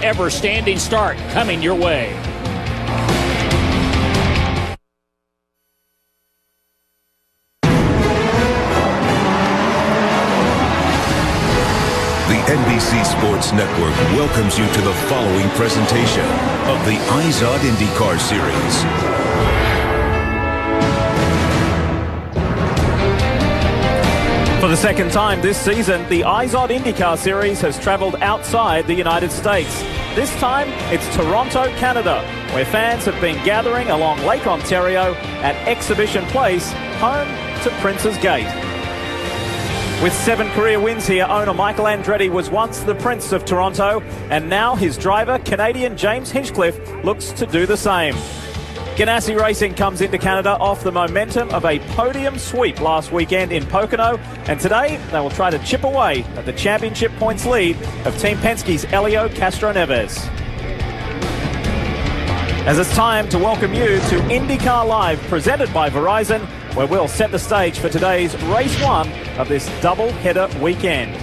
ever standing start coming your way. The NBC Sports Network welcomes you to the following presentation of the IZOD IndyCar Series. For the second time this season, the IZOD IndyCar Series has traveled outside the United States. This time, it's Toronto, Canada, where fans have been gathering along Lake Ontario at Exhibition Place, home to Prince's Gate. With 7 career wins here, owner Michael Andretti was once the Prince of Toronto, and now his driver, Canadian James Hinchcliffe, looks to do the same. Ganassi Racing comes into Canada off the momentum of a podium sweep last weekend in Pocono, and today they will try to chip away at the championship points lead of Team Penske's Helio Castroneves. As it's time to welcome you to IndyCar Live, presented by Verizon, where we'll set the stage for today's race 1 of this double-header weekend.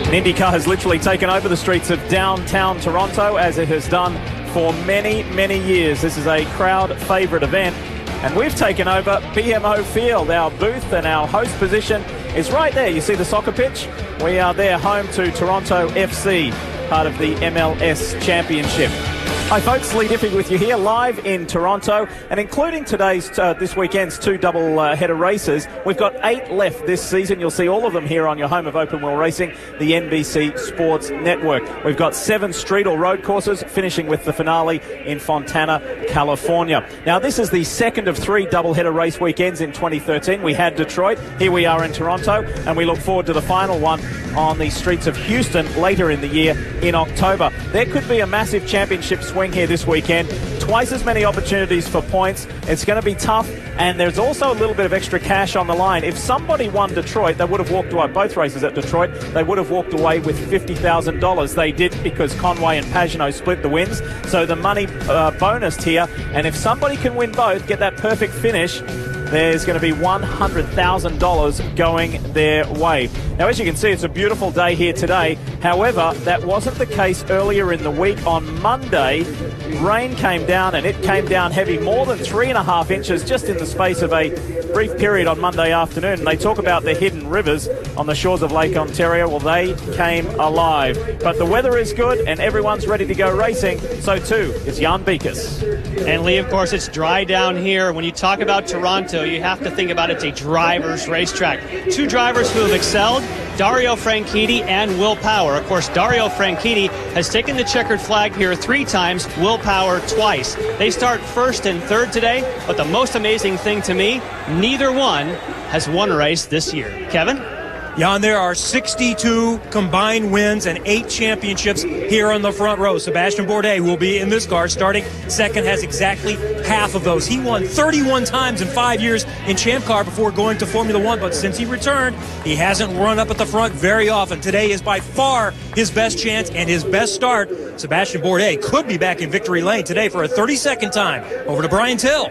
IndyCar has literally taken over the streets of downtown Toronto, as it has done for many, many years. This is a crowd favourite event, and we've taken over BMO Field. Our booth and our host position is right there. You see the soccer pitch? We are there, home to Toronto FC, part of the MLS Championship. Hi folks, Lee Diffie with you here live in Toronto, and including today's this weekend's 2 double-header races, we've got 8 left this season. You'll see all of them here on your home of open wheel racing, the NBC Sports Network. We've got 7 street or road courses, finishing with the finale in Fontana, California. Now, this is the second of 3 double-header race weekends in 2013. We had Detroit, here we are in Toronto, and we look forward to the final one on the streets of Houston later in the year in October. There could be a massive championship swing here this weekend. Twice as many opportunities for points. It's going to be tough, and there's also a little bit of extra cash on the line. If somebody won Detroit, they would have walked away, both races at Detroit, they would have walked away with $50,000. They did, because Conway and Pagenaud split the wins. So the money bonus here, and if somebody can win both, get that perfect finish, there's going to be $100,000 going their way. Now, as you can see, it's a beautiful day here today. However, that wasn't the case earlier in the week. On Monday, rain came down, and it came down heavy, more than 3.5 inches just in the space of a brief period on Monday afternoon. And they talk about the hidden rivers on the shores of Lake Ontario. Well, they came alive. But the weather is good, and everyone's ready to go racing. So, too, is Jan Beekes. And, Lee, of course, it's dry down here. When you talk about Toronto, you have to think about it's a driver's racetrack. 2 drivers who have excelled, Dario Franchitti and Will Power. Of course, Dario Franchitti has taken the checkered flag here 3 times, Will Power twice. They start 1st and 3rd today, but the most amazing thing to me, neither one has won a race this year. Kevin? Jan, there are 62 combined wins and 8 championships here on the front row. Sebastian Bourdais will be in this car starting second, has exactly half of those. He won 31 times in 5 years in Champ Car before going to Formula One, but since he returned, he hasn't run up at the front very often. Today is by far his best chance and his best start. Sebastian Bourdais could be back in victory lane today for a 32nd time. Over to Brian Till.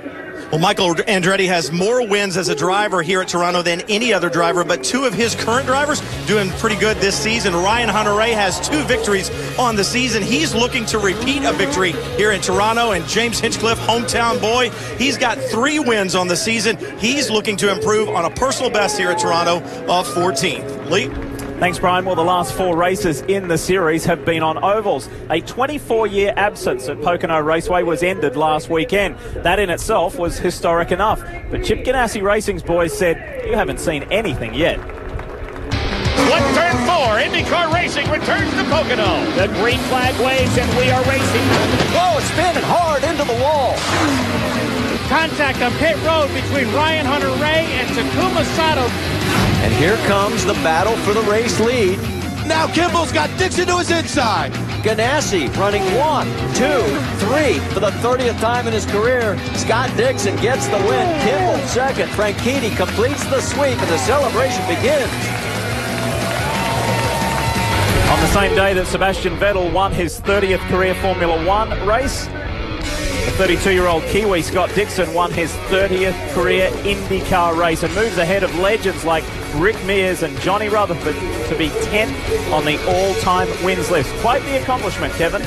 Well, Michael Andretti has more wins as a driver here at Toronto than any other driver, but 2 of his current drivers doing pretty good this season. Ryan Hunter-Reay has 2 victories on the season. He's looking to repeat a victory here in Toronto, and James Hinchcliffe, hometown boy, he's got 3 wins on the season. He's looking to improve on a personal best here at Toronto of 14th. Lee? Thanks, Brian. Well, the last 4 races in the series have been on ovals. A 24-year absence at Pocono Raceway was ended last weekend. That in itself was historic enough. But Chip Ganassi Racing's boys said, you haven't seen anything yet. Left turn 4, IndyCar Racing returns to Pocono. The green flag waves, and we are racing. Oh, it's spinning hard into the wall. Contact on pit road between Ryan Hunter-Reay and Takuma Sato. And here comes the battle for the race lead. Now Kimball's got Dixon to his inside. Ganassi running 1, 2, 3 for the 30th time in his career. Scott Dixon gets the win. Kimball second. Franchitti completes the sweep, and the celebration begins. On the same day that Sebastian Vettel won his 30th career Formula One race, The 32-year-old Kiwi Scott Dixon won his 30th career IndyCar race and moves ahead of legends like Rick Mears and Johnny Rutherford to be 10th on the all-time wins list. Quite the accomplishment, Kevin.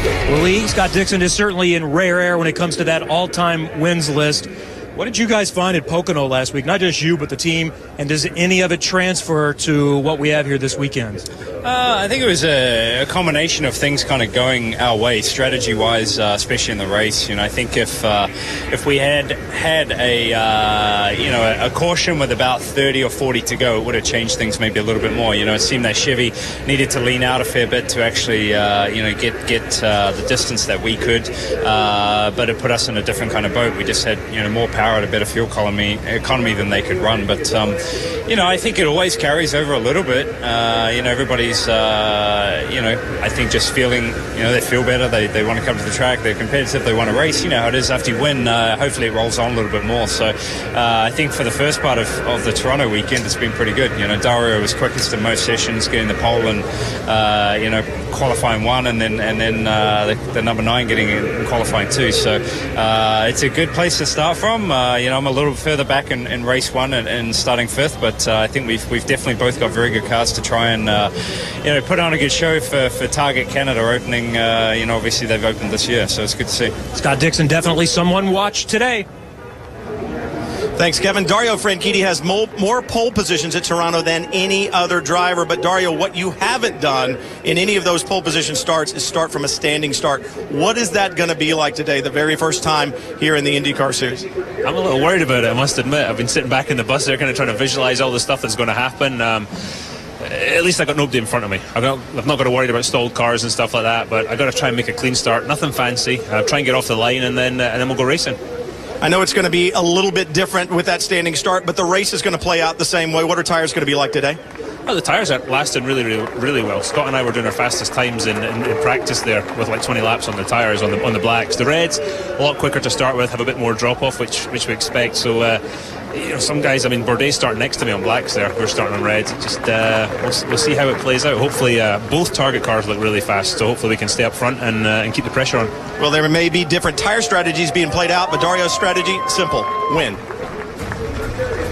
Well, Lee, Scott Dixon is certainly in rare air when it comes to that all-time wins list. What did you guys find at Pocono last week? Not just you, but the team. And does any of it transfer to what we have here this weekend? I think it was a combination of things kind of going our way, strategy-wise, especially in the race. I think if we had a caution with about 30 or 40 to go, it would have changed things maybe a little bit more. It seemed that Chevy needed to lean out a fair bit to actually, get the distance that we could. But it put us in a different kind of boat. We just had, more power at a better fuel economy than they could run. But, I think it always carries over a little bit. Everybody's, I think just feeling, they feel better. They want to come to the track. They're competitive. They want to race. You know how it is after you win. Hopefully it rolls on a little bit more. So I think for the first part of the Toronto weekend, it's been pretty good. Dario was quickest in most sessions, getting the pole and, qualifying 1 and then the number 9 getting in qualifying 2. So it's a good place to start from. I'm a little further back in race 1 and starting 5th, but I think we've definitely both got very good cars to try and put on a good show for Target Canada opening. Obviously they've opened this year, so it's good to see. Scott Dixon, definitely someone watch today. Thanks, Kevin. Dario Franchitti has more pole positions at Toronto than any other driver. But, Dario, what you haven't done in any of those pole position starts is start from a standing start. What is that going to be like today, the very first time here in the IndyCar Series? I'm a little worried about it, I must admit. I've been sitting back in the bus there kind of trying to visualize all the stuff that's going to happen. At least I got nobody in front of me. I've not got to worry about stalled cars and stuff like that, but I got to try and make a clean start. Nothing fancy. Try and get off the line, and then we'll go racing. I know it's going to be a little bit different with that standing start, but the race is going to play out the same way. What are tires going to be like today? Well, the tires are lasting really well. Scott and I were doing our fastest times in practice there with like 20 laps on the tires on the blacks. The reds, a lot quicker to start with, have a bit more drop-off, which we expect. So, some guys, Bourdais starting next to me on blacks there. We're starting on reds. Just we'll see how it plays out. Hopefully, both Target cars look really fast, so hopefully we can stay up front and keep the pressure on. Well, there may be different tire strategies being played out, but Dario's strategy, simple, win.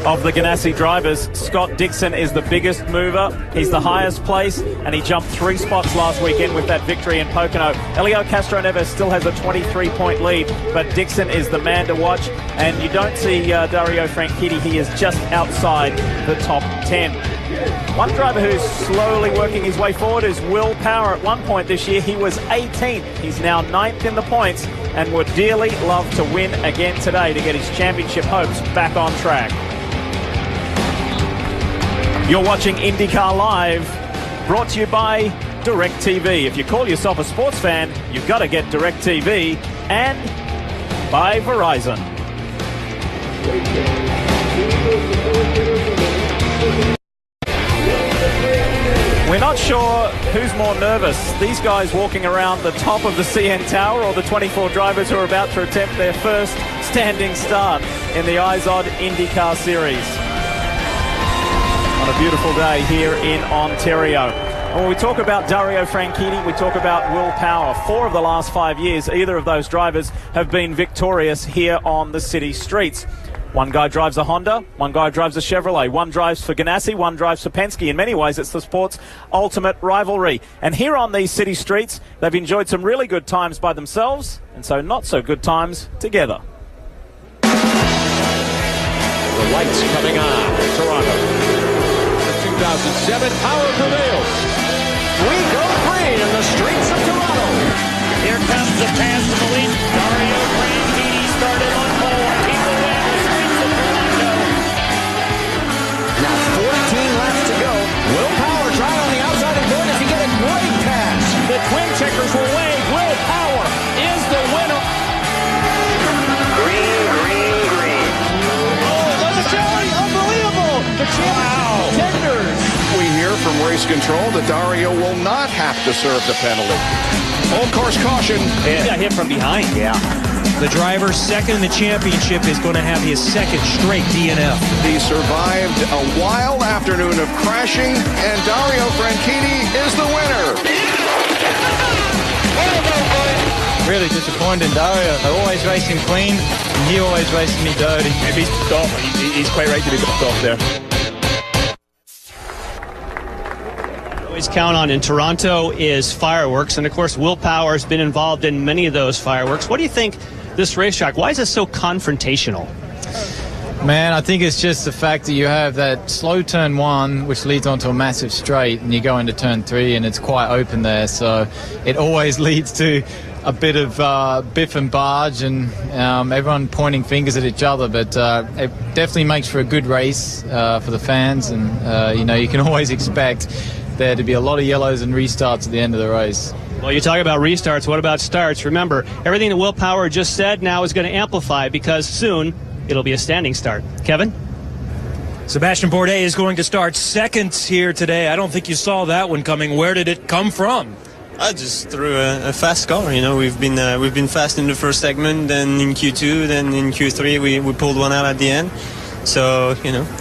Of the Ganassi drivers, Scott Dixon is the biggest mover. He's the highest place, and he jumped 3 spots last weekend with that victory in Pocono. Elio Castroneves still has a 23-point lead, but Dixon is the man to watch, and you don't see Dario Franchitti. He is just outside the top 10. One driver who's slowly working his way forward is Will Power. At one point this year, he was 18th. He's now 9th in the points and would dearly love to win again today to get his championship hopes back on track. You're watching IndyCar Live, brought to you by DirecTV. If you call yourself a sports fan, you've got to get DirecTV, and by Verizon. We're not sure who's more nervous, these guys walking around the top of the CN Tower or the 24 drivers who are about to attempt their first standing start in the IZOD IndyCar Series. On a beautiful day here in Ontario. And when we talk about Dario Franchitti, we talk about Will Power. 4 of the last 5 years, either of those drivers have been victorious here on the city streets. One guy drives a Honda, one guy drives a Chevrolet, one drives for Ganassi, one drives for Penske. In many ways, it's the sport's ultimate rivalry. And here on these city streets, they've enjoyed some really good times by themselves, and so not so good times together. The lights coming on in Toronto. 2007, power prevails. We go green in the streets of Toronto. Here comes the pass to the lead. Dario Franchitti started on pole. He will win the streets of Toronto. Now 14 laps to go. Will Power trying on the outside, and boy, does he get a great pass. The twin checkers will wave. Will Power is the winner. Green, green, green. Oh, the Chevy, unbelievable. The championship contenders. We hear from race control that Dario will not have to serve the penalty. Full course caution. He got hit from behind. Yeah. The driver second in the championship is going to have his second straight DNF. He survived a wild afternoon of crashing, and Dario Franchitti is the winner. really disappointed in Dario. They always race him clean, and he always races me dirty. If he's pissed off, he's quite right to be pissed off there. Always count on in Toronto is fireworks, and of course Will Power has been involved in many of those fireworks. What do you think this racetrack, why is it so confrontational? Man, I think it's just the fact that you have that slow turn 1, which leads onto a massive straight, and you go into turn 3, and it's quite open there. So it always leads to a bit of biff and barge, and everyone pointing fingers at each other. But it definitely makes for a good race for the fans, and you can always expect there to be a lot of yellows and restarts at the end of the race. Well, you talk about restarts. What about starts? Remember, everything that Will Power just said now is going to amplify, because soon it'll be a standing start. Kevin? Sebastian Bourdais is going to start second here today. I don't think you saw that one coming. Where did it come from? I just threw a fast car. We've been fast in the first segment, then in Q2, then in Q3 we pulled one out at the end. So,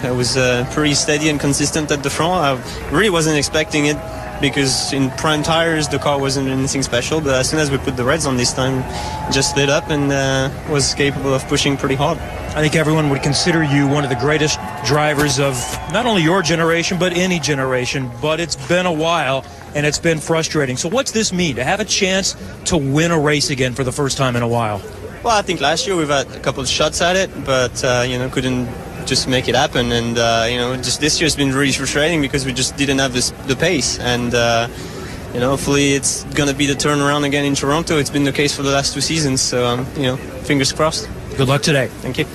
I was pretty steady and consistent at the front. I really wasn't expecting it, because in prime tires the car wasn't anything special, but as soon as we put the reds on this time, it just lit up and was capable of pushing pretty hard. I think everyone would consider you one of the greatest drivers of not only your generation but any generation, but it's been a while and it's been frustrating. So what's this mean, to have a chance to win a race again for the first time in a while? Well, I think last year we've had a couple of shots at it, but couldn't just make it happen. And just this year's been really frustrating because we just didn't have the pace. And hopefully it's going to be the turnaround again in Toronto. It's been the case for the last 2 seasons, so fingers crossed. Good luck today. Thank you.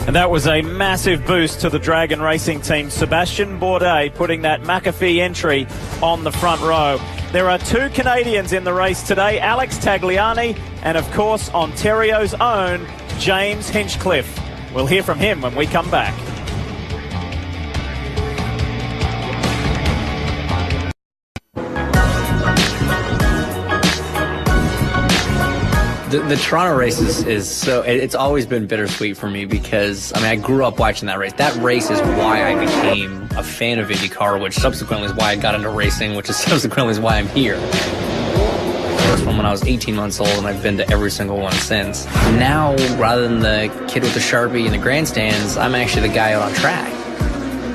And that was a massive boost to the Dragon Racing team. Sebastian Bourdais putting that McAfee entry on the front row. There are 2 Canadians in the race today, Alex Tagliani and, of course, Ontario's own James Hinchcliffe. We'll hear from him when we come back. The Toronto race is so, it's always been bittersweet for me because, I grew up watching that race. That race is why I became a fan of IndyCar, which subsequently is why I got into racing, which is subsequently is why I'm here. First one when I was 18 months old, and I've been to every single one since. Now, rather than the kid with the Sharpie in the grandstands, I'm actually the guy out on track.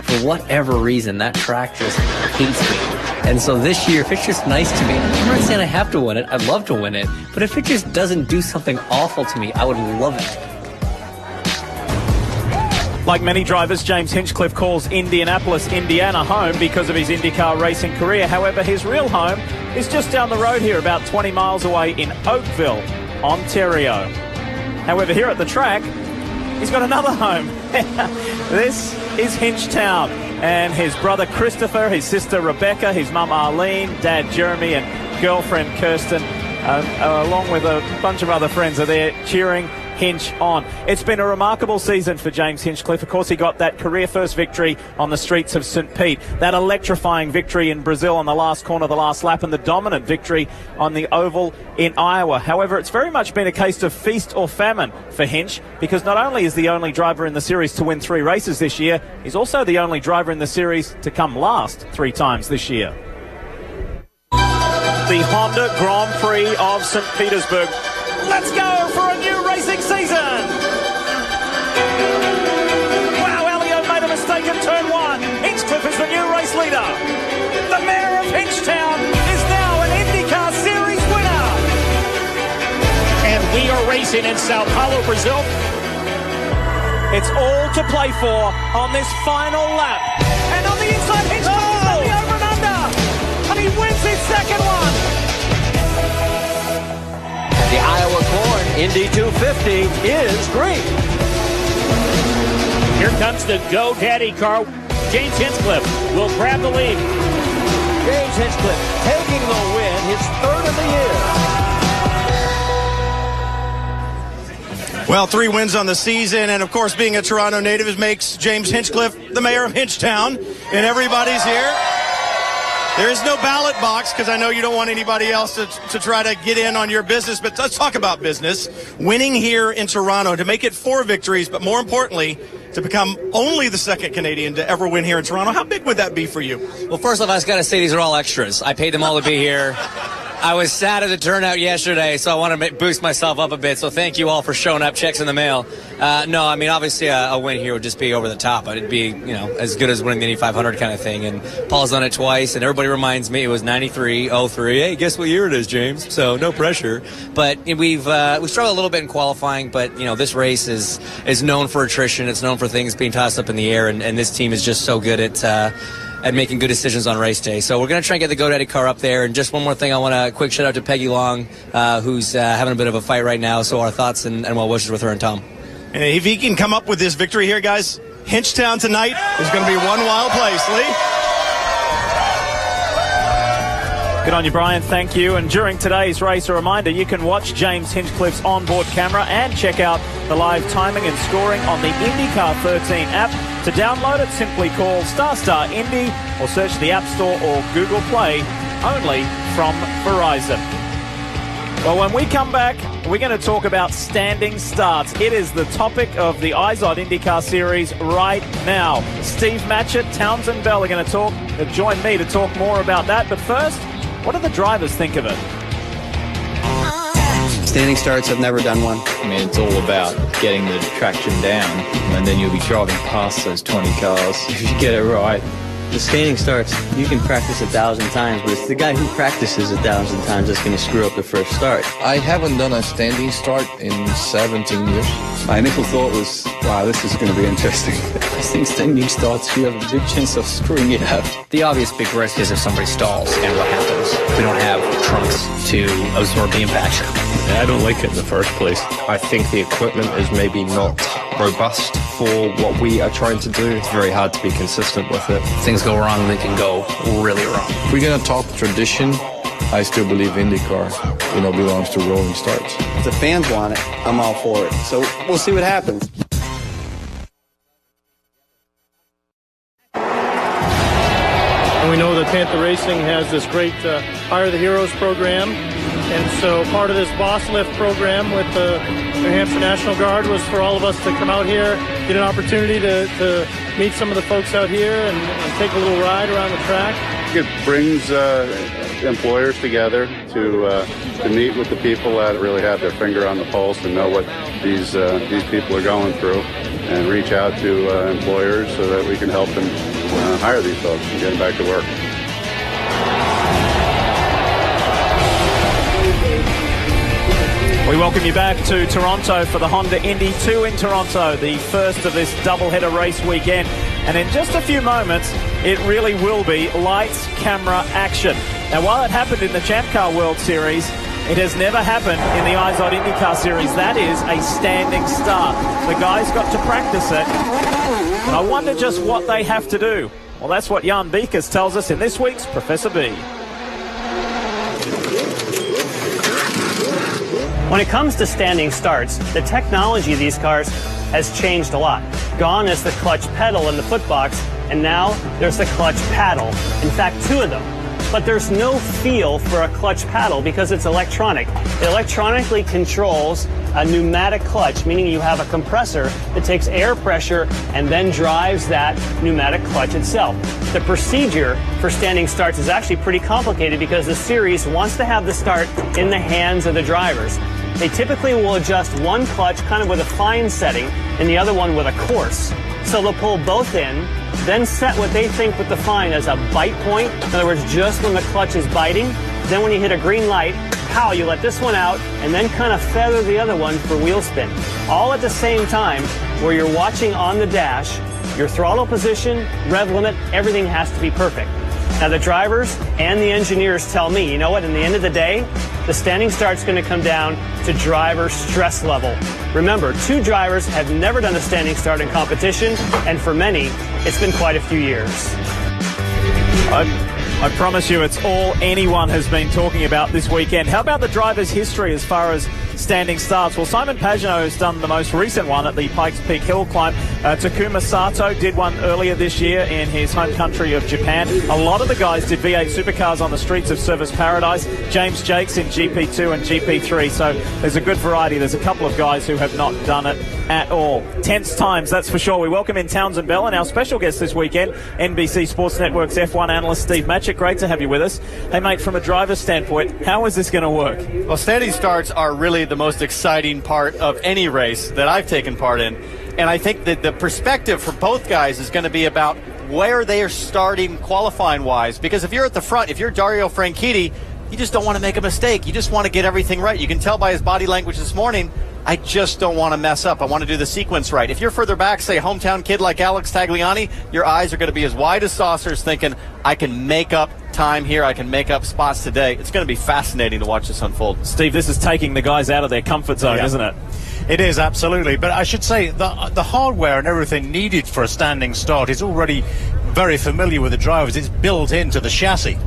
For whatever reason, that track just hates me. And so this year, if it's just nice to me, I'm not saying I have to win it, I'd love to win it, but if it just doesn't do something awful to me, I would love it. Like many drivers, James Hinchcliffe calls Indianapolis, Indiana home because of his IndyCar racing career. However, his real home is just down the road here, about 20 miles away in Oakville, Ontario. However, here at the track, he's got another home. This is Hinchtown. And his brother Christopher, his sister Rebecca, his mum Arlene, dad Jeremy, and girlfriend Kirsten, along with a bunch of other friends, are there cheering Hinch on. It's been a remarkable season for James Hinchcliffe. Of course, he got that career first victory on the streets of St. Pete, that electrifying victory in Brazil on the last corner of the last lap, and the dominant victory on the oval in Iowa. However, it's very much been a case of feast or famine for Hinch, because not only is the only driver in the series to win 3 races this year, he's also the only driver in the series to come last 3 times this year. The Honda Grand Prix of St. Petersburg. Let's go for a new racing season! Wow, Elio made a mistake in turn 1. Hinchcliffe is the new race leader. The mayor of Hinchtown is now an IndyCar Series winner. And we are racing in Sao Paulo, Brazil. It's all to play for on this final lap. And on the inside, Hinchcliffe is on the over and under. And he wins his second one. The Iowa Corn Indy 250 is green. Here comes the GoDaddy car. James Hinchcliffe will grab the lead. James Hinchcliffe taking the win, his 3rd of the year. Well, 3 wins on the season, and of course, being a Toronto native makes James Hinchcliffe the mayor of Hinchtown, and everybody's here. There is no ballot box because I know you don't want anybody else to try to get in on your business, but let's talk about business. Winning here in Toronto to make it 4 victories, but more importantly, to become only the 2nd Canadian to ever win here in Toronto. How big would that be for you? Well, first off, I just got to say these are all extras. I paid them all to be here. I was sad at the turnout yesterday, so I want to boost myself up a bit. So thank you all for showing up. Checks in the mail. No, I mean, obviously a win here would just be over the top. It'd be, as good as winning the Indy 500 kind of thing. And Paul's done it twice, and everybody reminds me it was 93, 03. Hey, guess what year it is, James? So no pressure. But we struggled a little bit in qualifying, but, this race is known for attrition. It's known for things being tossed up in the air, and this team is just so good at making good decisions on race day. So we're going to try and get the GoDaddy car up there. And just one more thing, I want a quick shout out to Peggy Long, who's having a bit of a fight right now. So our thoughts and well wishes with her and Tom. And if he can come up with this victory here, guys, Hinchtown tonight is going to be one wild place. Lee? Good on you, Brian. Thank you. And during today's race, a reminder, you can watch James Hinchcliffe's onboard camera and check out the live timing and scoring on the IndyCar 13 app. To download it, simply call ** Indy or search the App Store or Google Play, only from Verizon. Well, when we come back, we're going to talk about standing starts. It is the topic of the IZOD IndyCar Series right now. Steve Matchett, Townsend Bell are going to join me to talk more about that. But first, what do the drivers think of it? Standing starts, I've never done one. I mean, it's all about getting the traction down, and then you'll be driving past those 20 cars if you get it right. The standing starts, you can practice 1,000 times, but it's the guy who practices 1,000 times that's going to screw up the first start. I haven't done a standing start in 17 years. My initial thought was, wow, this is going to be interesting. I think standing starts, you have a big chance of screwing it up. The obvious big risk is if somebody stalls, and what happens? We don't have trunks to absorb the impact. I don't like it in the first place. I think the equipment is maybe not robust for what we are trying to do. It's very hard to be consistent with it. Things go wrong, they can go really wrong. If we're going to talk tradition, I still believe IndyCar, belongs to rolling starts. If the fans want it, I'm all for it. So we'll see what happens. And we know that Panther Racing has this great Hire the Heroes program. And so part of this Boss Lift program with the New Hampshire National Guard was for all of us to come out here, get an opportunity to meet some of the folks out here and take a little ride around the track. It brings employers together to meet with the people that really have their finger on the pulse and know what these people are going through, and reach out to employers so that we can help them hire these folks and get them back to work. We welcome you back to Toronto for the Honda Indy 2 in Toronto, the first of this doubleheader race weekend. And in just a few moments, it really will be lights, camera, action. Now, while it happened in the Champ Car World Series, it has never happened in the IZOD IndyCar Series. That is a standing start. The guys got to practice it. And I wonder just what they have to do. Well, that's what Jan Beekers tells us in this week's Professor B. When it comes to standing starts, the technology of these cars has changed a lot. Gone is the clutch pedal in the footbox, and now there's the clutch paddle. In fact, two of them. But there's no feel for a clutch paddle because it's electronic. It electronically controls a pneumatic clutch, meaning you have a compressor that takes air pressure and then drives that pneumatic clutch itself. The procedure for standing starts is actually pretty complicated because the series wants to have the start in the hands of the drivers. They typically will adjust one clutch kind of with a fine setting and the other one with a coarse. So they'll pull both in, then set what they think with the fine as a bite point. In other words, just when the clutch is biting. Then when you hit a green light, pow, you let this one out and then kind of feather the other one for wheel spin. All at the same time where you're watching on the dash, your throttle position, rev limit, everything has to be perfect. Now the drivers and the engineers tell me, you know what, in the end of the day, the standing start's going to come down to driver stress level. Remember, two drivers have never done a standing start in competition, and for many, it's been quite a few years. I promise you it's all anyone has been talking about this weekend. How about the driver's history as far as standing starts. Well, Simon Pagenaud has done the most recent one at the Pikes Peak Hill Climb. Takuma Sato did one earlier this year in his home country of Japan. A lot of the guys did V8 supercars on the streets of Service Paradise. James Jakes in GP2 and GP3. So there's a good variety. There's a couple of guys who have not done it at all. Tense times, that's for sure. We welcome in Townsend Bell and our special guest this weekend, NBC Sports Network's F1 analyst Steve Matchett. Great to have you with us. Hey, mate, from a driver's standpoint, how is this going to work? Well, standing starts are really the most exciting part of any race that I've taken part in. And I think that the perspective for both guys is going to be about where they are starting qualifying-wise. Because if you're at the front, if you're Dario Franchitti, you just don't want to make a mistake. You just want to get everything right. You can tell by his body language this morning, I just don't want to mess up. I want to do the sequence right. If you're further back, say hometown kid like Alex Tagliani, your eyes are going to be as wide as saucers thinking, I can make up time here. I can make up spots today. It's going to be fascinating to watch this unfold. Steve, this is taking the guys out of their comfort zone, isn't it? It is, absolutely. But I should say the hardware and everything needed for a standing start is already very familiar with the drivers. It's built into the chassis.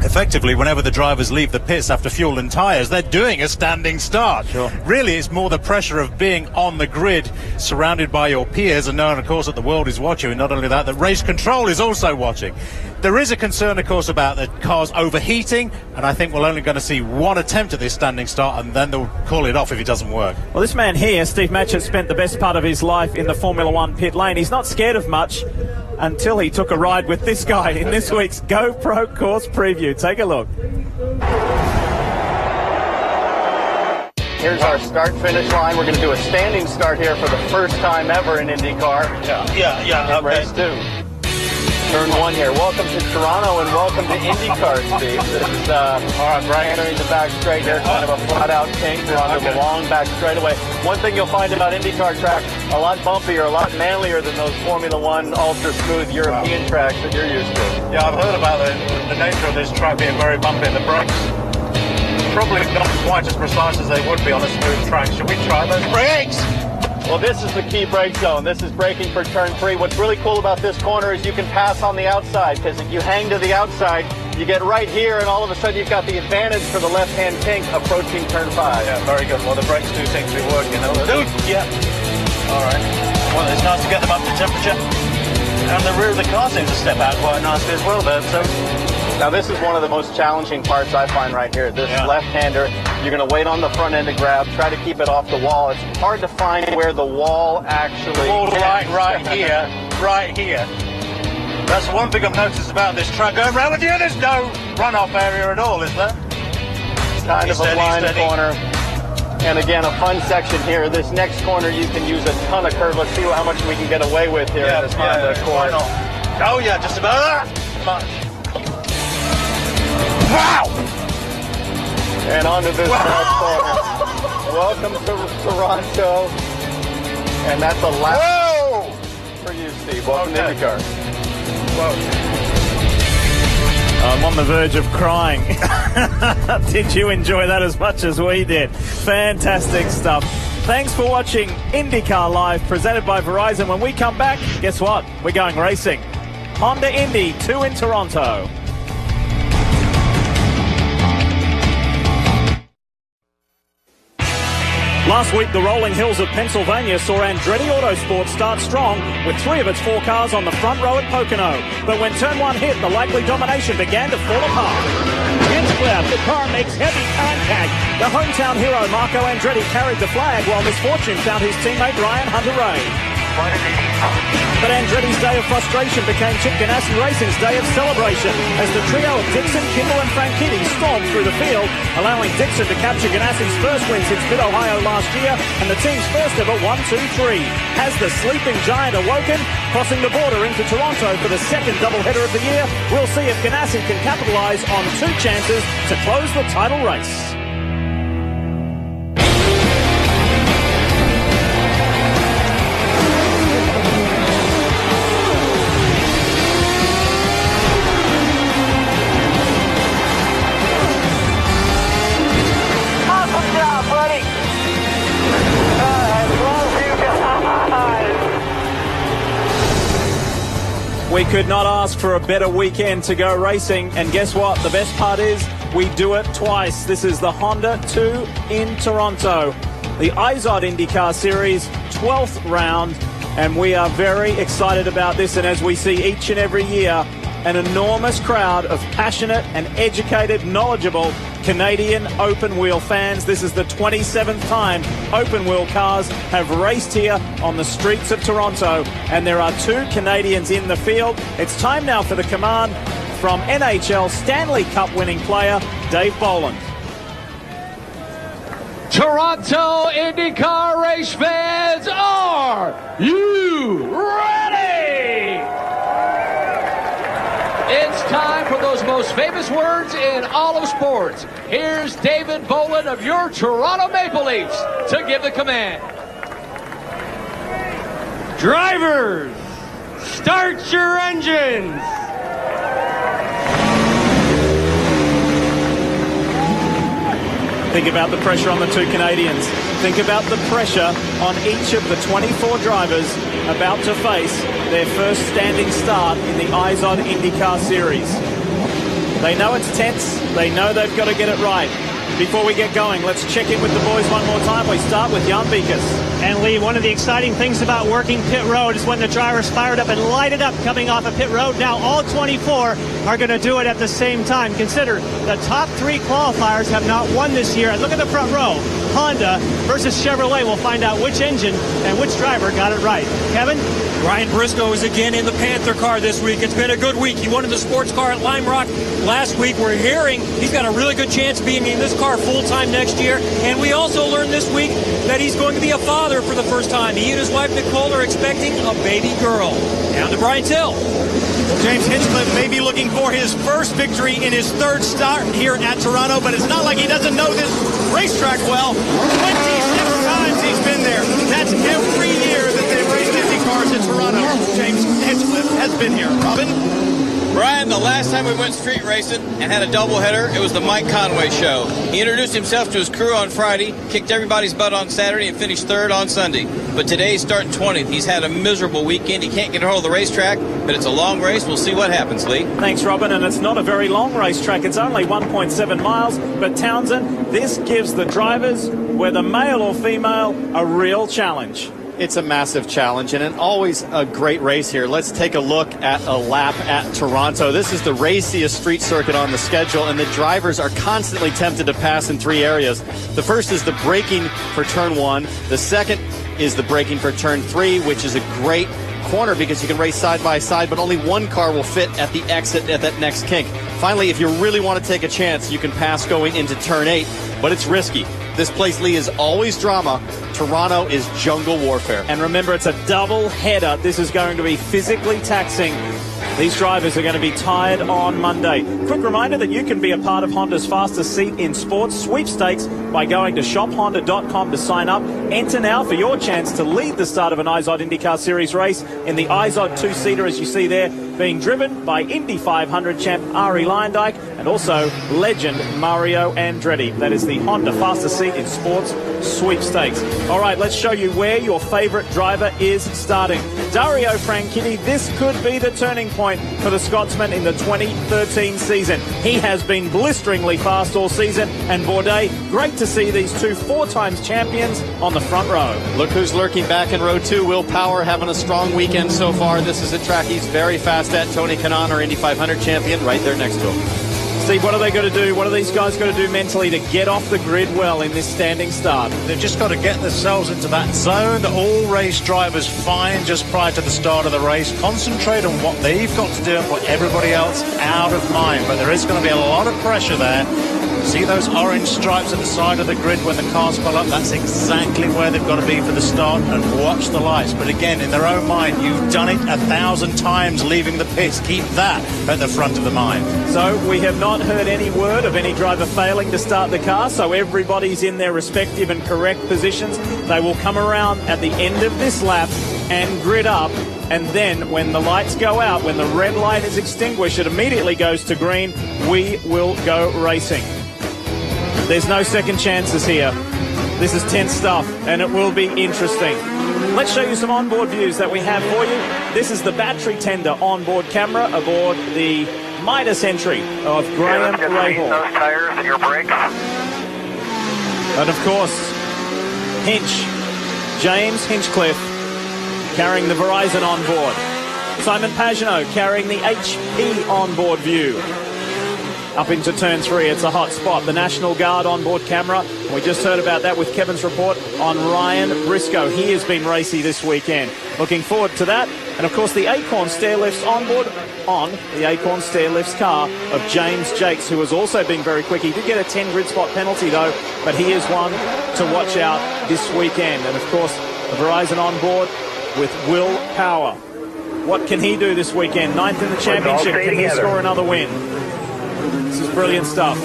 Effectively, whenever the drivers leave the pits after fuel and tyres, they're doing a standing start. Sure. Really, it's more the pressure of being on the grid, surrounded by your peers, and knowing, of course, that the world is watching, and not only that race control is also watching. There is a concern, of course, about the cars overheating, and I think we're only going to see one attempt at this standing start, and then they'll call it off if it doesn't work. Well, this man here, Steve Matchett, spent the best part of his life in the Formula One pit lane. He's not scared of much until he took a ride with this guy in this week's GoPro course preview. Take a look. Here's our start-finish line. We're going to do a standing start here for the first time ever in IndyCar. Yeah. Race 2. Turn 1 here. Welcome to Toronto and welcome to IndyCar, Steve. This is entering the back straight here, kind of a flat-out kink. We're onto the long back straightaway. One thing you'll find about IndyCar tracks, a lot bumpier, a lot manlier than those Formula One ultra-smooth European tracks that you're used to. Yeah, I've heard about the nature of this track being very bumpy. The brakes probably not quite as precise as they would be on a smooth track. Should we try those brakes? Well, this is the key brake zone. This is braking for turn 3. What's really cool about this corner is you can pass on the outside, because if you hang to the outside, you get right here, and all of a sudden you've got the advantage for the left-hand kink approaching turn 5. Yeah, very good. Well, the brakes do seem to be working. Yeah. All right. Well, it's nice to get them up to temperature. And the rear of the car seems to step out quite nicely as well there. So, now this is one of the most challenging parts I find right here. This left-hander, you're going to wait on the front end to grab, try to keep it off the wall. It's hard to find where the wall actually right here. That's one thing I've noticed about this track. Going around with you, there's no runoff area at all, is there? Kind of a blind corner. And again, a fun section here. This next corner, you can use a ton of curve. Let's see how much we can get away with here in this Honda Accord. Oh yeah, just about much. Wow! And onto this next corner. Welcome to Toronto. And that's a lap for you, Steve. Welcome to IndyCar. I'm on the verge of crying. Did you enjoy that as much as we did? Fantastic stuff. Thanks for watching IndyCar Live, presented by Verizon. When we come back, guess what? We're going racing. Honda Indy 2 in Toronto. Last week, the rolling hills of Pennsylvania saw Andretti Autosport start strong with 3 of its 4 cars on the front row at Pocono. But when turn 1 hit, the likely domination began to fall apart. It's left, the car makes heavy contact. The hometown hero Marco Andretti carried the flag while misfortune found his teammate Ryan Hunter-Reay. But Andretti's day of frustration became Chip Ganassi Racing's day of celebration as the trio of Dixon, Kimball and Franchitti stormed through the field, allowing Dixon to capture Ganassi's first win since Mid-Ohio last year and the team's first ever 1-2-3. Has the sleeping giant awoken? Crossing the border into Toronto for the second doubleheader of the year, we'll see if Ganassi can capitalize on 2 chances to close the title race. We could not ask for a better weekend to go racing. And guess what? The best part is we do it twice. This is the Honda 2 in Toronto. The IZOD IndyCar Series 12th round. And we are very excited about this. And as we see each and every year, an enormous crowd of passionate and educated, knowledgeable Canadian open-wheel fans. This is the 27th time open-wheel cars have raced here on the streets of Toronto, and there are 2 Canadians in the field. It's time now for the command from NHL Stanley Cup winning player Dave Boland. Toronto IndyCar race fans, are you ready? It's time for those most famous words in all of sports. Here's David Boland of your Toronto Maple Leafs to give the command. Drivers, start your engines. Think about the pressure on the 2 Canadians. Think about the pressure on each of the 24 drivers about to face their first standing start in the IZOD IndyCar Series. They know it's tense. They know they've got to get it right. Before we get going, let's check in with the boys one more time. We start with Jan Beekes. And Lee, one of the exciting things about working pit road is when the drivers fired up and lighted up coming off of pit road. Now all 24 are going to do it at the same time. Consider the top 3 qualifiers have not won this year. And look at the front row. Honda versus Chevrolet. We'll find out which engine and which driver got it right. Kevin? Ryan Briscoe is again in the Panther car this week. It's been a good week. He won in the sports car at Lime Rock last week. We're hearing he's got a really good chance of being in this car full-time next year. And we also learned this week that he's going to be a father for the first time. He and his wife Nicole are expecting a baby girl. Down to Brian Till. Well, James Hinchcliffe may be looking for his first victory in his 3rd start here at Toronto, but it's not like he doesn't know this racetrack well. 26 times he's been there. That's every year that they've raced Indy cars in Toronto. James Hinchcliffe has been here. Robin? Brian, the last time we went street racing and had a doubleheader, it was the Mike Conway show. He introduced himself to his crew on Friday, kicked everybody's butt on Saturday, and finished 3rd on Sunday. But today he's starting 20th. He's had a miserable weekend. He can't get a hold of the racetrack, but it's a long race. We'll see what happens, Lee. Thanks, Robin. And it's not a very long racetrack. It's only 1.7 miles. But Townsend, this gives the drivers, whether male or female, a real challenge. It's a massive challenge and always a great race here. Let's take a look at a lap at Toronto. This is the raciest street circuit on the schedule, and the drivers are constantly tempted to pass in 3 areas. The first is the braking for turn 1. The second is the braking for turn 3, which is a great corner because you can race side by side, but only 1 car will fit at the exit at that next kink. Finally, if you really want to take a chance, you can pass going into turn 8, but it's risky. This place, Lee, is always drama. Toronto is jungle warfare. And remember, it's a double header. This is going to be physically taxing. These drivers are going to be tired on Monday. Quick reminder that you can be a part of Honda's fastest seat in sports sweepstakes by going to shophonda.com to sign up. Enter now for your chance to lead the start of an IZOD IndyCar Series race in the IZOD 2-seater, as you see there, being driven by Indy 500 champ Ari Leyendijk and also legend Mario Andretti. That is the Honda fastest seat in sports sweepstakes. All right, let's show you where your favorite driver is starting. Dario Franchitti, this could be the turning point for the Scotsman in the 2013 season. He has been blisteringly fast all season, and Bourdais, great to see these 2 4-time champions on the front row. Look who's lurking back in row 2. Will Power having a strong weekend so far. This is a track he's very fast at. Tony Kanaan, our Indy 500 champion, right there next to him. Steve, what are they going to do? What are these guys going to do mentally to get off the grid well in this standing start? They've just got to get themselves into that zone that all race drivers find just prior to the start of the race. Concentrate on what they've got to do and put everybody else out of mind. But there is going to be a lot of pressure there. See those orange stripes at the side of the grid when the cars pull up? That's exactly where they've got to be for the start, and watch the lights. But again, in their own mind, you've done it 1,000 times leaving the pits. Keep that at the front of the mind. So we have not heard any word of any driver failing to start the car, so everybody's in their respective and correct positions. They will come around at the end of this lap and grid up. And then when the lights go out, when the red light is extinguished, it immediately goes to green. We will go racing. There's no second chances here. This is tense stuff, and it will be interesting. Let's show you some onboard views that we have for you. This is the battery tender onboard camera aboard the Midas entry of Graham Rahal. Those tires and your brakes. And of course, James Hinchcliffe carrying the Verizon onboard. Simon Pagenaud carrying the HP onboard view. Up into turn 3, it's a hot spot. The National Guard onboard camera. We just heard about that with Kevin's report on Ryan Briscoe. He has been racy this weekend. Looking forward to that. And of course, the Acorn Stairlifts onboard on the Acorn Stairlifts car of James Jakes, who has also been very quick. He did get a 10 grid spot penalty though, but he is one to watch out this weekend. And of course, the Verizon onboard with Will Power. What can he do this weekend? 9th in the championship. Can he score another win? This is brilliant stuff.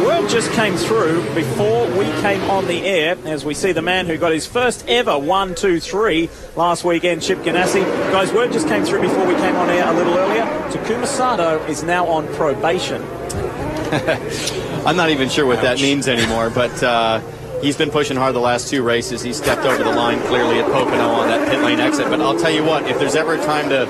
Word just came through before we came on the air, as we see the man who got his first ever 1-2-3 last weekend, Chip Ganassi. Guys, word just came through before we came on air a little earlier. Takuma Sato is now on probation. I'm not even sure what that means anymore, but he's been pushing hard the last 2 races. He stepped over the line clearly at Pocono on that pit lane exit. But I'll tell you what, if there's ever a time to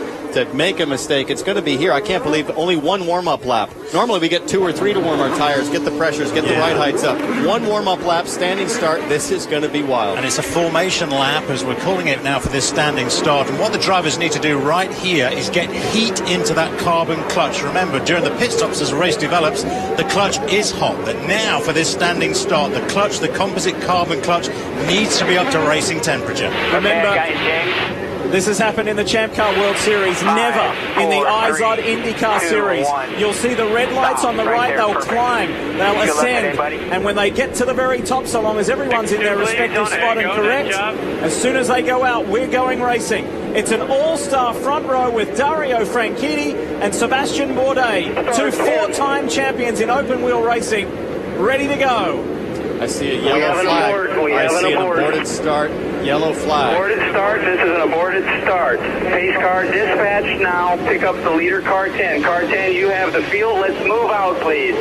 make a mistake, it's going to be here. I can't believe only 1 warm-up lap. Normally we get 2 or 3 to warm our tires, get the pressures, get the ride heights up. 1 warm-up lap, standing start. This is going to be wild. And it's a formation lap, as we're calling it now, for this standing start. And what the drivers need to do right here is get heat into that carbon clutch. Remember, during the pit stops as the race develops, the clutch is hot. But now for this standing start, the clutch, the composite carbon clutch, needs to be up to racing temperature. Remember, this has happened in the Champ Car World Series, never in the IZOD IndyCar Series. You'll see the red lights on the right, they'll climb, they'll ascend, and when they get to the very top, so long as everyone's in their respective spot and correct, as soon as they go out, we're going racing. It's an all-star front row with Dario Franchitti and Sebastian Bourdais, 2 4-time champions in open-wheel racing, ready to go. I see a yellow flag. I see an aborted start. Yellow flag. Aborted start. This is an aborted start. Pace car dispatch now. Pick up the leader, car 10. Car 10, you have the field. Let's move out, please.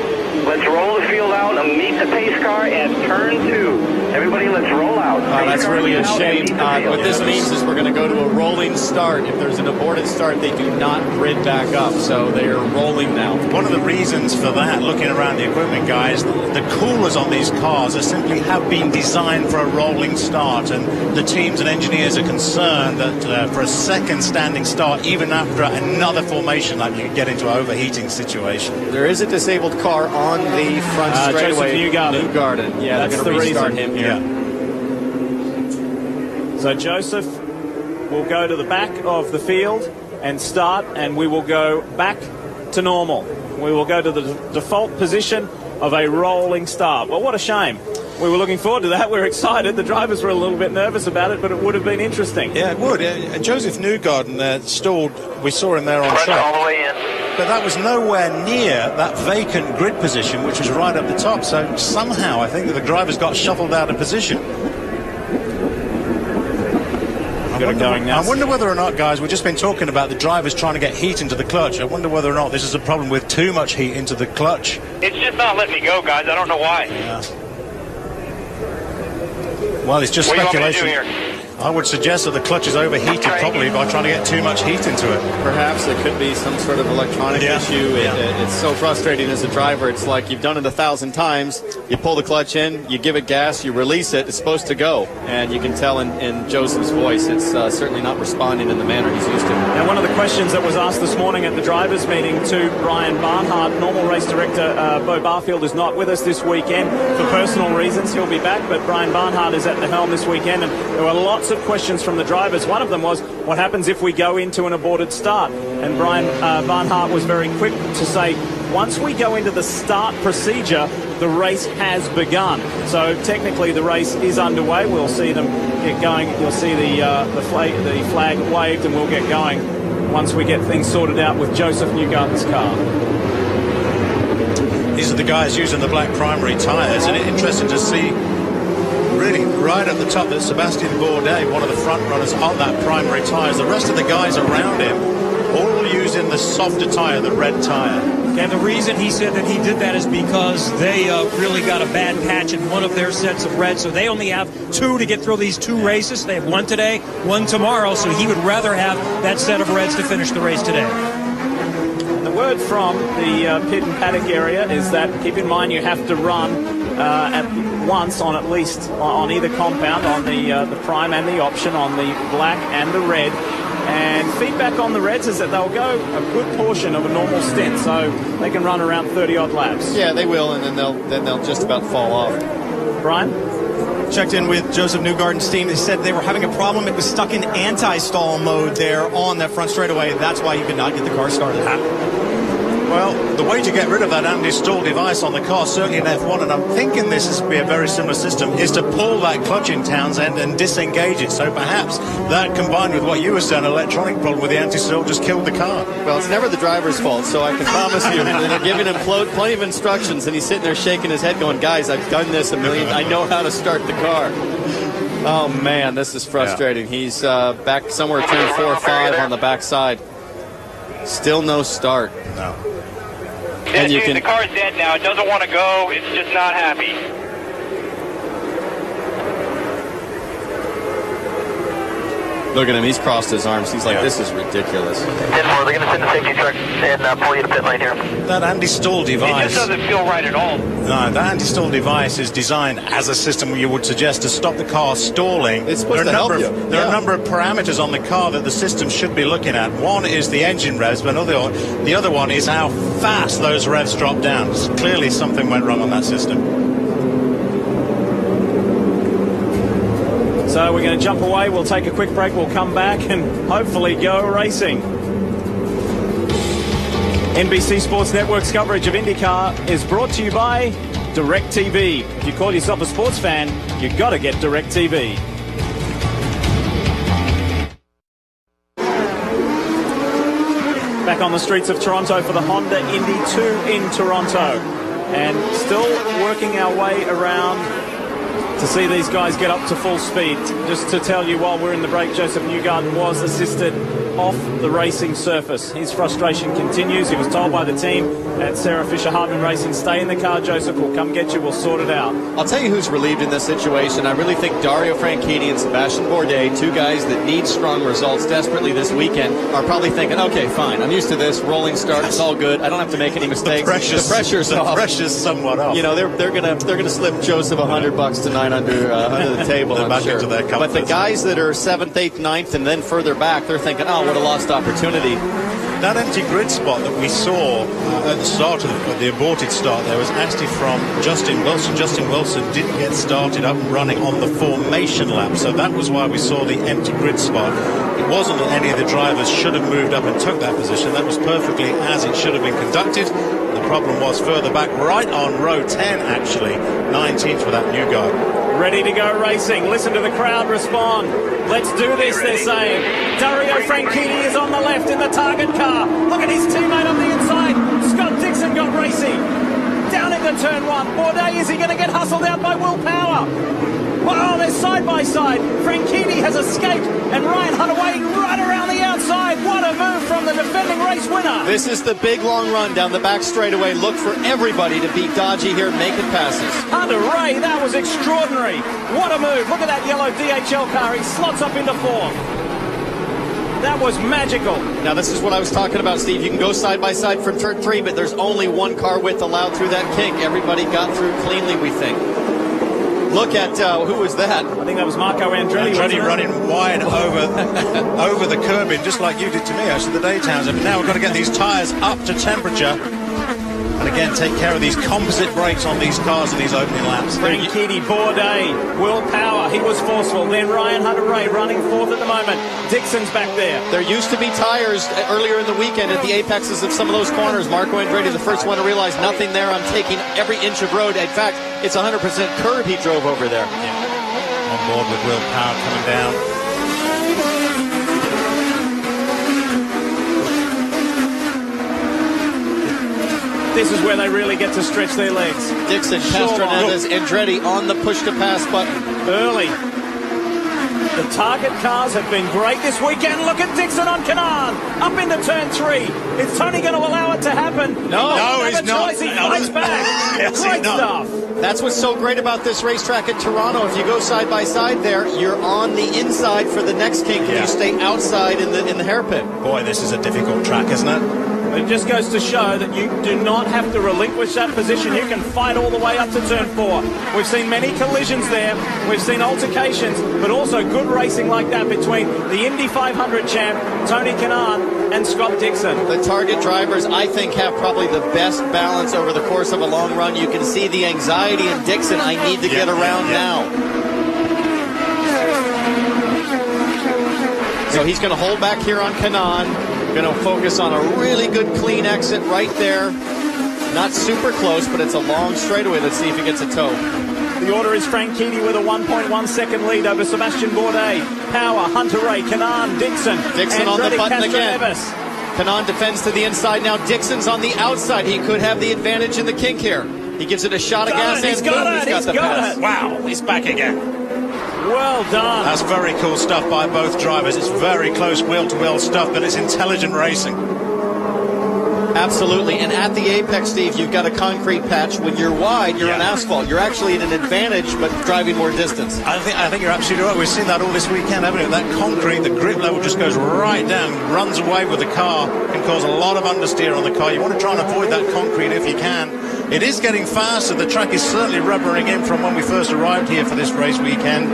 Let's roll the field out and meet the pace car at turn 2. Everybody, let's roll out. That's really a shame. What this means is we're going to go to a rolling start. If there's an aborted start, they do not grid back up, so they are rolling now. One of the reasons for that, looking around the equipment, guys, the coolers on these cars are simply have been designed for a rolling start, and the teams and engineers are concerned that for a second standing start, even after another formation lap, you can get into an overheating situation. There is a disabled car on the front straightaway. Newgarden. Yeah, that's they're going to restart reason. him here. Yeah. So Joseph will go to the back of the field and start, and we will go back to normal. We will go to the default position of a rolling start. Well, what a shame. We were looking forward to that. We're excited. The drivers were a little bit nervous about it, but it would have been interesting. Yeah, it would. Joseph Newgarden stalled. We saw him there on track. All the way in. But that was nowhere near that vacant grid position, which was right up the top. So somehow I think that the drivers got shuffled out of position. I wonder whether or not, guys, we've just been talking about the drivers trying to get heat into the clutch. I wonder whether or not this is a problem with too much heat into the clutch. It's just not letting me go, guys. I don't know why. Yeah. Well, it's just what speculation. Do you want me to do here? I would suggest that the clutch is overheated probably by trying to get too much heat into it. Perhaps it could be some sort of electronic issue. It's so frustrating as a driver. It's like you've done it 1,000 times. You pull the clutch in, you give it gas, you release it, it's supposed to go. And you can tell in Joseph's voice it's certainly not responding in the manner he's used to. Now, one of the questions that was asked this morning at the drivers' meeting to Brian Barnhart, normal race director Bo Barfield is not with us this weekend for personal reasons. He'll be back, but Brian Barnhart is at the helm this weekend, and there were lots of questions from the drivers. One of them was, what happens if we go into an aborted start? And Brian Barnhart was very quick to say, once we go into the start procedure, the race has begun. So technically the race is underway. We'll see them get going. You'll see the flag waved, and we'll get going once we get things sorted out with Joseph Newgarden's car. These are the guys using the black primary tyres, and it's interesting to see really right at the top that Sebastian Bourdais, one of the front runners on that primary tyres. The rest of the guys around him all use using the softer tire, the red tire. And the reason he said that he did that is because they really got a bad patch in one of their sets of red, so they only have 2 to get through these 2 races. They have 1 today, 1 tomorrow, so he would rather have that set of reds to finish the race today. The word from the pit and paddock area is that, keep in mind, you have to run at once on at least on either compound, on the prime and the option, on the black and the red. And feedback on the reds is that they'll go a good portion of a normal stint, so they can run around 30-odd laps. Yeah, they will, and then they'll just about fall off. Brian? Checked in with Joseph Newgarden's team. They said they were having a problem. It was stuck in anti-stall mode there on that front straightaway. That's why he could not get the car started. Well, the way to get rid of that anti-stall device on the car, certainly in F1, and I'm thinking this is be a very similar system, is to pull that clutch in, Townsend, and disengage it. So perhaps that, combined with what you were saying, an electronic problem with the anti-stall, just killed the car. Well, it's never the driver's fault, so I can promise you they're giving him plenty of instructions, and he's sitting there shaking his head going, guys, I've done this a million. I know how to start the car. Oh, man, this is frustrating. Yeah. He's back somewhere turn 4 or 5 on the backside. Still no start. No. And the car's dead now. It doesn't want to go. It's just not happy. Look at him. He's crossed his arms. He's like, this is ridiculous. 10-4, they're going to send the safety truck and pull you to pit lane here. That anti-stall device... It just doesn't feel right at all. No, that anti-stall device is designed as a system you would suggest to stop the car stalling. It's supposed to help you. There are a number of parameters on the car that the system should be looking at. One is the engine revs, but the other one is how fast those revs drop down. Clearly something went wrong on that system. So we're going to jump away. We'll take a quick break. We'll come back and hopefully go racing. NBC Sports Network's coverage of IndyCar is brought to you by DirecTV. If you call yourself a sports fan, you've got to get DirecTV. Back on the streets of Toronto for the Honda Indy 2 in Toronto. And still working our way around to see these guys get up to full speed. Just to tell you, while we're in the break, Joseph Newgarden was assisted off the racing surface. His frustration continues. He was told by the team at Sarah Fisher-Hartman Racing, stay in the car, Joseph, we'll come get you, we'll sort it out. I'll tell you who's relieved in this situation. I really think Dario Franchitti and Sebastian Bourdais, 2 guys that need strong results desperately this weekend, are probably thinking, okay, fine, I'm used to this, rolling start, it's all good, I don't have to make any mistakes. The pressure's off. Pressure's somewhat off. You know, they're gonna slip Joseph $100 tonight under the table, I'm sure. But the guys that are 7th, 8th, 9th, and then further back, they're thinking, oh, what a lost opportunity. That empty grid spot that we saw at the start of the aborted start there was actually from Justin Wilson. Justin Wilson didn't get started up and running on the formation lap, so that was why we saw the empty grid spot. It wasn't that any of the drivers should have moved up and took that position. That was perfectly as it should have been conducted. The problem was further back, right on row 10 actually, 19th for that new guy. Ready to go racing. Listen to the crowd respond. Let's do this, they're saying. Dario Franchitti is on the left in the target car. Look at his teammate on the inside. Scott Dixon got racing. Down into turn 1. Bourdais, is he going to get hustled out by Will Power? Wow, they're side by side. Franchitti has escaped, and Ryan Hunter-Reay right around the outside. What a move from the defending race winner. This is the big long run down the back straightaway. Look for everybody to beat Dodgy here, making passes. Hunter-Reay, that was extraordinary. What a move. Look at that yellow DHL car. He slots up into 4th. That was magical. Now, this is what I was talking about, Steve. You can go side by side from turn 3, but there's only 1 car width allowed through that kink. Everybody got through cleanly, we think. Look at, who was that? I think that was Marco Andretti. Andretti running wide over the curbing, just like you did to me, actually, the day, Townsend. But now we've got to get these tyres up to temperature. And again, take care of these composite brakes on these cars in these opening laps. Franchitti, Bourdais, Will Power, he was forceful. Then Ryan Hunter-Reay running 4th at the moment. Dixon's back there. There used to be tires earlier in the weekend at the apexes of some of those corners. Marco Andretti, the first one to realize nothing there. I'm taking every inch of road. In fact, it's 100% curb he drove over there. Yeah. On board with Will Power coming down. This is where they really get to stretch their legs. Dixon, Castroneves, Andretti on the push-to-pass button. Early. The Target cars have been great this weekend. Look at Dixon on Canaan. Up into turn 3. Is Tony going to allow it to happen? No, he's not. He fights back. Yes, Great stuff. That's what's so great about this racetrack at Toronto. If you go side by side there, you're on the inside for the next kink, and you stay outside in the hairpin. Boy, this is a difficult track, isn't it? It just goes to show that you do not have to relinquish that position. You can fight all the way up to turn 4. We've seen many collisions there. We've seen altercations, but also good racing like that between the Indy 500 champ, Tony Kanaan, and Scott Dixon. The Target drivers, I think, have probably the best balance over the course of a long run. You can see the anxiety in Dixon. I need to get around now. So he's going to hold back here on Kanaan. Going to focus on a really good clean exit right there. Not super close, but it's a long straightaway. Let's see if he gets a toe. The order is Frank Keedy with a 1.1 second lead over Sebastian Bourdais, Power, Hunter Ray, Kanaan, Dixon on the button again. Neves. Kanaan defends to the inside. Now Dixon's on the outside. He could have the advantage in the kink here. He gives it a shot of gas. He's got the pass. Wow, he's back again. Well done. That's very cool stuff by both drivers. It's very close wheel-to-wheel stuff, but it's intelligent racing. Absolutely. And at the apex, Steve, you've got a concrete patch. When you're wide, you're on asphalt. You're actually at an advantage, but driving more distance. I think you're absolutely right. We've seen that all this weekend, haven't we? That concrete, the grip level just goes right down, runs away with the car, can cause a lot of understeer on the car. You want to try and avoid that concrete if you can. It is getting faster. The track is certainly rubbering in from when we first arrived here for this race weekend.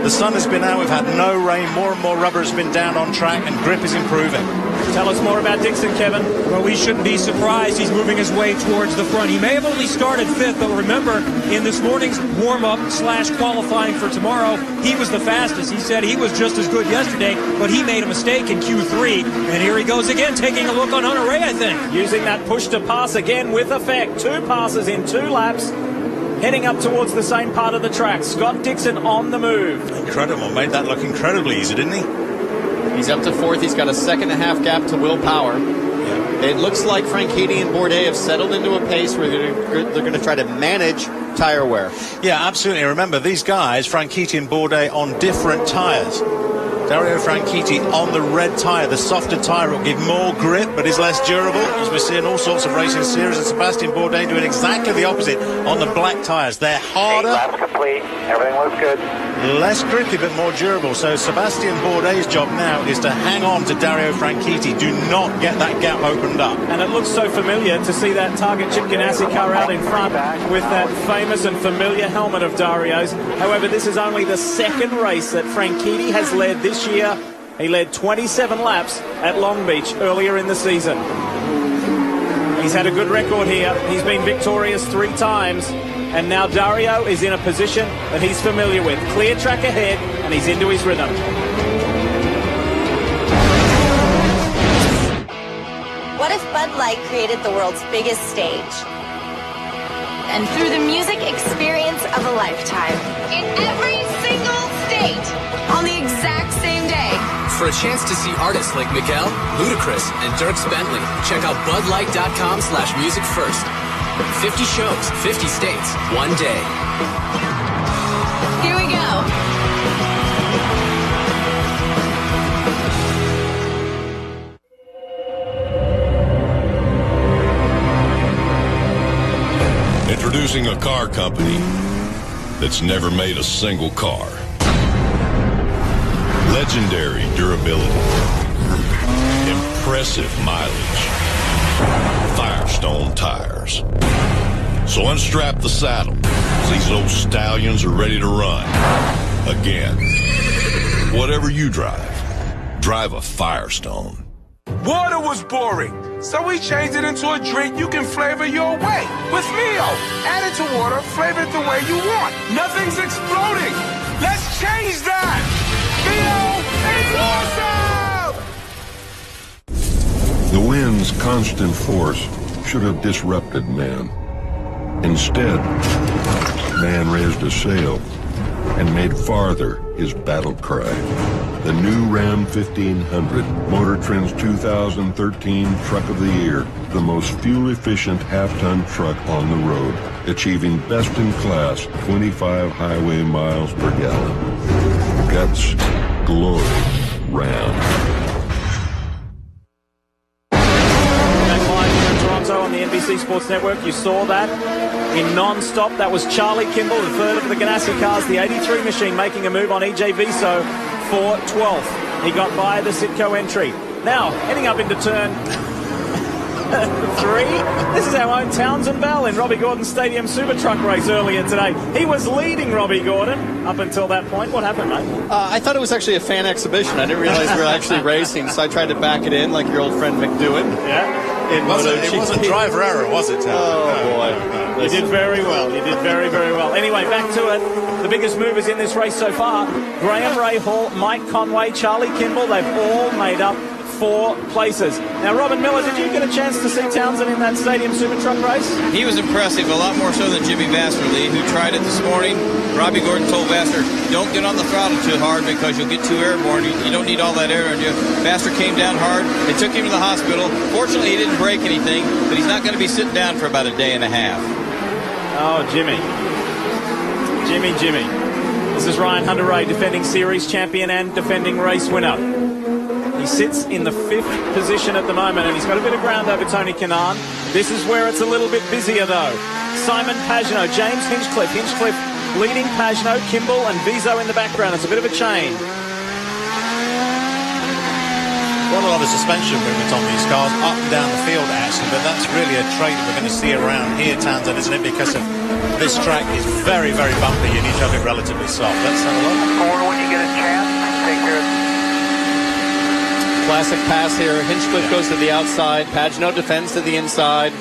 The sun has been out. We've had no rain. More and more rubber has been down on track, and grip is improving. Tell us more about Dixon, Kevin. Well, we shouldn't be surprised. He's moving his way towards the front. He may have only started 5th, but remember, in this morning's warm-up / qualifying for tomorrow, he was the fastest. He said he was just as good yesterday, but he made a mistake in Q3. And here he goes again, taking a look on Hunter Ray, I think. Using that push to pass again with effect. 2 passes in 2 laps. Heading up towards the same part of the track. Scott Dixon on the move. Incredible. Made that look incredibly easy, didn't he? He's up to 4th. He's got a 2.5 gap to Will Power. It looks like Frank Keedy and Bourdais have settled into a pace where they're going to try to manage tire wear. Yeah, absolutely. Remember, these guys, Frank Keedy and Bourdais, on different tires. Dario Franchitti on the red tyre. The softer tyre will give more grip but is less durable, as we're seeing all sorts of racing series. And Sebastian Bourdais doing exactly the opposite on the black tyres. They're harder. 8 laps complete. Everything looks good. Less grippy but more durable. So Sebastian Bourdais' job now is to hang on to Dario Franchitti. Do not get that gap opened up. And it looks so familiar to see that Target Chip Ganassi car out in front with that famous and familiar helmet of Dario's. However, this is only the 2nd race that Franchitti has led this year. He led 27 laps at Long Beach earlier in the season. He's had a good record here. He's been victorious 3 times. And now Dario is in a position that he's familiar with. Clear track ahead, and he's into his rhythm. What if Bud Light created the world's biggest stage? And through the music experience of a lifetime. In every single state. On the exact same day. For a chance to see artists like Miguel, Ludacris, and Dierks Bentley, check out budlight.com/music first. 50 shows, 50 states, 1 day. Here we go. Introducing a car company that's never made a single car. Legendary durability. Impressive mileage. Firestone tires. So unstrap the saddle. These old stallions are ready to run. Again. Whatever you drive a Firestone. Water was boring, so we changed it into a drink you can flavor your way. With Mio, add it to water, flavor it the way you want. Nothing's exploding. Let's change that. Mio, it's awesome! The wind's constant force should have disrupted man. Instead, man raised a sail and made farther his battle cry. The new Ram 1500, Motor Trend's 2013 Truck of the Year, the most fuel-efficient half-ton truck on the road, achieving best-in-class 25 highway miles per gallon. Guts, glory round. Live here in Toronto on the NBC Sports Network. You saw that in non-stop. That was Charlie Kimball, the third of the Ganassi cars, the 83 machine, making a move on EJ Viso for 12th. He got by the Sitco entry. Now, heading up into turn 3. This is our own Townsend Bell in Robbie Gordon's Stadium Super Truck race earlier today. He was leading Robbie Gordon up until that point. What happened, mate? I thought it was actually a fan exhibition. I didn't realize we were actually racing, so I tried to back it in like your old friend McDowan. Yeah. It wasn't driver error, was it? Oh, boy. You did very well. You did very, very well. Anyway, back to it. The biggest movers in this race so far, Graham Rahal, Mike Conway, Charlie Kimball, they've all made up 4 places. Now, Robin Miller, did you get a chance to see Townsend in that Stadium Super Truck race? He was impressive, a lot more so than Jimmy Vasserly, who tried it this morning. Robbie Gordon told Vassar, don't get on the throttle too hard because you'll get too airborne. You don't need all that air in you. Vassar came down hard. They took him to the hospital. Fortunately, he didn't break anything, but he's not going to be sitting down for about a day and a half. Oh, Jimmy. This is Ryan Hunter-Reay, defending series champion and defending race winner. He sits in the 5th position at the moment, and he's got a bit of ground over Tony Kanaan. This is where it's a little bit busier, though. Simon Pagenaud, James Hinchcliffe. Hinchcliffe leading Pagenaud, Kimball and Viso in the background. It's a bit of a chain. Quite a lot of suspension movement on these cars up and down the field, actually, but that's really a trait that we're going to see around here, Townsend, isn't it? Because of this track is very, very bumpy. You need to have it relatively soft. Let's have a look. Forward when you get a chance. Take care. Classic pass here. Hinchcliffe goes to the outside. Pagenaud defends to the inside.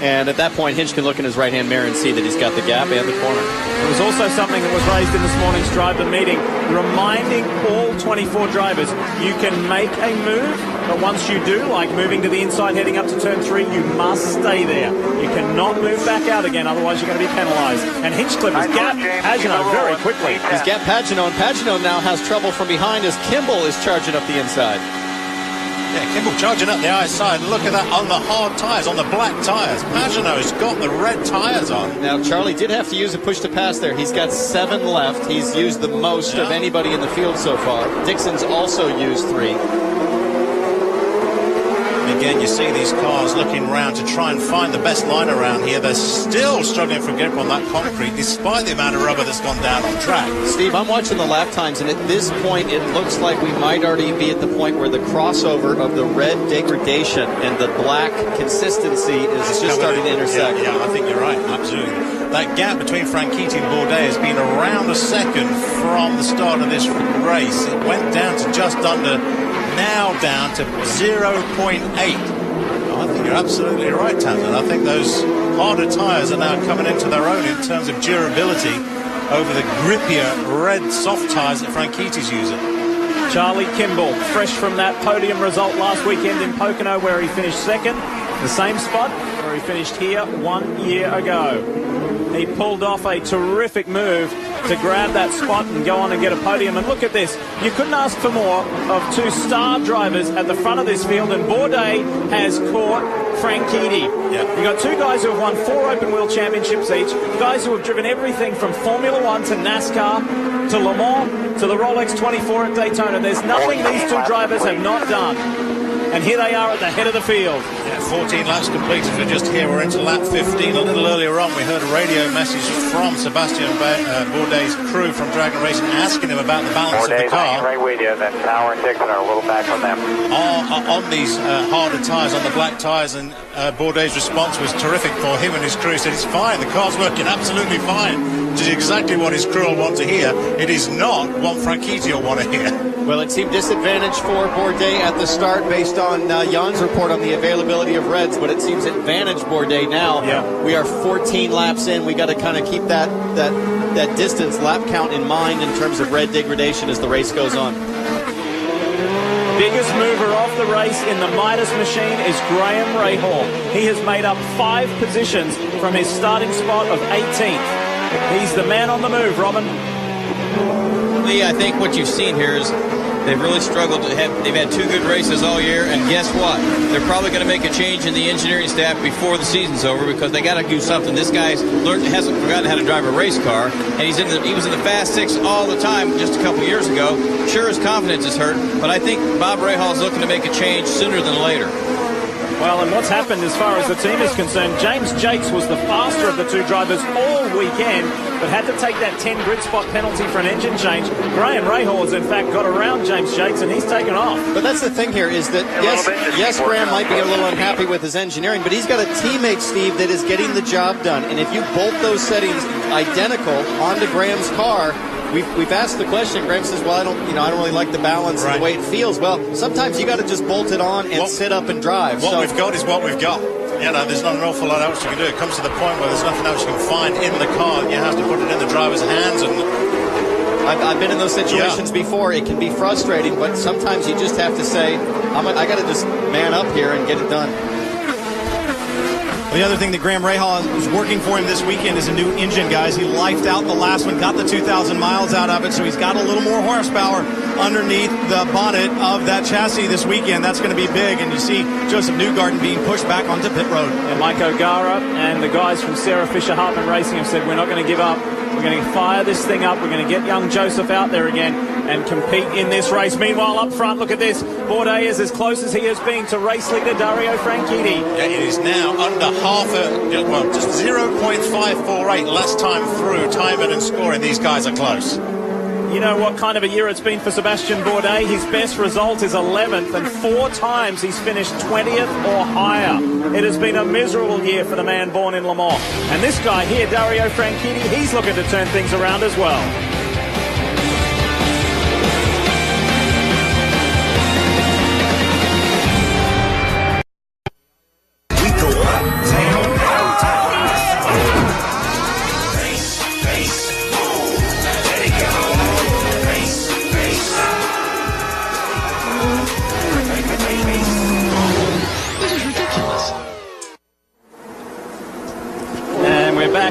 And at that point, Hinch can look in his right-hand mirror and see that he's got the gap and the corner. There was also something that was raised in this morning's driver meeting, reminding all 24 drivers you can make a move, but once you do, like moving to the inside heading up to turn 3, you must stay there. You cannot move back out again, otherwise you're going to be penalized. And Hinchcliffe has gapped Pagenaud very quickly. He's gapped Pagenaud, and Pagenaud now has trouble from behind as Kimball is charging up the inside. Yeah, Kimball charging up the outside. Look at that on the hard tyres, on the black tyres. Pagenaud's got the red tyres on. Now, Charlie did have to use a push to pass there. He's got 7 left. He's used the most of anybody in the field so far. Dixon's also used 3. Again, you see these cars looking around to try and find the best line around here. They're still struggling for grip on that concrete, despite the amount of rubber that's gone down on track. Steve, I'm watching the lap times, and at this point, it looks like we might already be at the point where the crossover of the red degradation and the black consistency is just starting to intersect. Yeah, I think you're right. Absolutely. That gap between Franchitti and Bourdais has been around a second from the start of this race. It went down to just under, now down to 0.8. I think you're absolutely right, Townsend. I think those harder tyres are now coming into their own in terms of durability over the grippier red soft tyres that Franchitti's using. Charlie Kimball, fresh from that podium result last weekend in Pocono where he finished 2nd, the same spot where he finished here 1 year ago. He pulled off a terrific move to grab that spot and go on and get a podium. And look at this. You couldn't ask for more of 2 star drivers at the front of this field, and Bourdais has caught Franchitti. Yeah. You got 2 guys who have won 4 open wheel championships each, guys who have driven everything from Formula 1 to NASCAR to Le Mans to the Rolex 24 at Daytona. There's nothing these 2 drivers have not done. And here they are at the head of the field. Yeah, 14 laps completed. We're just here. We're into lap 15. A little earlier on, we heard a radio message from Sebastian Bourdais' crew from Dragon Racing asking him about the balance of the car. Right with you. Then Power and Dixon are a little back on them. On these harder tyres, on the black tyres, and Bourdais' response was terrific for him and his crew. He said, it's fine. The car's working absolutely fine. Which is exactly what his crew will want to hear. It is not what Franchitti will want to hear. Well, it seemed disadvantaged for Bourdais at the start based on Jan's report on the availability of reds, but it seems advantage Bourdais now. Yeah. We are 14 laps in. We got to kind of keep that distance lap count in mind in terms of red degradation as the race goes on. Biggest mover off the race in the Midas machine is Graham Rahal. He has made up 5 positions from his starting spot of 18th. He's the man on the move, Robin. Lee, I think what you've seen here is They've really struggled. They've had 2 good races all year, and guess what? They're probably going to make a change in the engineering staff before the season's over because they got to do something. This guy's hasn't forgotten how to drive a race car, and he was in the Fast Six all the time just a couple years ago. Sure, his confidence is hurt, but I think Bob Rahal is looking to make a change sooner than later. Well, and what's happened as far as the team is concerned, James Jakes was the faster of the 2 drivers all weekend, but had to take that 10 grid spot penalty for an engine change. Graham Rahal has, in fact, got around James Jakes, and he's taken off. But that's the thing here is that, yes, Graham might be a little unhappy with his engineering, but he's got a teammate, Steve, that is getting the job done. And if you bolt those settings identical onto Graham's car, We've asked the question. Graham says, "Well, I don't really like the balance and the way it feels." Well, sometimes you got to just bolt it on and sit up and drive. What we've got is what we've got. There's not an awful lot else you can do. It comes to the point where there's nothing else you can find in the car. You have to put it in the driver's hands. And I've been in those situations before. It can be frustrating, but sometimes you just have to say, "I got to just man up here and get it done." The other thing that Graham Rahal is working for him this weekend is a new engine, guys. He lifed out the last one, got the 2,000 miles out of it, so he's got a little more horsepower underneath the bonnet of that chassis this weekend. That's going to be big, and you see Joseph Newgarden being pushed back onto pit road. And Mike O'Gara and the guys from Sarah Fisher Hartman Racing have said, we're not going to give up. We're going to fire this thing up. We're going to get young Joseph out there again and compete in this race. Meanwhile, up front, look at this. Bourdais is as close as he has been to race leader Dario Franchitti. Yeah, it is now under just 0.548 last time through, timing and scoring. These guys are close. You know what kind of a year it's been for Sebastian Bourdais? His best result is 11th, and 4 times he's finished 20th or higher. It has been a miserable year for the man born in Le Mans. And this guy here, Dario Franchitti, he's looking to turn things around as well.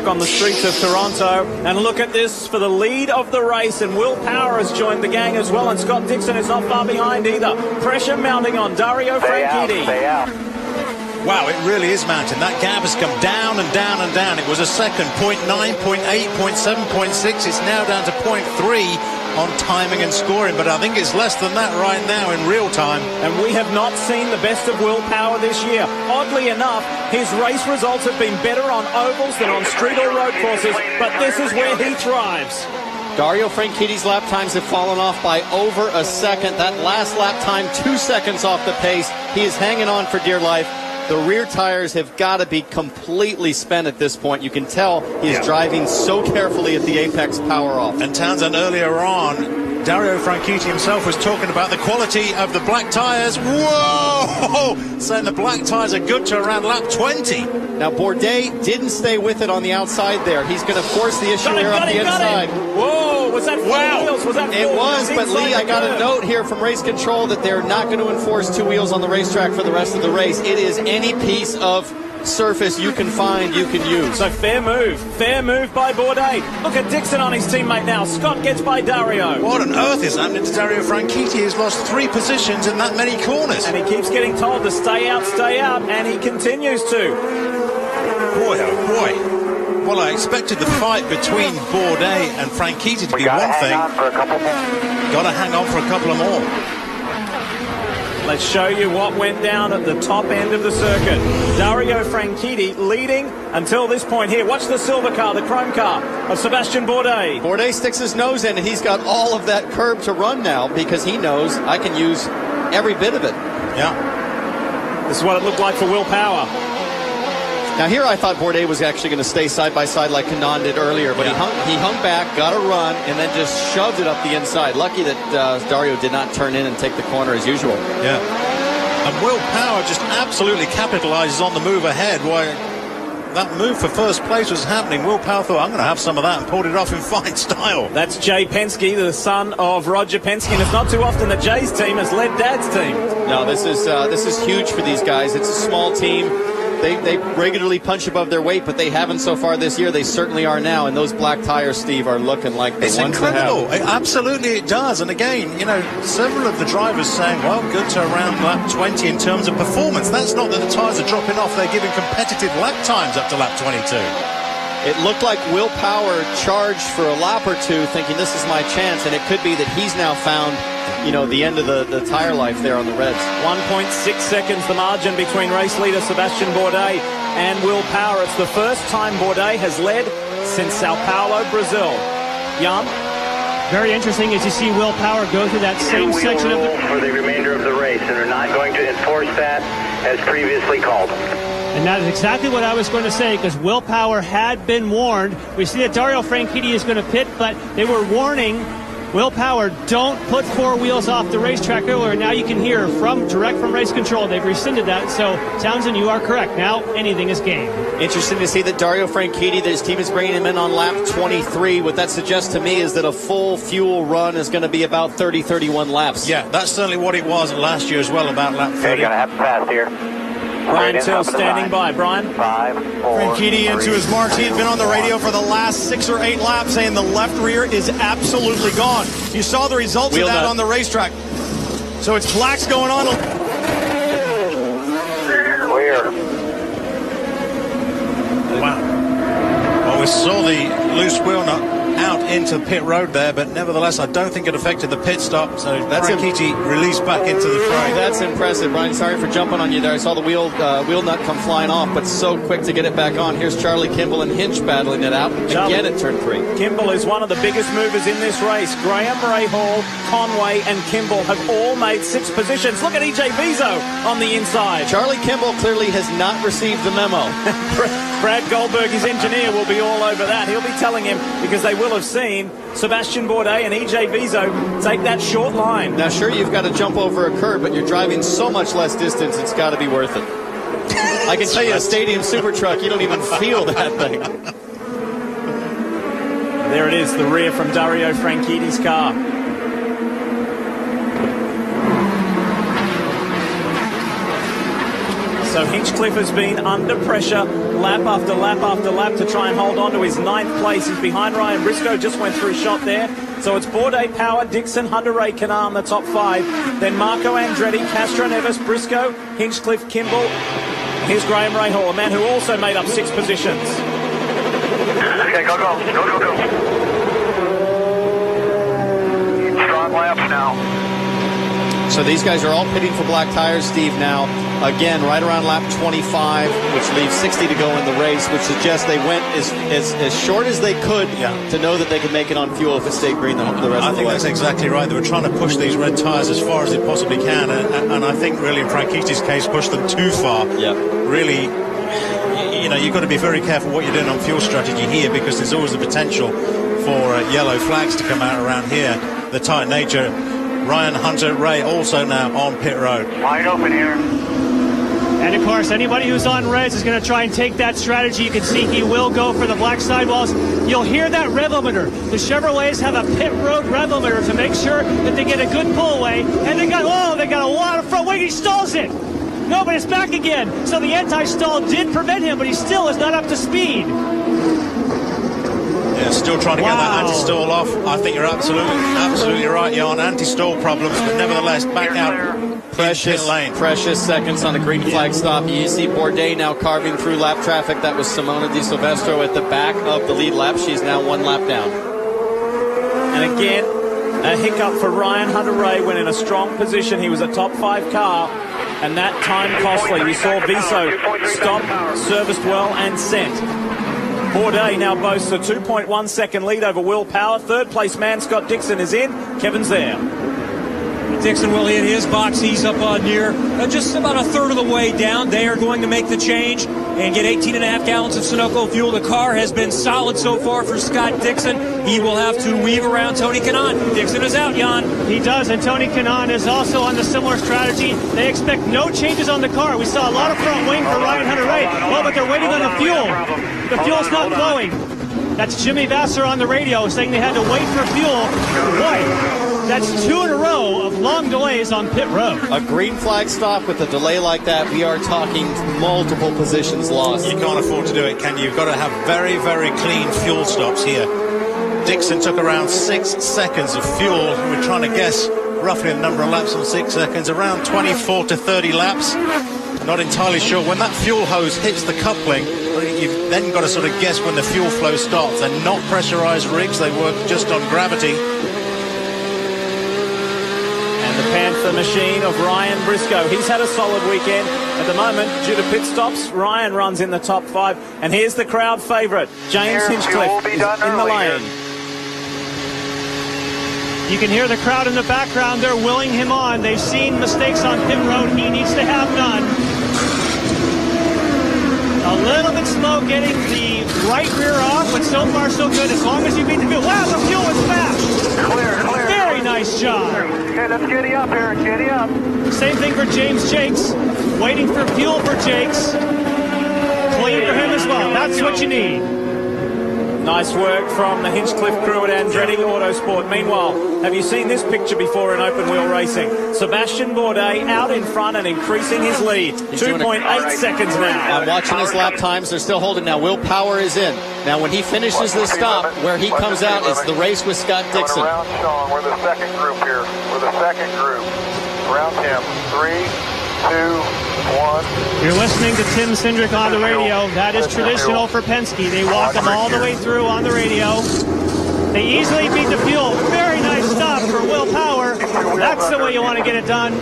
On the streets of Toronto, and look at this for the lead of the race, and Will Power has joined the gang as well, and Scott Dixon is not far behind either. Pressure mounting on Dario Franchitti. Wow, it really is mounting. That gap has come down and down and down. It was a second, 0.9, 0.8, 0.7, 0.6. It's now down to 0.3 on timing and scoring, but I think it's less than that right now in real time. And we have not seen the best of Will Power this year. Oddly enough, his race results have been better on ovals than on street or road courses, but this is where he thrives. Dario Franchitti's lap times have fallen off by over a second. That last lap time, 2 seconds off the pace. He is hanging on for dear life. The rear tires have got to be completely spent at this point. You can tell he's driving so carefully at the apex power off. And Townsend earlier on, Dario Franchitti himself was talking about the quality of the black tires. Whoa! Saying the black tires are good to around lap 20. Now, Bourdais didn't stay with it on the outside there. He's going to force the issue here on the inside. Whoa! Was that 4 wheels? Was that 4 It was, wheels? but Lee, I got a note here from Race Control that they're not going to enforce 2 wheels on the racetrack for the rest of the race. It is any piece of surface you can find, you can use. So fair move by Bourdais. Look at Dixon on his teammate now. Scott gets by Dario. What on earth is happening to Dario Franchitti? He's lost 3 positions in that many corners. And he keeps getting told to stay out, and he continues to. Boy, oh boy. Well, I expected the fight between Bourdais and Franchitti to be one thing. Got to hang on for a couple of more. Let's show you what went down at the top end of the circuit. Dario Franchitti leading until this point here. Watch the silver car, the chrome car of Sebastian Bourdais. Bourdais sticks his nose in, and he's got all of that curb to run now because he knows I can use every bit of it. Yeah. This is what it looked like for Will Power. Now here I thought Bourdais was actually going to stay side by side like Kanaan did earlier, but he hung back, got a run, and then just shoved it up the inside. Lucky that Dario did not turn in and take the corner as usual. Yeah. And Will Power just absolutely capitalizes on the move ahead. Why that move for first place was happening. Will Power thought, I'm going to have some of that, and pulled it off in fine style. That's Jay Penske, the son of Roger Penske, and it's not too often that Jay's team has led Dad's team. No, this is huge for these guys. It's a small team. They regularly punch above their weight, but they haven't so far this year. They certainly are now, and those black tires, Steve, are looking like the it's ones incredible. to have. Absolutely, it does. And again, several of the drivers saying, well, good to around lap 20 in terms of performance. That's not that the tires are dropping off. They're giving competitive lap times up to lap 22. It looked like Will Power charged for a lap or two, thinking this is my chance, and it could be that he's now found the end of the tire life there on the Reds. 1.6 seconds the margin between race leader Sebastian Bourdais and Will Power. It's the first time Bourdais has led since Sao Paulo, Brazil. Jan? Very interesting as you see Will Power go through that same section of the... for the remainder of the race, and we're not going to enforce that as previously called. And that is exactly what I was going to say, because Will Power had been warned. We see that Dario Franchitti is going to pit, but they were warning Will Power, don't put four wheels off the racetrack earlier. Now you can hear direct from race control. They've rescinded that. So, Townsend, you are correct. Now anything is game. Interesting to see that Dario Franchitti, that his team is bringing him in on lap 23. What that suggests to me is that a full fuel run is going to be about 30-31 laps. Yeah, that's certainly what it was last year as well, about lap 30. Okay, gonna have to pass here. Brian Till standing by. Brian? 5, 4, Franchitti into his marks. He had been on the radio for the last 6 or 8 laps saying the left rear is absolutely gone. You saw the results of that on the racetrack. So it's blacks going on. Clear. Wow. Well, we saw the loose wheel nut out into pit road there, but nevertheless, I don't think it affected the pit stop. So Franchitti released back into the fray. That's impressive, Brian. Sorry for jumping on you there. I saw the wheel nut come flying off, but so quick to get it back on. Here's Charlie Kimball and Hinch battling it out again at turn 3. Kimball is one of the biggest movers in this race. Graham Rahal, Conway, and Kimball have all made 6 positions. Look at EJ Vizo on the inside. Charlie Kimball clearly has not received the memo. Brad Goldberg, his engineer, will be all over that. He'll be telling him, because they will have seen Sebastian Bourdais and EJ Vizo take that short line. Now, sure, you've got to jump over a curb, but you're driving so much less distance, it's got to be worth it. I can tell you, a stadium super truck, you don't even feel that thing. There it is, the rear from Dario Franchitti's car. So Hinchcliffe has been under pressure lap after lap after lap to try and hold on to his 9th place. He's behind Ryan Briscoe, just went through shot there. So it's Bourdais, Power, Dixon, Hunter-Ray, Canaan, the top 5. Then Marco Andretti, Castro Neves, Briscoe, Hinchcliffe, Kimball. Here's Graham Rahal, a man who also made up 6 positions. Okay, go. Strong laps now. So these guys are all pitting for black tires, Steve, now. Again, right around lap 25, which leaves 60 to go in the race, which suggests they went as short as they could to know that they could make it on fuel if it stayed green the rest of the way. I think that's exactly right. They were trying to push these red tires as far as they possibly can, and I think really in Franchitti's case, push them too far. Yeah. Really, you've got to be very careful what you're doing on fuel strategy here, because there's always the potential for yellow flags to come out around here. The tight nature. Ryan Hunter-Ray also now on pit road. Wide open here. And of course, anybody who's on reds is going to try and take that strategy. You can see he will go for the black sidewalls. You'll hear that rev limiter. The Chevrolets have a pit road rev limiter to make sure that they get a good pull away. And they got a lot of front weight. He stalls it. No, but it's back again. So the anti-stall did prevent him, but he still is not up to speed. Yeah, still trying to get that anti-stall off. I think you're absolutely right, Jan. Anti-stall problems, but nevertheless, back out Precious seconds on a green flag stop. You see Bourdais now carving through lap traffic. That was Simona Di Silvestro at the back of the lead lap. She's now 1 lap down. And again, a hiccup for Ryan Hunter-Ray when in a strong position. He was a top 5 car, and that time costly. We saw Viso stop, serviced well, and sent. Bourdais now boasts a 2.1 second lead over Will Power. 3rd place man Scott Dixon is in. Kevin's there. Dixon will hit his box. He's up near just about a third of the way down. They are going to make the change and get 18.5 gallons of Sunoco fuel. The car has been solid so far for Scott Dixon. He will have to weave around Tony Kanaan. Dixon is out, Jan. He does, and Tony Kanaan is also on the similar strategy. They expect no changes on the car. We saw a lot of front wing for Ryan Hunter-Ray. Oh, but they're waiting on the fuel. The fuel's not flowing. That's Jimmy Vasser on the radio saying they had to wait for fuel. Boy, That's 2 in a row of long delays on pit road. A green flag stop with a delay like that, we are talking multiple positions lost. You can't afford to do it, can you? You've got to have very, very clean fuel stops here. Dixon took around 6 seconds of fuel. We're trying to guess roughly the number of laps in 6 seconds, around 24 to 30 laps. I'm not entirely sure. When that fuel hose hits the coupling, you've then got to sort of guess when the fuel flow stops. They're not pressurized rigs, they work just on gravity. And the Panther machine of Ryan Briscoe. He's had a solid weekend. At the moment, due to pit stops, Ryan runs in the top 5. And here's the crowd favourite. James Hinchcliffe is in the lane. You can hear the crowd in the background. They're willing him on. They've seen mistakes on pit road. He needs to have none. A little bit slow getting the right rear off, but so far so good. As long as you beat the fuel. Wow, the fuel is fast. Clear. Very nice job. Okay, let's giddy up here. Giddy up. Same thing for James Jakes. Waiting for fuel for Jakes. Clean for him as well. That's what you need. Nice work from the Hinchcliffe crew at Andretti Autosport. Meanwhile, have you seen this picture before in open wheel racing? Sebastian Bourdais out in front and increasing his lead. 2.8 seconds now. I'm watching his lap times. They're still holding now. Will Power is in. Now, when he finishes this stop, where he comes out, it's the race with Scott Dixon. Around Sean. We're the second group here. We're the second group. Around him. 3, 2, 1. You're listening to Tim Cindric on the radio. That is traditional for Penske. They walk them all the way through on the radio. They easily beat the fuel. Very nice stop for Will Power. That's the way you want to get it done.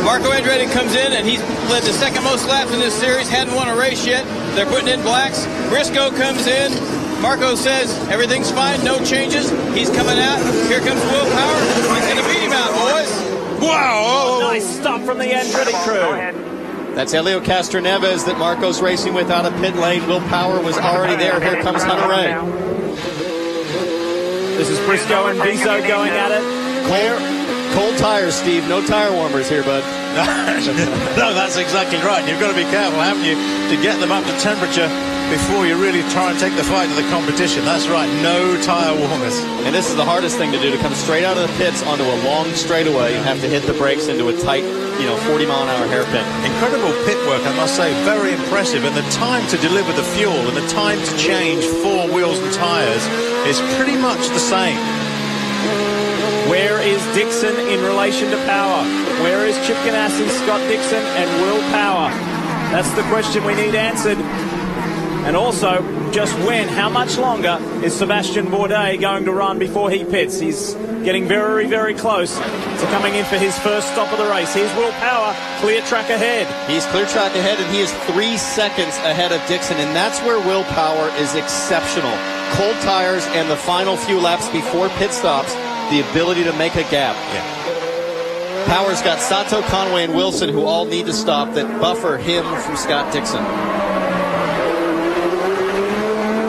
Marco Andretti comes in, and he's led the second most laps in this series. Hadn't won a race yet. They're putting in blacks. Briscoe comes in. Marco says everything's fine, no changes. He's coming out. Here comes Will Power. He's going to beat him out, boys. Wow! Nice stop from the Andretti crew. That's Helio Castroneves that Marco's racing with out of pit lane. Will Power was already there. Here comes Hunter-Reay. This is Briscoe and Viso going at it. Cold tires, Steve. No tire warmers here, bud. No, that's exactly right. You've got to be careful, haven't you, to get them up to temperature before you really try and take the fight to the competition. That's right, no tire warmers. And this is the hardest thing to do, to come straight out of the pits onto a long straightaway and have to hit the brakes into a tight, 40-mile-an-hour hairpin. Incredible pit work, I must say, very impressive. And the time to deliver the fuel and the time to change 4 wheels and tires is pretty much the same. Where is Dixon in relation to Power? Where is Chip Ganassi, Scott Dixon, and Will Power? That's the question we need answered. And also, just when, how much longer is Sebastian Bourdais going to run before he pits? He's getting very, very close to coming in for his first stop of the race. Here's Will Power, clear track ahead. He's clear track ahead, and he is 3 seconds ahead of Dixon, and that's where Will Power is exceptional. Cold tires and the final few laps before pit stops, the ability to make a gap. Yeah. Power's got Sato, Conway, and Wilson, who all need to stop, that buffer him from Scott Dixon.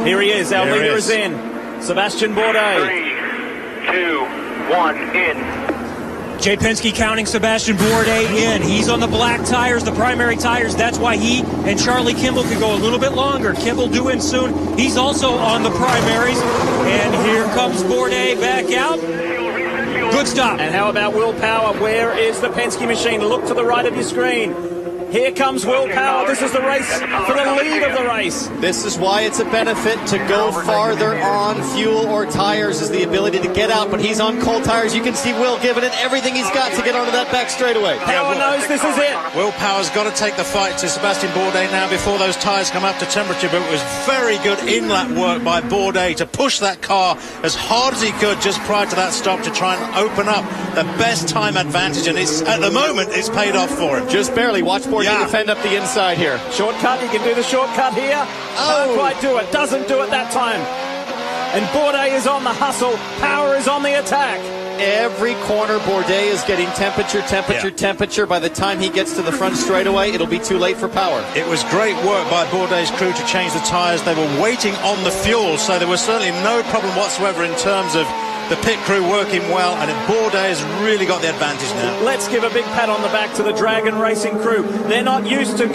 Here he is. Our leader is in. Sebastian Bourdais. 3, 2, 1, in. Jay Penske counting Sebastian Bourdais in. He's on the black tires, the primary tires. That's why he and Charlie Kimball could go a little bit longer. Kimball due in soon. He's also on the primaries. And here comes Bourdais back out. Good stop. And how about Will Power? Where is the Penske machine? Look to the right of your screen. Here comes Will Power. This is the race for the lead of the race. This is why it's a benefit to go farther on fuel or tires, is the ability to get out, but he's on cold tires. You can see Will giving it everything he's got to get onto that back straightaway. Power knows this is it. Will Power's got to take the fight to Sebastian Bourdais now before those tires come up to temperature, but it was very good in-lap work by Bourdais to push that car as hard as he could just prior to that stop to try and open up the best time advantage, and at the moment it's paid off for him. Just barely. Watch Bourdais defend up the inside here. Shortcut, he can do the shortcut here. Can't quite do it. Doesn't do it that time. And Bourdais is on the hustle. Power is on the attack. Every corner, Bourdais is getting temperature. By the time he gets to the front straightaway, it'll be too late for Power. It was great work by Bourdais' crew to change the tires. They were waiting on the fuel, so there was certainly no problem whatsoever in terms of the pit crew working well, and Bourdais has really got the advantage now. Let's give a big pat on the back to the Dragon Racing crew. They're not used to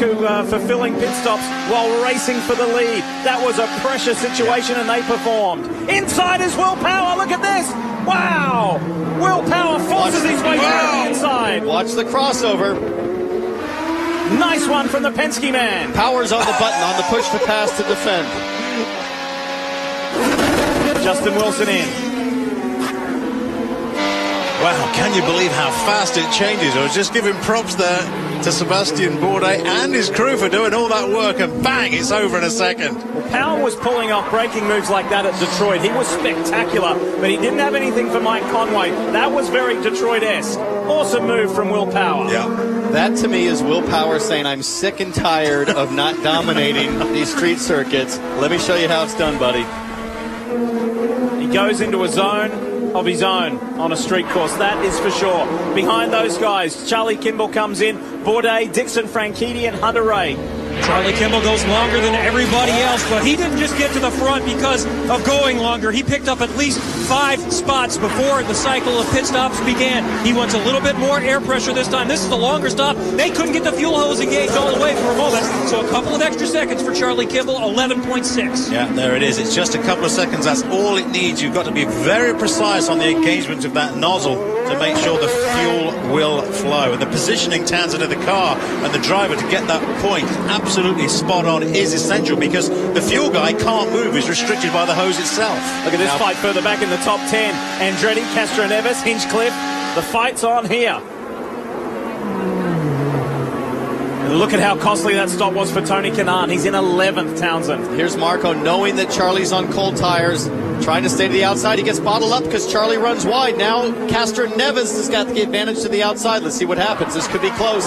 fulfilling pit stops while racing for the lead. That was a pressure situation, and they performed. Inside is Will Power. Look at this. Wow. Will Power forces his way through the inside. Watch the crossover. Nice one from the Penske man. Power's on the button on the push to pass to defend. Justin Wilson in. Wow, can you believe how fast it changes? I was just giving props there to Sebastian Bourdais and his crew for doing all that work, and bang, it's over in a second. Well, Power was pulling off braking moves like that at Detroit. He was spectacular, but he didn't have anything for Mike Conway. That was very Detroit-esque. Awesome move from Will Power. Yeah. That to me is Will Power saying, I'm sick and tired of not dominating these street circuits. Let me show you how it's done, buddy. He goes into a zone of his own on a street course, that is for sure. Behind those guys, Charlie Kimball comes in, Bourdais, Dixon, Franchitti, and Hunter Ray. Charlie Kimball goes longer than everybody else, but he didn't just get to the front because of going longer. He picked up at least 5 spots before the cycle of pit stops began. He wants a little bit more air pressure this time. This is the longer stop. They couldn't get the fuel hose engaged all the way for a moment, so a couple of extra seconds for Charlie Kimball, 11.6. Yeah, there it is. It's just a couple of seconds. That's all it needs. You've got to be very precise on the engagement of that nozzle to make sure the fuel will flow. And the positioning, Townsend, of the car and the driver to get that point absolutely spot on is essential, because the fuel guy can't move. He's restricted by the hose itself. Look at this fight further back in the top 10. Andretti, Castroneves, Hinchcliffe. The fight's on here. And look at how costly that stop was for Tony Kanaan. He's in 11th, Townsend. Here's Marco knowing that Charlie's on cold tires, trying to stay to the outside. He gets bottled up because Charlie runs wide. Now Castroneves has got the advantage to the outside. Let's see what happens. This could be close.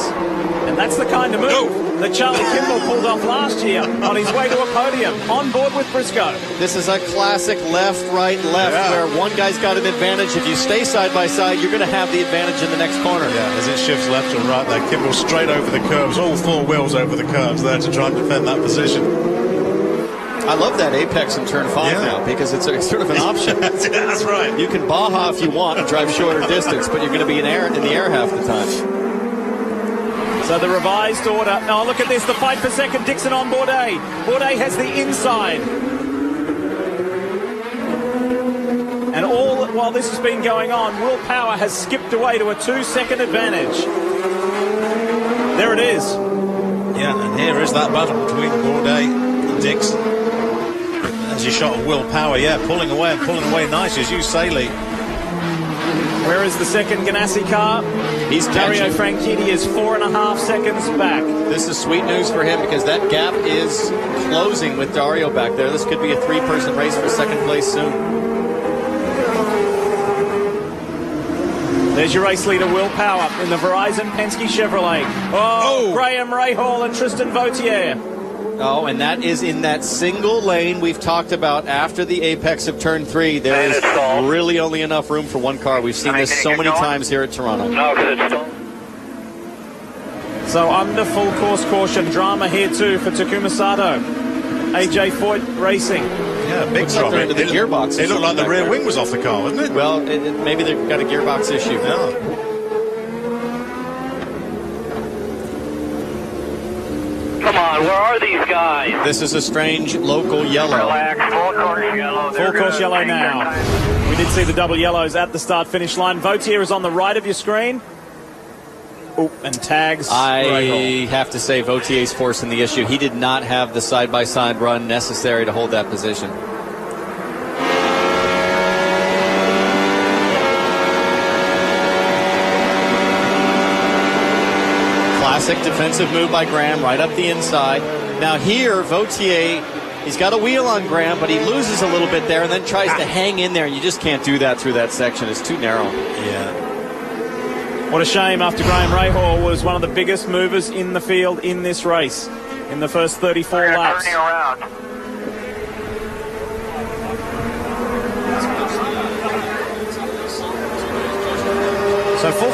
And that's the kind of move that Charlie Kimball pulled off last year on his way to a podium, on board with Briscoe. This is a classic left, right, left, where one guy's got an advantage. If you stay side by side, you're going to have the advantage in the next corner. Yeah, as it shifts left and right there, Kimball straight over the curves, all 4 wheels over the curves there to try and defend that position. I love that apex in turn 5 now, because it's sort of an option. That's right. You can Baja if you want and drive shorter distance, but you're going to be in the air half the time. So the revised order. Oh, look at this. The fight for second. Dixon on Bourdais. Bourdais has the inside. And all while this has been going on, Will Power has skipped away to a 2-second advantage. There it is. Yeah, and here is that battle between Bourdais and Dixon. As you shot of Will Power, pulling away nice, as you say, Lee. Where is the second Ganassi car? Dario Franchitti is 4.5 seconds back. This is sweet news for him, because that gap is closing with Dario back there. This could be a 3-person race for second place soon. There's your race leader, Will Power, in the Verizon Penske Chevrolet. Oh, Graham Rahal and Tristan Vautier. Oh, and that is in that single lane we've talked about after the apex of turn 3. There is really only enough room for one car. We've seen this so many times here at Toronto. No, because it's stalled. So under full course caution, drama here too for Takuma Sato. AJ Foyt Racing. Yeah, big drop into the gearbox. It looked like the rear wing was off the car, wasn't it? Well, maybe they've got a gearbox issue. Yeah. Come on, where are these guys? This is a strange local yellow. Relax, full course yellow. Full course yellow now. We did see the double yellows at the start-finish line. Vautier is on the right of your screen. Oh, and tags. I have to say Vautier's forcing the issue. He did not have the side-by-side run necessary to hold that position. Classic defensive move by Graham, right up the inside. Now here, Vautier, he's got a wheel on Graham, but he loses a little bit there and then tries to hang in there, and you just can't do that through that section. It's too narrow. Yeah. What a shame, after Graham Rahal was one of the biggest movers in the field in this race in the first 34 laps. Turning around. So full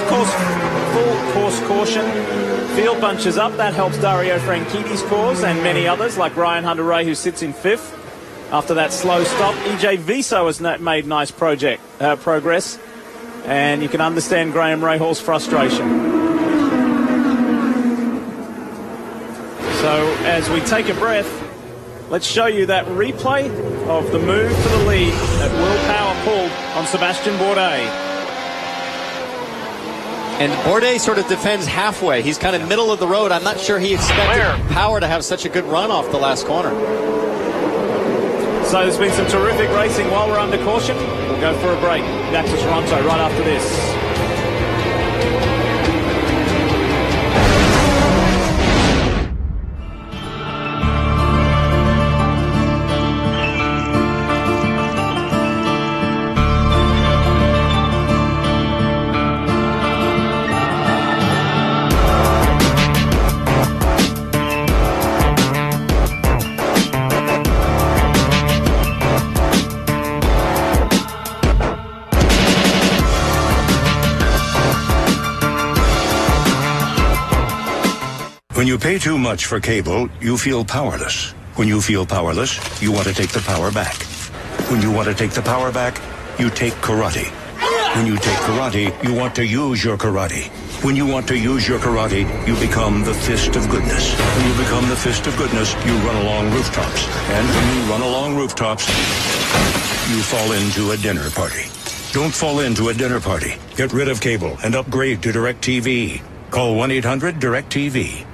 course caution. Field bunches up. That helps Dario Franchitti's cause and many others like Ryan Hunter-Ray, who sits in 5th. after that slow stop. EJ Viso has made nice progress, and you can understand Graham Rahal's frustration. So as we take a breath, let's show you that replay of the move to the lead that Will Power pulled on Sebastian Bourdais. And Bourdais sort of defends halfway. He's kind of middle of the road. I'm not sure he expected Power to have such a good run off the last corner. So there's been some terrific racing while we're under caution. We'll go for a break. Back to Toronto right after this. When you pay too much for cable, you feel powerless. When you feel powerless, you want to take the power back. When you want to take the power back, you take karate. When you take karate, you want to use your karate. When you want to use your karate, you become the fist of goodness. When you become the fist of goodness, you run along rooftops. And when you run along rooftops, you fall into a dinner party. Don't fall into a dinner party. Get rid of cable and upgrade to DirecTV. Call 1-800-DirecTV.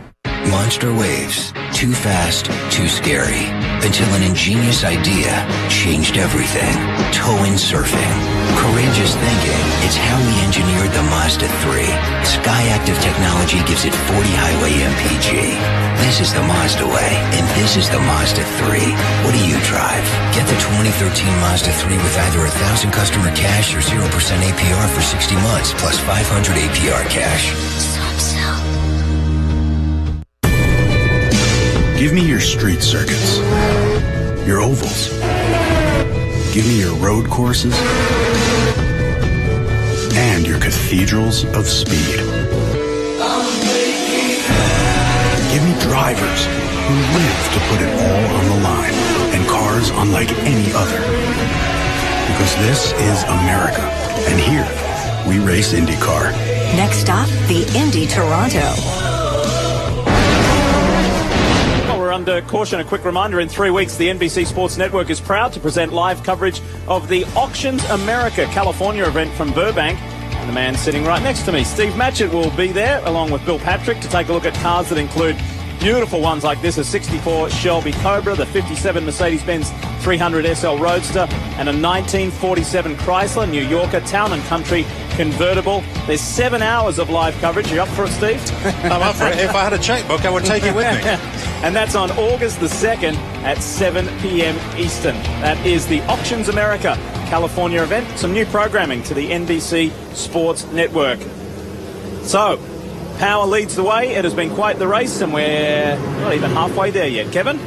Monster waves. Too fast, too scary. Until an ingenious idea changed everything. Tow-in surfing. Courageous thinking. It's how we engineered the Mazda 3. Skyactiv technology gives it 40 highway MPG. This is the Mazda way, and this is the Mazda 3. What do you drive? Get the 2013 Mazda 3 with either 1,000 customer cash or 0% APR for 60 months, plus 500 APR cash. Give me your street circuits, your ovals. Give me your road courses and your cathedrals of speed. Give me drivers who live to put it all on the line and cars unlike any other. Because this is America, and here we race IndyCar. Next stop, the Indy Toronto. Under caution, a quick reminder, in 3 weeks the NBC Sports Network is proud to present live coverage of the Auctions America California event from Burbank, and the man sitting right next to me, Steve Matchett, will be there along with Bill Patrick to take a look at cars that include beautiful ones like this, a 64 Shelby Cobra, the 57 Mercedes-Benz 300 SL Roadster, and a 1947 Chrysler New Yorker Town & Country convertible. There's 7 hours of live coverage. You up for it, Steve? I'm up for it. If I had a checkbook, I would take it with me. And that's on August the 2nd at 7 p.m. Eastern. That is the Auctions America California event. Some new programming to the NBC Sports Network. So, Power leads the way. It has been quite the race, and we're not even halfway there yet. Kevin?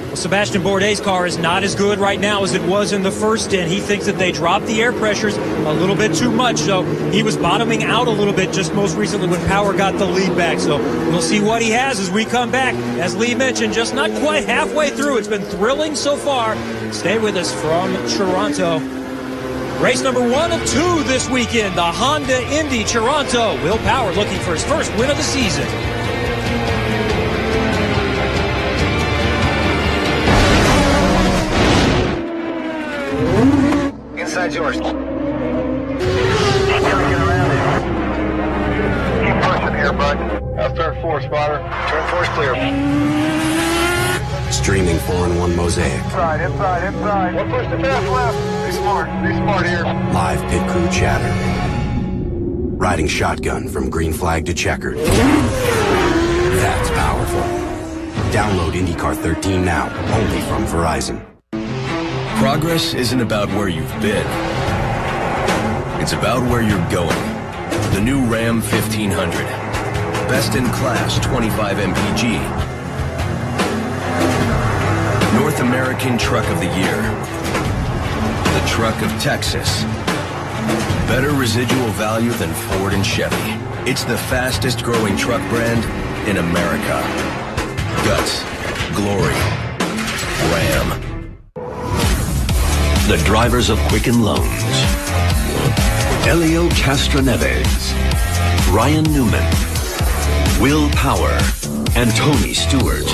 Well, Sebastian Bourdais' car is not as good right now as it was in the first stint. He thinks that they dropped the air pressures a little bit too much, so he was bottoming out a little bit just most recently when Power got the lead back. So we'll see what he has as we come back. As Lee mentioned, just not quite halfway through. It's been thrilling so far. Stay with us from Toronto. Race number 1 of 2 this weekend, the Honda Indy Toronto. Will Power looking for his first win of the season. Inside yours. Keep turning around here. Keep pushing here, bud. Turn 4, spotter. Turn 4's clear. Streaming 4-in-1 Mosaic. Inside. One push to fast left. Be smart here. Live pit crew chatter. Riding shotgun from green flag to checkered. That's powerful. Download IndyCar 13 now, only from Verizon. Progress isn't about where you've been. It's about where you're going. The new Ram 1500. Best in class 25 MPG. North American Truck of the Year. The Truck of Texas. Better residual value than Ford and Chevy. It's the fastest growing truck brand in America. Guts. Glory. Ram. the drivers of Quicken Loans. Elio Castroneves, Ryan Newman, Will Power, and Tony Stewart.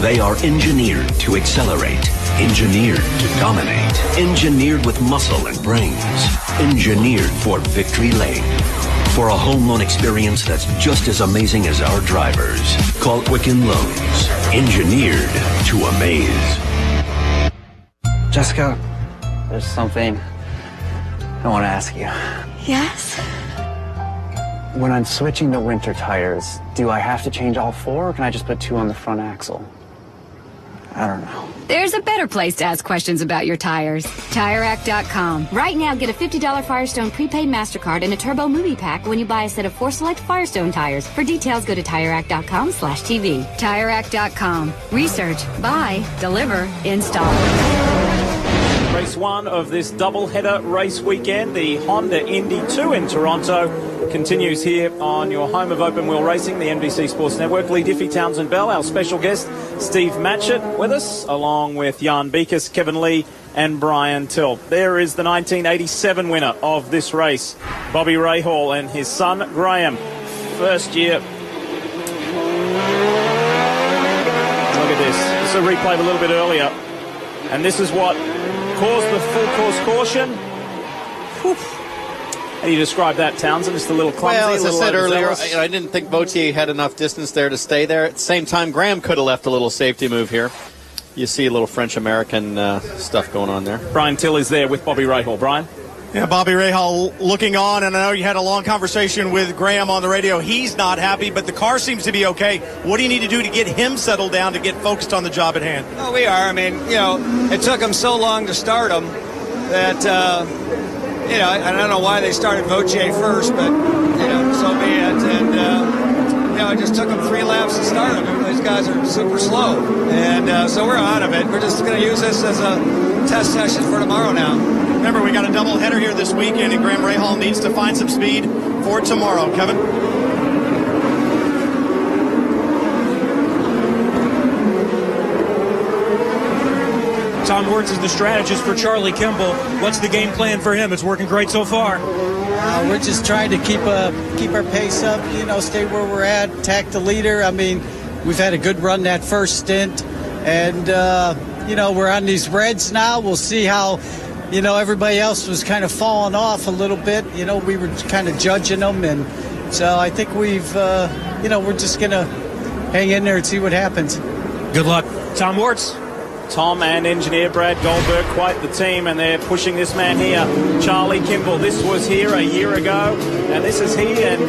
They are engineered to accelerate, engineered to dominate, engineered with muscle and brains, engineered for victory lane. For a home loan experience that's just as amazing as our drivers, call Quicken Loans, engineered to amaze. Jessica, there's something I want to ask you. Yes? When I'm switching to winter tires, do I have to change all 4 or can I just put 2 on the front axle? I don't know. There's a better place to ask questions about your tires. TireRack.com. Right now, get a $50 Firestone prepaid MasterCard and a Turbo Movie Pack when you buy a set of 4 select Firestone tires. For details, go to TireRack.com/TV. TireRack.com. Research, buy, deliver, install. Race 1 of this doubleheader race weekend, the Honda Indy 2 in Toronto, continues here on your home of open wheel racing, the NBC Sports Network. Lee Diffie, Townsend Bell, our special guest, Steve Matchett, with us, along with Jan Beekes, Kevin Lee, and Brian Till. There is the 1987 winner of this race, Bobby Rahal, and his son, Graham. First year. Look at this. This is a replay of a little bit earlier. And this is what caused the full course caution. Whew. How do you describe that, Townsend? Just a little clumsy. Well, as I said earlier, I didn't think Vautier had enough distance there to stay there. At the same time, Graham could have left a little safety move here. You see a little French-American stuff going on there. Brian Till is there with Bobby Rahal. Brian? Yeah, Bobby Rahal looking on, and I know you had a long conversation with Graham on the radio. He's not happy, but the car seems to be okay. What do you need to do to get him settled down, to get focused on the job at hand? Oh, we are. I mean, it took him so long to start him that, I don't know why they started Vautier first, but, so be it. And, it just took them 3 laps to start him. These guys are super slow. And so we're out of it. We're just going to use this as a test session for tomorrow now. Remember, we got a double header here this weekend, and Graham Rahal needs to find some speed for tomorrow. Kevin? Tom Wirtz is the strategist for Charlie Kimball. What's the game plan for him? It's working great so far. We're just trying to keep our pace up, stay where we're at, attack the leader. I mean, we've had a good run that first stint, and, we're on these reds now. We'll see how, everybody else was kind of falling off a little bit. We were kind of judging them, and so I think we're just going to hang in there and see what happens. Good luck. Tom Wirtz. Tom and engineer Brad Goldberg, quite the team, and they're pushing this man here, Charlie Kimball. This was here a year ago, and this is he and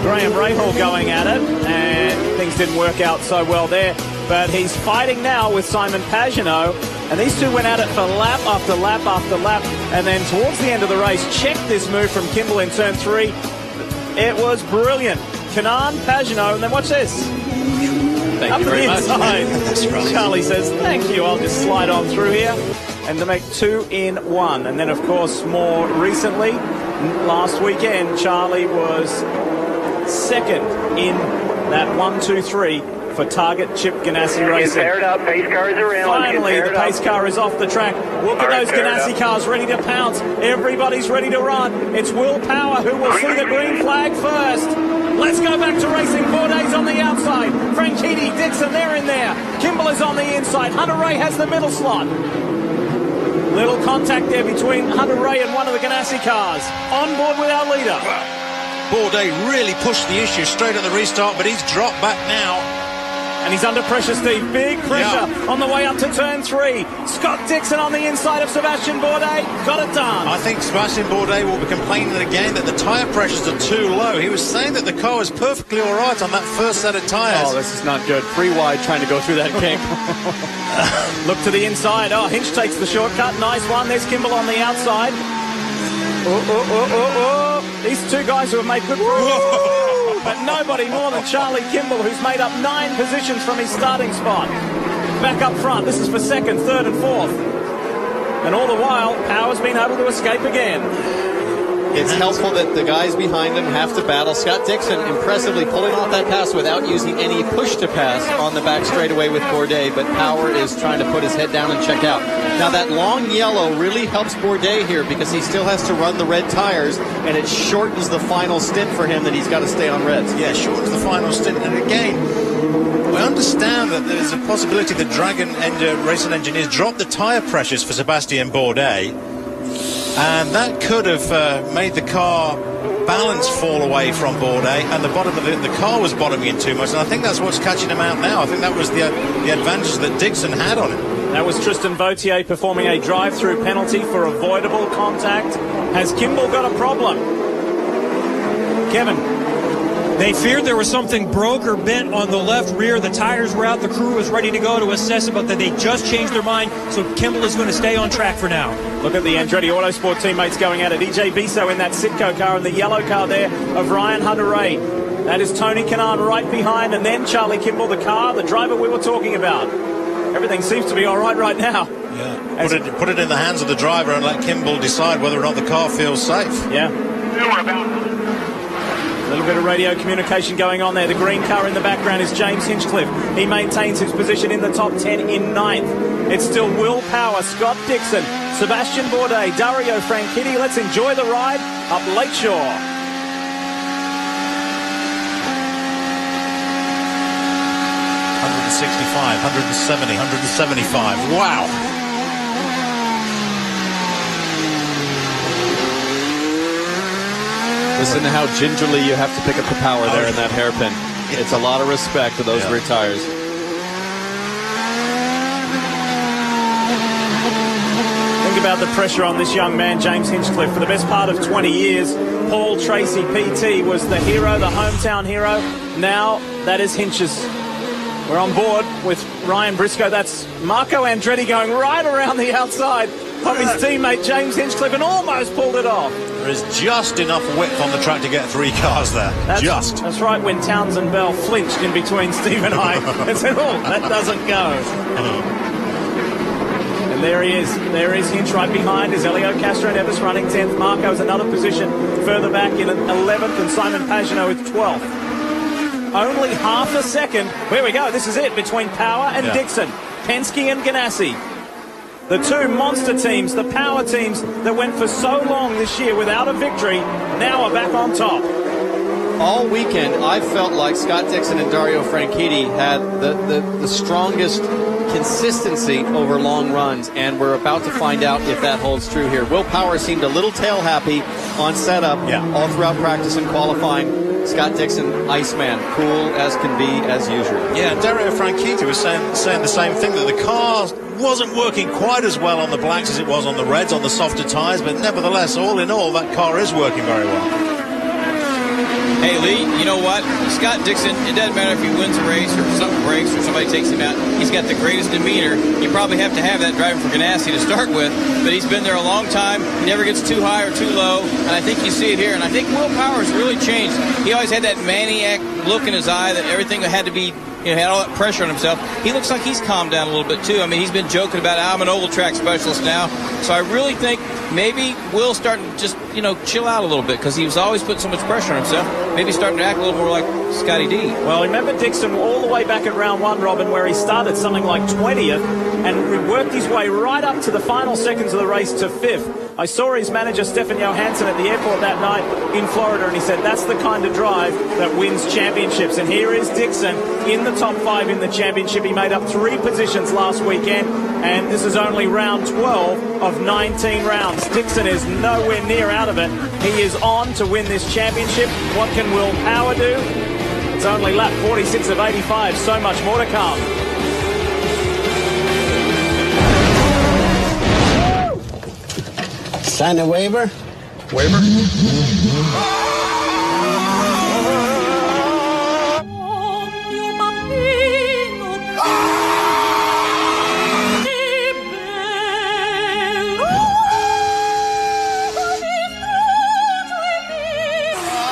Graham Rahal going at it, and things didn't work out so well there. But he's fighting now with Simon Pagenaud, and these two went at it for lap after lap after lap, and then towards the end of the race, check this move from Kimball in turn 3. It was brilliant. Kanaan, Pagenaud, and then watch this. Thank Up you to very the much. inside. Charlie says, thank you, I'll just slide on through here. And to make 2 in 1. And then, of course, more recently, last weekend, Charlie was second in that 1-2-3 for Target Chip Ganassi Racing. Paired up, pace cars are in. Finally, the pace car is off the track. Look at those Ganassi cars ready to pounce. Everybody's ready to run. It's Will Power who will see the green flag first. Let's go back to racing. Bourdais on the outside. Franchitti, Dixon, they're in there. Kimball is on the inside. Hunter Ray has the middle slot. Little contact there between Hunter Ray and one of the Ganassi cars. On board with our leader. Bourdais really pushed the issue straight at the restart, but he's dropped back now. And he's under pressure, Steve. Big pressure on the way up to turn 3. Scott Dixon on the inside of Sebastian Bourdais. Got it done. I think Sebastian Bourdais will be complaining again that the tyre pressures are too low. He was saying that the car was perfectly all right on that first set of tyres. Oh, this is not good. 3 wide trying to go through that cake. Look to the inside. Oh, Hinch takes the shortcut. Nice one. There's Kimball on the outside. These two guys who have made good progress. But nobody more than Charlie Kimball, who's made up 9 positions from his starting spot. Back up front. This is for 2nd, 3rd, and 4th. And all the while, Power's been able to escape again. It's helpful that the guys behind him have to battle. Scott Dixon impressively pulling off that pass without using any push to pass on the back straightaway with Bourdais, but Power is trying to put his head down and check out. Now that long yellow really helps Bourdais here because he still has to run the red tires, and it shortens the final stint for him that he's got to stay on reds. Yeah, shortens the final stint. And again, we understand that there's a possibility that Dragon racing engineers drop the tyre pressures for Sebastian Bourdais, and that could have made the car balance fall away from Bourdais, and the bottom of the car was bottoming in too much, and I think that's what's catching him out now. I think that was the advantage that Dixon had on him. That was Tristan Vautier performing a drive-through penalty for avoidable contact. Has Kimball got a problem? Kevin. They feared there was something broke or bent on the left rear. The tires were out. The crew was ready to go to assess it, but they just changed their mind, so Kimball is going to stay on track for now. Look at the Andretti Autosport teammates going at it. EJ Bisso in that Sitco car and the yellow car there of Ryan Hunter-Reay. That is Tony Kanaan right behind, and then Charlie Kimball, the car, the driver we were talking about. Everything seems to be all right now. Yeah. Put it in the hands of the driver and let Kimball decide whether or not the car feels safe. Yeah. A little bit of radio communication going on there. The green car in the background is James Hinchcliffe. He maintains his position in the top 10 in 9th. It's still Will Power, Scott Dixon, Sebastian Bourdais, Dario Franchitti. Let's enjoy the ride up Lakeshore. $165, $170, $175. Wow. Listen to how gingerly you have to pick up the power there in that hairpin. It's a lot of respect to those rear tires. Think about the pressure on this young man, James Hinchcliffe. For the best part of 20 years, Paul Tracy, PT, was the hero, the hometown hero. Now, that is Hinch's. We're on board with Ryan Briscoe. That's Marco Andretti going right around the outside of his teammate, James Hinchcliffe, and almost pulled it off. There is just enough width on the track to get 3 cars there. That's right, when Townsend Bell flinched in between Steve and I and said, oh, that doesn't go. And there he is. There is Hinch right behind. Is Elio Castro Neves running 10th. Marco's another position further back in 11th, and Simon Pagenaud is 12th. Only half a second. Here we go. This is it between Power and Dixon. Penske and Ganassi. The two monster teams, the power teams that went for so long this year without a victory, now are back on top. All weekend, I felt like Scott Dixon and Dario Franchitti had the strongest consistency over long runs, and we're about to find out if that holds true here. Will Power seemed a little tail happy on setup all throughout practice and qualifying. Scott Dixon, Iceman, cool as can be as usual. Yeah, Dario Franchitti was saying the same thing, that the car wasn't working quite as well on the blacks as it was on the reds, on the softer tyres, but nevertheless, all in all, that car is working very well. Hey, Lee, you know what? Scott Dixon, it doesn't matter if he wins a race or something breaks or somebody takes him out. He's got the greatest demeanor. You probably have to have that driving for Ganassi to start with, but he's been there a long time. He never gets too high or too low, and I think you see it here. And I think Will Power has really changed. He always had that maniac look in his eye that everything had to be, had all that pressure on himself. He looks like he's calmed down a little bit, too. I mean, he's been joking about, I'm an oval track specialist now. So I really think maybe Will's starting to just, chill out a little bit, because he was always putting so much pressure on himself. Maybe starting to act a little more like Scotty D. Well, remember Dixon all the way back at round 1, Robin, where he started something like 20th and worked his way right up to the final seconds of the race to 5th. I saw his manager, Stefan Johansson, at the airport that night in Florida, and he said that's the kind of drive that wins championships. And here is Dixon in the top 5 in the championship. He made up 3 positions last weekend, and this is only round 12 of 19 rounds. Dixon is nowhere near out of it. He is on to win this championship. What can Will Power do? It's only lap 46 of 85. So much more to come. Sign a waiver? Waiver?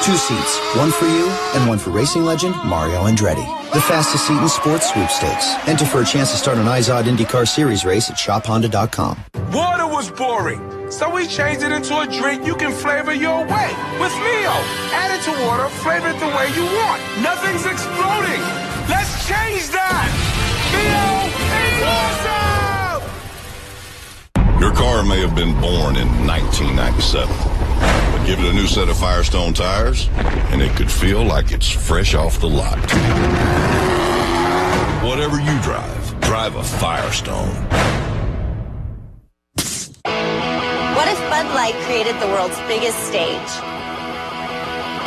Two seats, one for you and one for racing legend Mario Andretti. The fastest seat in sports sweepstakes. Enter for a chance to start an IZOD IndyCar Series race at shophonda.com. Water was boring. So we changed it into a drink you can flavor your way with Mio. Add it to water, flavor it the way you want. Nothing's exploding. Let's change that. Mio is awesome! Your car may have been born in 1997, but give it a new set of Firestone tires, and it could feel like it's fresh off the lot. Whatever you drive a Firestone. What if Bud Light created the world's biggest stage?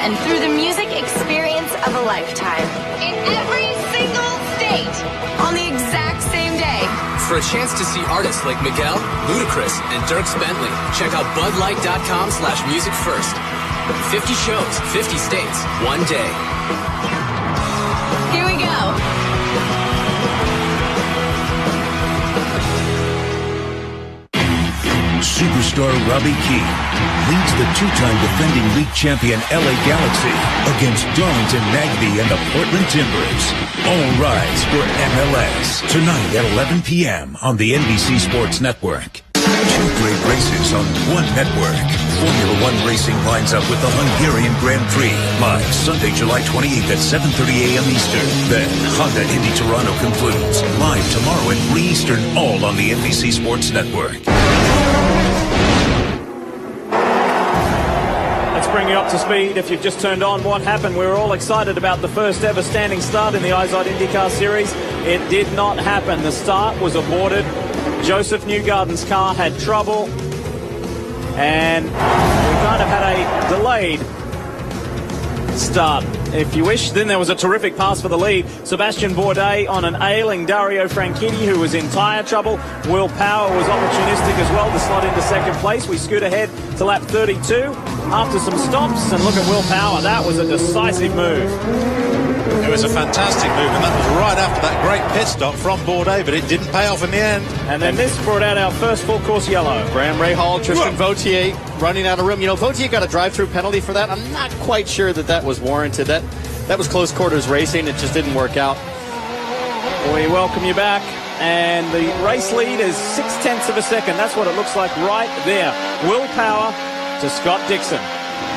And through the music experience of a lifetime. In every single state. On the exact same day. For a chance to see artists like Miguel, Ludacris, and Dierks Bentley, check out budlight.com/music first. 50 shows, 50 states, one day. Here we go. Superstar Robbie Keane leads the two-time defending league champion LA Galaxy against Darlington Nagby and the Portland Timbers. All rise for MLS tonight at 11 p.m. on the NBC Sports Network. Two great races on one network. Formula One racing lines up with the Hungarian Grand Prix live Sunday, July 28th at 7:30 a.m. Eastern. Then Honda Indy Toronto concludes live tomorrow at 3 Eastern, all on the NBC Sports Network. Let's bring you up to speed. If you've just turned on, what happened? We were all excited about the first ever standing start in the IZOD IndyCar Series. It did not happen. The start was aborted. Joseph Newgarden's car had trouble, and we kind of had a delayed start, if you wish. Then there was a terrific pass for the lead. Sebastian Bourdais on an ailing Dario Franchitti, who was in tyre trouble. Will Power was opportunistic as well to slot into second place. We scoot ahead to lap 32 after some stops, and look at Will Power. That was a decisive move. It was a fantastic move, and that was right after that great pit stop from Bourdais, but it didn't pay off in the end. And then this brought out our first full course yellow. Graham Rahal, Tristan Vautier running out of room. You know, Vautier got a drive-through penalty for that. I'm not quite sure that was warranted. That was close quarters racing. It just didn't work out. We welcome you back. And the race lead is 0.6 of a second. That's what it looks like right there. Will Power to Scott Dixon.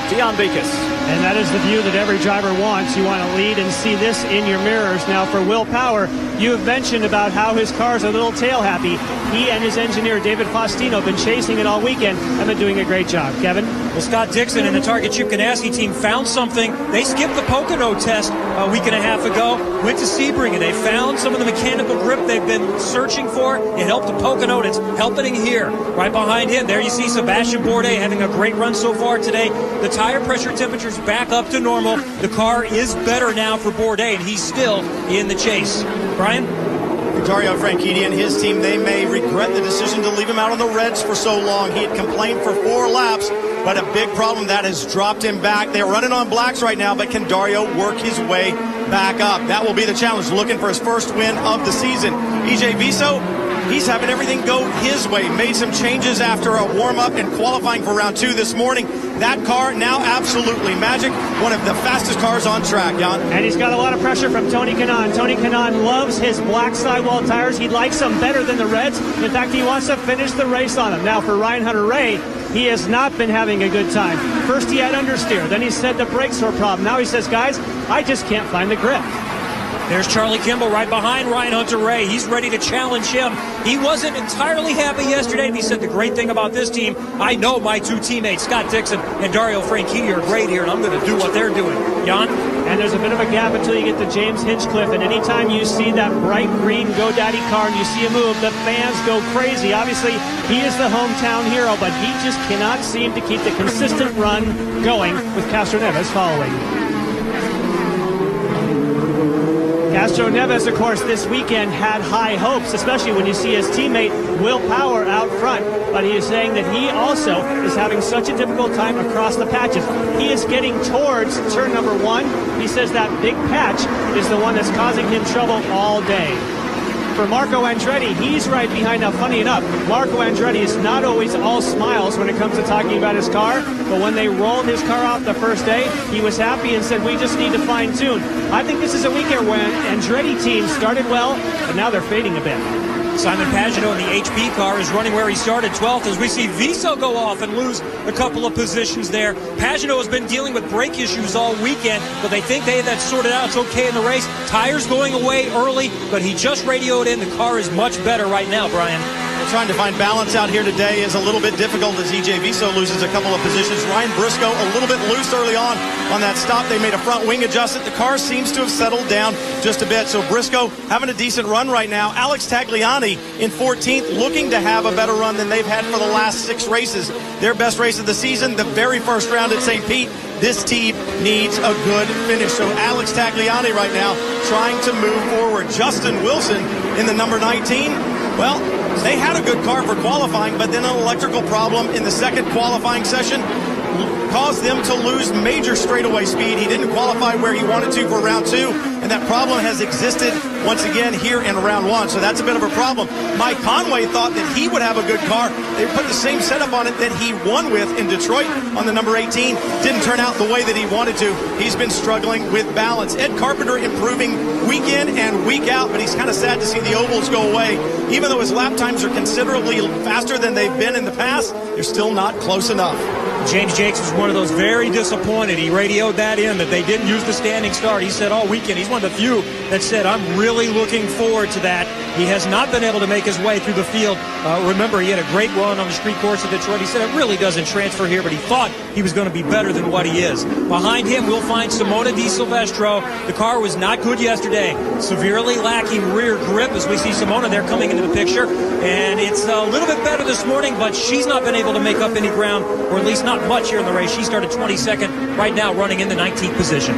Dion Beekes. And that is the view that every driver wants. You want to lead and see this in your mirrors. Now for Will Power, you have mentioned about how his car's a little tail happy. He and his engineer, David Faustino, have been chasing it all weekend and been doing a great job. Kevin? Well, Scott Dixon and the Target Chip Ganassi team found something. They skipped the Pocono test a week and a half ago, went to Sebring, and they found some of the mechanical grip they've been searching for. It helped the Pocono, and it's helping here. Right behind him, there you see Sebastian Bourdais having a great run so far today. The tire pressure temperature's back up to normal. The car is better now for Bourdais, and he's still in the chase. Brian? Dario Franchitti and his team, they may regret the decision to leave him out on the Reds for so long. He had complained for 4 laps, but a big problem that has dropped him back. They're running on blacks right now, but can Dario work his way back up? That will be the challenge, looking for his first win of the season. EJ Viso, he's having everything go his way. Made some changes after a warm-up and qualifying for round 2 this morning. That car now absolutely magic. One of the fastest cars on track, Jan. And he's got a lot of pressure from Tony Kanaan. Tony Kanaan loves his black sidewall tires. He likes them better than the reds. In fact, he wants to finish the race on them. Now for Ryan Hunter-Reay, he has not been having a good time. First he had understeer. Then he said the brakes were a problem. Now he says, guys, I just can't find the grip. There's Charlie Kimball right behind Ryan Hunter-Reay. He's ready to challenge him. He wasn't entirely happy yesterday, and he said the great thing about this team, I know my 2 teammates, Scott Dixon and Dario Franchitti, are great here, and I'm going to do what they're doing. Jan? And there's a bit of a gap until you get to James Hinchcliffe, and anytime you see that bright green GoDaddy car and you see a move, the fans go crazy. Obviously, he is the hometown hero, but he just cannot seem to keep the consistent run going with Castro Neves following. Castro Neves, of course, this weekend had high hopes, especially when you see his teammate Will Power out front. But he is saying that he also is having such a difficult time across the patches. He is getting towards turn number 1. He says that big patch is the one that's causing him trouble all day. For Marco Andretti, he's right behind. Now, funny enough, Marco Andretti is not always all smiles when it comes to talking about his car, but when they rolled his car out the first day, he was happy and said, we just need to fine-tune. I think this is a weekend when Andretti team started well, but now they're fading a bit. Simon Pagenaud in the HP car is running where he started, 12th, as we see Viso go off and lose a couple of positions there. Pagenaud has been dealing with brake issues all weekend, but they think they have that sorted out. It's okay in the race. Tires going away early, but he just radioed in. The car is much better right now, Brian. Trying to find balance out here today is a little bit difficult as EJ Viso loses a couple of positions. Ryan Briscoe a little bit loose early on that stop. They made a front wing adjustment. The car seems to have settled down just a bit. So Briscoe having a decent run right now. Alex Tagliani in 14th, looking to have a better run than they've had for the last 6 races. Their best race of the season, the very first round at St. Pete. This team needs a good finish. So Alex Tagliani right now trying to move forward. Justin Wilson in the number 19. Well, they had a good car for qualifying, but then an electrical problem in the second qualifying session caused them to lose major straightaway speed. He didn't qualify where he wanted to for round 2, and that problem has existed once again here in round 1. So that's a bit of a problem. Mike Conway thought that he would have a good car. They put the same setup on it that he won with in Detroit on the number 18. Didn't turn out the way that he wanted to. He's been struggling with balance. Ed Carpenter improving week in and week out, but he's kind of sad to see the ovals go away. Even though his lap times are considerably faster than they've been in the past, they're still not close enough. James Jakes was one of those very disappointed. He radioed that in, that they didn't use the standing start. He said all weekend, he's one of the few that said, I'm really looking forward to that. He has not been able to make his way through the field. Remember, he had a great run on the street course of Detroit. He said it really doesn't transfer here, but he thought he was going to be better than what he is. Behind him, we'll find Simona Di Silvestro. The car was not good yesterday. Severely lacking rear grip as we see Simona there coming into the picture. And it's a little bit better this morning, but she's not been able to make up any ground, or at least not much here in the race. She started 22nd, right now running in the 19th position.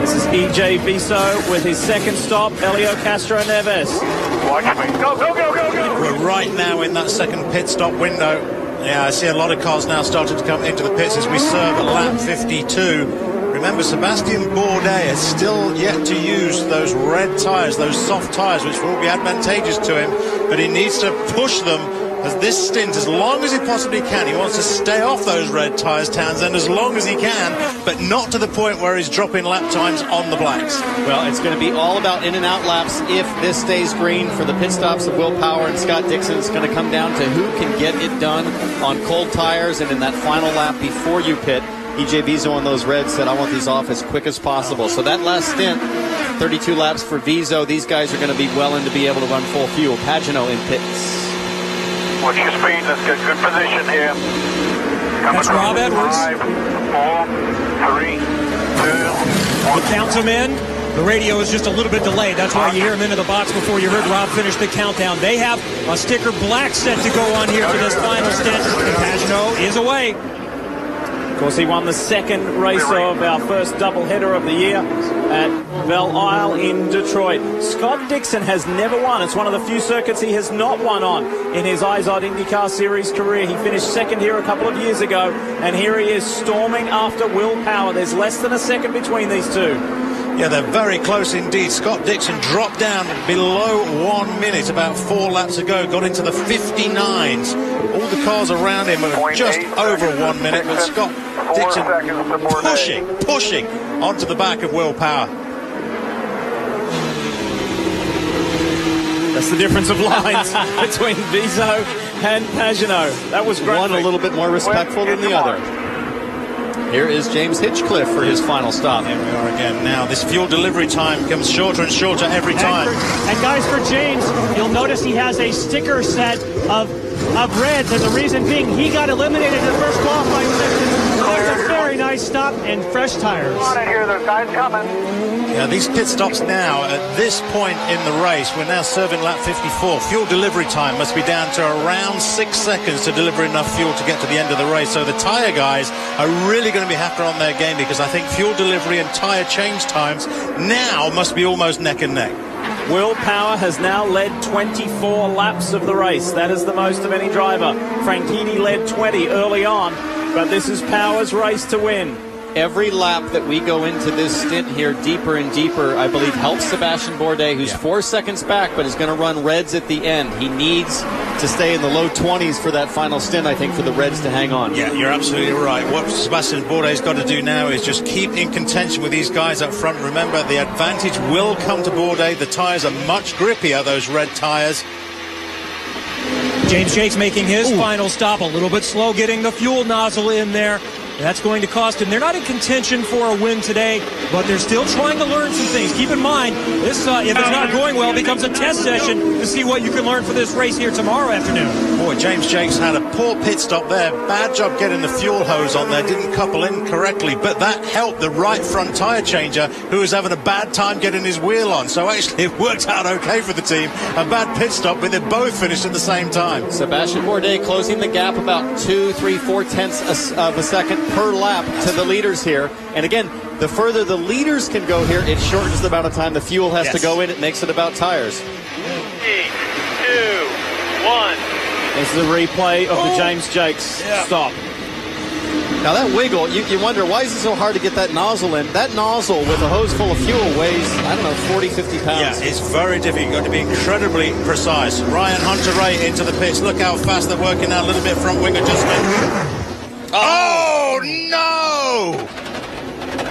This is EJ Viso with his second stop, Helio Castro Neves. Watch me. Go, go, go, go, go. We're right now in that second pit stop window. Yeah, I see a lot of cars now starting to come into the pits as we serve at lap 52. Remember, Sebastian Bourdais has still yet to use those red tyres, those soft tyres, which will be advantageous to him, but he needs to push them as this stint as long as he possibly can. He wants to stay off those red tyres, Townsend, as long as he can, but not to the point where he's dropping lap times on the blacks. Well, it's going to be all about in and out laps if this stays green for the pit stops of Will Power and Scott Dixon. It's going to come down to who can get it done on cold tires and in that final lap before you pit. EJ Viso on those reds said, I want these off as quick as possible. So that last stint, 32 laps for Viso. These guys are going to be well in to be able to run full fuel. Pagenaud in pits. Watch your speed. Let's get good position here. That's Rob Edwards. 5, 4, 3, 2, 1. He counts them in. The radio is just a little bit delayed. That's why you hear him into the box before you heard Rob finish the countdown. They have a sticker black set to go on here for this final stint. And Pagenaud is away. Of course, he won the second race of our first doubleheader of the year at Belle Isle in Detroit. Scott Dixon has never won. It's one of the few circuits he has not won on in his IZOD IndyCar Series career. He finished second here a couple of years ago, and here he is storming after Will Power. There's less than a second between these two. Yeah, they're very close indeed. Scott Dixon dropped down below 1 minute about 4 laps ago, got into the 59s. All the cars around him are just over 1 minute, but Scott Dixon pushing onto the back of Will Power. That's the difference of lines between Viso and Pagenaud. That was great. One a little bit more respectful than the other. Here is James Hitchcliffe for his final stop. Here we are again now. This fuel delivery time becomes shorter and shorter every time. And guys, for James, you'll notice he has a sticker set of reds, and the reason being he got eliminated in the first qualifying section. That's a very nice stop and fresh tires. Come on in here, those guys coming. Yeah, these pit stops now, at this point in the race, we're now serving lap 54. Fuel delivery time must be down to around 6 seconds to deliver enough fuel to get to the end of the race. So the tyre guys are really going to be after on their game, because I think fuel delivery and tyre change times now must be almost neck and neck. Will Power has now led 24 laps of the race. That is the most of any driver. Franchitti led 20 early on, but this is Power's race to win. every lap that we go into this stint here deeper and deeper, I believe, helps Sebastian Bourdais, who's 4 seconds back, but is going to run reds at the end. He needs to stay in the low 20s for that final stint, I think, for the reds to hang on. Yeah, you're absolutely right. What Sebastian Bourdais got to do now is just keep in contention with these guys up front. Remember, the advantage will come to Bourdais. The tyres are much grippier, those red tyres. James Jakes making his final stop, a little bit slow getting the fuel nozzle in there. That's going to cost him. They're not in contention for a win today, but they're still trying to learn some things. Keep in mind, this, if it's not going well, becomes a test session to see what you can learn for this race here tomorrow afternoon. Boy, James Jakes had a poor pit stop there. Bad job getting the fuel hose on there. Didn't couple in correctly, but that helped the right front tyre changer, who was having a bad time getting his wheel on. So actually, it worked out okay for the team. A bad pit stop, but they both finished at the same time. Sebastian Bourdais closing the gap about 2, 3, 4 tenths of a second per lap to the leaders here. And again, the further the leaders can go here, it shortens the amount of time the fuel has to go in. It makes it about tires. 3, 2, 1. This is a replay of the James Jakes stop. Now that wiggle, you wonder, why is it so hard to get that nozzle in? That nozzle with a hose full of fuel weighs, I don't know, 40, 50 pounds. Yeah, it's very difficult. You've got to be incredibly precise. Ryan Hunter-Reay into the pits. Look how fast they're working out. A little bit front wing adjustment. Oh, no!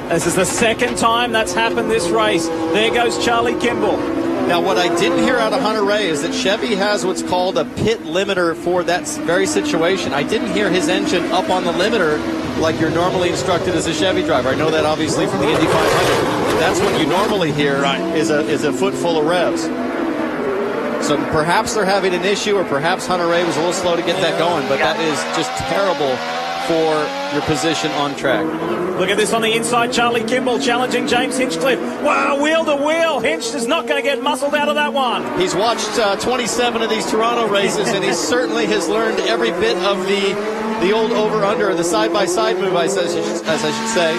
This is the second time that's happened this race. There goes Charlie Kimball. Now, what I didn't hear out of Hunter-Reay is that Chevy has what's called a pit limiter for that very situation. I didn't hear his engine up on the limiter like you're normally instructed as a Chevy driver. I know that obviously from the Indy 500. That's what you normally hear is a foot full of revs. So perhaps they're having an issue, or perhaps Hunter-Reay was a little slow to get that going, but that is just terrible for your position on track. Look at this on the inside. Charlie Kimball challenging James Hinchcliffe. Wow, wheel to wheel. Hinch is not going to get muscled out of that one. He's watched 27 of these Toronto races, and he certainly has learned every bit of the old over-under, the side-by-side move, as I should say.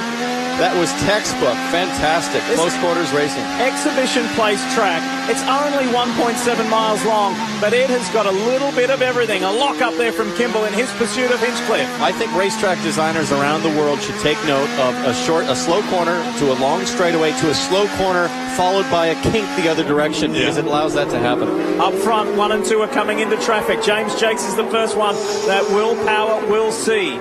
That was textbook. Fantastic. Close quarters racing. Exhibition place track. It's only 1.7 miles long, but it has got a little bit of everything. A lock up there from Kimball in his pursuit of Hinchcliffe. I think racetrack designers around the world should take note of a slow corner to a long straightaway to a slow corner followed by a kink the other direction, because it allows that to happen. Up front, 1 and 2 are coming into traffic. James Jakes is the first one that Will Power will see.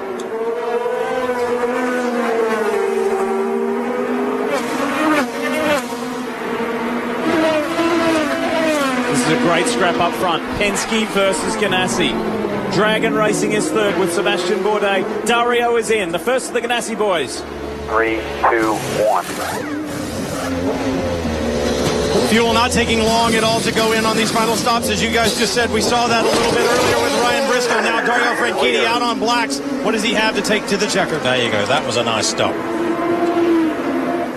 This is a great scrap up front. Penske versus Ganassi. Dragon Racing is third with Sebastian Bourdais. Dario is in. The first of the Ganassi boys. 3, 2, 1. Fuel not taking long at all to go in on these final stops. As you guys just said, we saw that a little bit earlier with Ryan Briscoe. Now Dario Franchitti out on blacks. What does he have to take to the checker? There you go. That was a nice stop.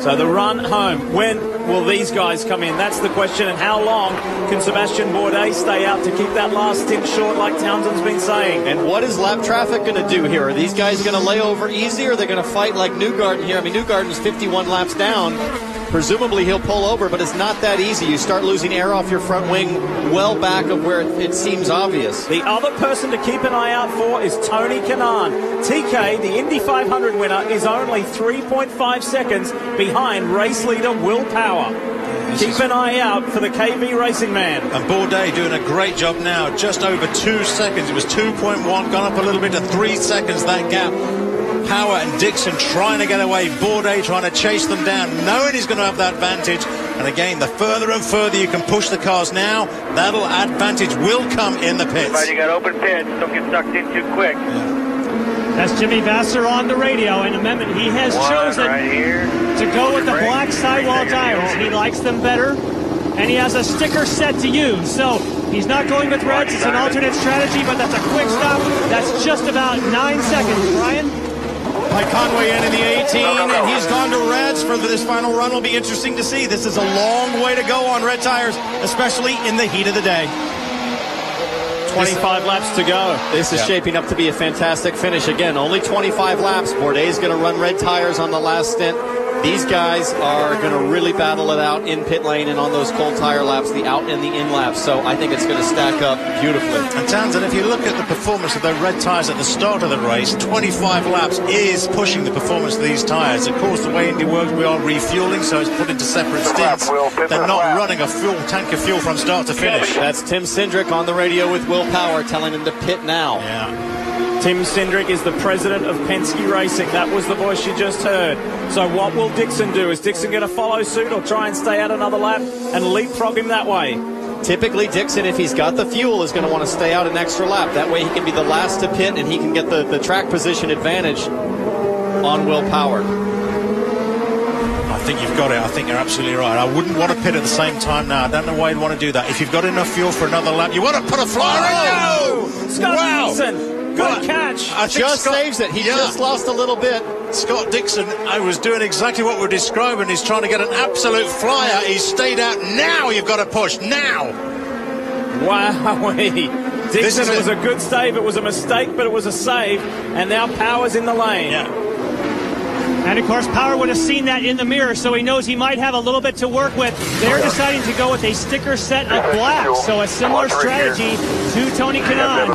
So the run home. When will these guys come in? That's the question. And how long can Sebastian Bourdais stay out to keep that last stint short, like Townsend's been saying? And what is lap traffic going to do here? Are these guys going to lay over easy, or are they going to fight like Newgarden here? I mean, Newgarden's 51 laps down. Presumably he'll pull over, but it's not that easy. You start losing air off your front wing well back of where it seems obvious. The other person to keep an eye out for is Tony Kanaan. TK, the Indy 500 winner, is only 3.5 seconds behind race leader Will Power. Keep an eye out for the KV Racing man. And Bourdais doing a great job now. Just over 2 seconds. It was 2.1, gone up a little bit to 3 seconds, that gap. Power and Dixon trying to get away. Bourdais trying to chase them down, knowing he's going to have that advantage. And again, the further and further you can push the cars now, that'll advantage will come in the pits. Everybody got open pits. Don't get sucked in too quick. That's Jimmy Vasser on the radio. An amendment. He has chosen to go with the black sidewall tires. He likes them better, and he has a sticker set to use. So he's not going with reds. It's an alternate strategy, but that's a quick stop. That's just about 9 seconds. Brian? Mike Conway in the 18, and he's gone to reds for this final run. Will be interesting to see. This is a long way to go on red tires, especially in the heat of the day. 25 laps to go. This is shaping up to be a fantastic finish. Again, only 25 laps. Bourdais is going to run red tires on the last stint. These guys are going to really battle it out in pit lane and on those cold tire laps, the out and the in laps. So I think it's going to stack up beautifully. And Townsend, if you look at the performance of the red tires at the start of the race, 25 laps is pushing the performance of these tires. Of course, the way Indy works, we are refueling, so it's put into separate stints. They're not running a full tank of fuel from start to finish. That's Tim Cindric on the radio with Will Power telling him to pit now. Yeah. Tim Cindric is the president of Penske Racing. That was the voice you just heard. So what will Dixon do? Is Dixon going to follow suit or try and stay out another lap and leapfrog him that way? Typically, Dixon, if he's got the fuel, is going to want to stay out an extra lap. That way he can be the last to pit and he can get the track position advantage on Will Power. I think you've got it. I think you're absolutely right. I wouldn't want to pit at the same time now. I don't know why you'd want to do that. If you've got enough fuel for another lap, you want to put a flyer in. Scott Dixon. Good catch. Just saves it. He just lost a little bit. Scott Dixon, I was doing exactly what we're describing. He's trying to get an absolute flyer. He's stayed out. Now you've got to push. Now. Wow. Dixon, it was a good save. It was a mistake, but it was a save. And now Power's in the lane. Yeah. And, of course, Power would have seen that in the mirror, so he knows he might have a little bit to work with. They're deciding to go with a sticker set of black, so a similar strategy to Tony Kanaan. Oh,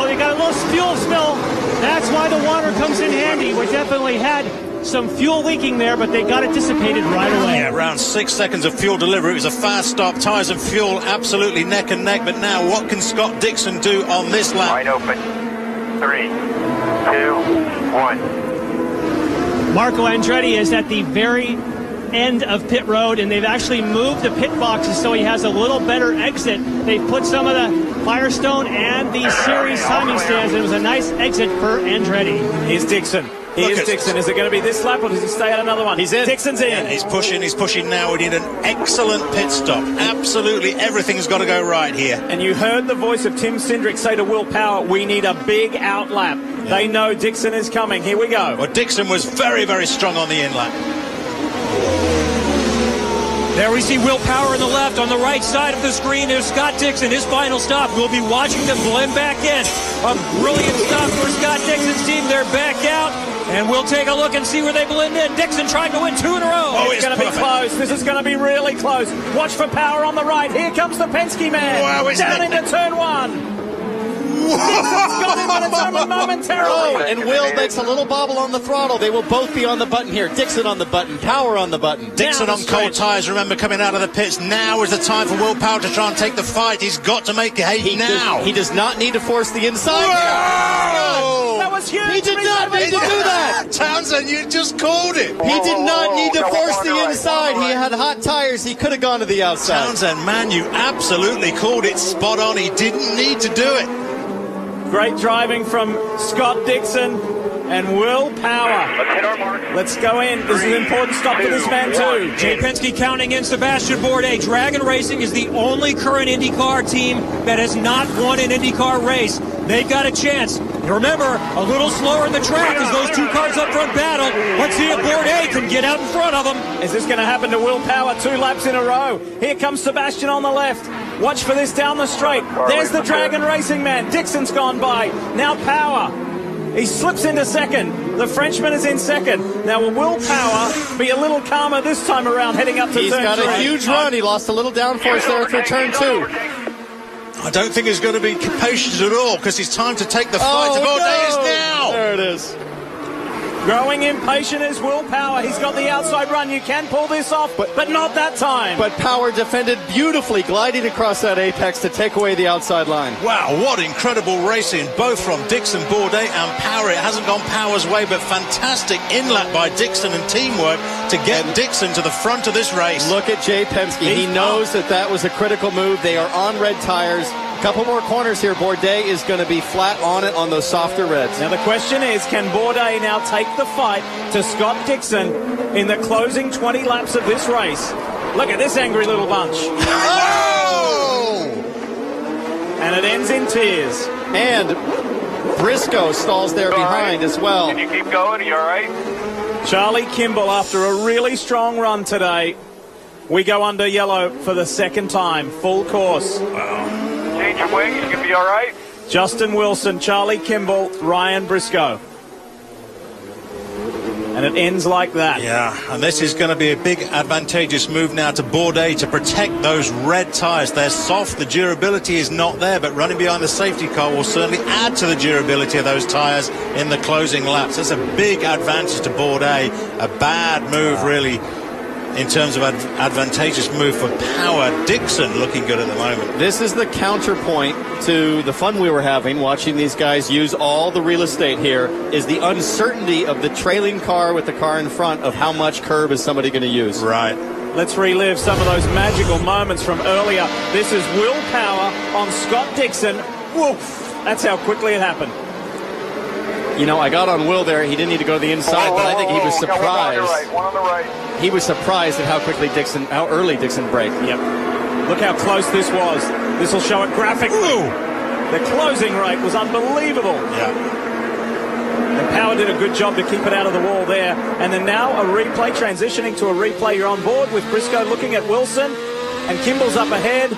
they got a little fuel spill. That's why the water comes in handy. We definitely had some fuel leaking there, but they got it dissipated right away. Yeah, around 6 seconds of fuel delivery. It was a fast stop. Tires and fuel absolutely neck and neck. But now what can Scott Dixon do on this lap? Wide open. 3, 2, 1. Marco Andretti is at the very end of pit road, and they've actually moved the pit boxes so he has a little better exit. They've put some of the Firestone and the series timing stands. It was a nice exit for Andretti. Here's Dixon. Here's Dixon. Is it going to be this lap or does he stay at another one? He's in. Dixon's in. Yeah, he's pushing now. We need an excellent pit stop. Absolutely everything's got to go right here. And you heard the voice of Tim Cindric say to Will Power, we need a big out lap. Yeah. They know Dixon is coming. Here we go. Well, Dixon was very, very strong on the in lap. There we see Will Power on the left. On the right side of the screen is Scott Dixon, his final stop. We'll be watching them blend back in. A brilliant stop for Scott Dixon's team. They're back out, and we'll take a look and see where they blend in. Dixon trying to win 2 in a row. Oh, it's going to be close. This is going to be really close. Watch for Power on the right. Here comes the Penske man. Wow, down into turn 1. Dixon's got him, but it's only momentarily. Oh, and Will makes a little bobble on the throttle. They will both be on the button here. Dixon on the button, Power on the button. Dixon on cold tires, remember, coming out of the pits. Now is the time for Will Power to try and take the fight. He's got to make it now. He does not need to force the inside. Whoa! That was huge. He did not need to do that. Townsend, you just called it. He did not need to force the inside. He had hot tires. He could have gone to the outside. Townsend, man, you absolutely called it spot on. He didn't need to do it. Great driving from Scott Dixon and Will Power. Let's hit our mark. Let's go in. This is an important stop for this man too. Jay Penske counting in Sebastian Bourdais. Dragon Racing is the only current IndyCar team that has not won an IndyCar race. They've got a chance. And remember, a little slower in the track as those two cars up front battle. Let's see if Bourdais can get out in front of them. Is this going to happen to Will Power 2 laps in a row? Here comes Sebastian on the left. Watch for this down the straight. There's the Dragon Racing man. Dixon's gone by. Now Power. He slips into second. The Frenchman is in second. Now will Will Power be a little calmer this time around heading up to turn 3? He's got a huge run. He lost a little downforce there through turn 2. I don't think he's going to be patient at all because it's time to take the fight. Bourdais is now. There it is. Growing impatient is Will Power. He's got the outside run. You can pull this off, but not that time. But Power defended beautifully, gliding across that apex to take away the outside line. Wow, what incredible racing, both from Dixon, Bourdais and Power. It hasn't gone Power's way, but fantastic in-lap by Dixon and teamwork to get Dixon to the front of this race. Look at Jay Penske. He knows that was a critical move. They are on red tires. Couple more corners here. Bourdais is going to be flat on it on those softer reds. Now the question is, can Bourdais now take the fight to Scott Dixon in the closing 20 laps of this race? Look at this angry little bunch. Oh! And it ends in tears. And Briscoe stalls there behind as well. Can you keep going? Are you all right? Charlie Kimball, after a really strong run today, we go under yellow for the second time, full course. Wow. Change your wings. You can be all right. Justin Wilson, Charlie Kimball, Ryan Briscoe. And it ends like that. Yeah, and this is going to be a big advantageous move now to Bourdais to protect those red tyres. They're soft, the durability is not there, but running behind the safety car will certainly add to the durability of those tyres in the closing laps. That's a big advantage to Bourdais. A bad move, really, in terms of advantageous move for Power. Dixon looking good at the moment. This is the counterpoint to the fun we were having watching these guys use all the real estate here, is the uncertainty of the trailing car with the car in front of how much curb is somebody going to use. Right. Let's relive some of those magical moments from earlier. This is Will Power on Scott Dixon. Woof! That's how quickly it happened. You know, I got on Will there. He didn't need to go to the inside, but I think he was surprised. One on the right. He was surprised at how early Dixon braked. Yep. Look how close this was. This will show it graphically. Ooh. The closing rate was unbelievable. Yeah. And Power did a good job to keep it out of the wall there. And then now a replay, transitioning to a replay. You're on board with Briscoe looking at Wilson. And Kimball's up ahead.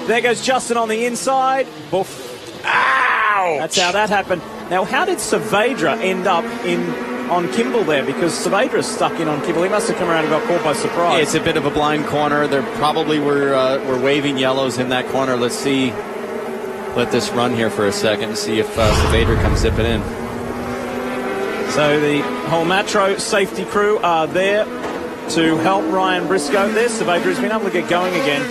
There goes Justin on the inside. Boof. Ow! That's how that happened. Now, how did Saavedra end up on Kimball there? Because Saavedra's stuck in on Kimball. He must have come around and got caught by surprise. It's a bit of a blind corner. There probably were waving yellows in that corner. Let's see. Let this run here for a second and see if Saavedra comes zipping in. So the whole Matro safety crew are there to help Ryan Briscoe. There's Saavedra's been able to get going again.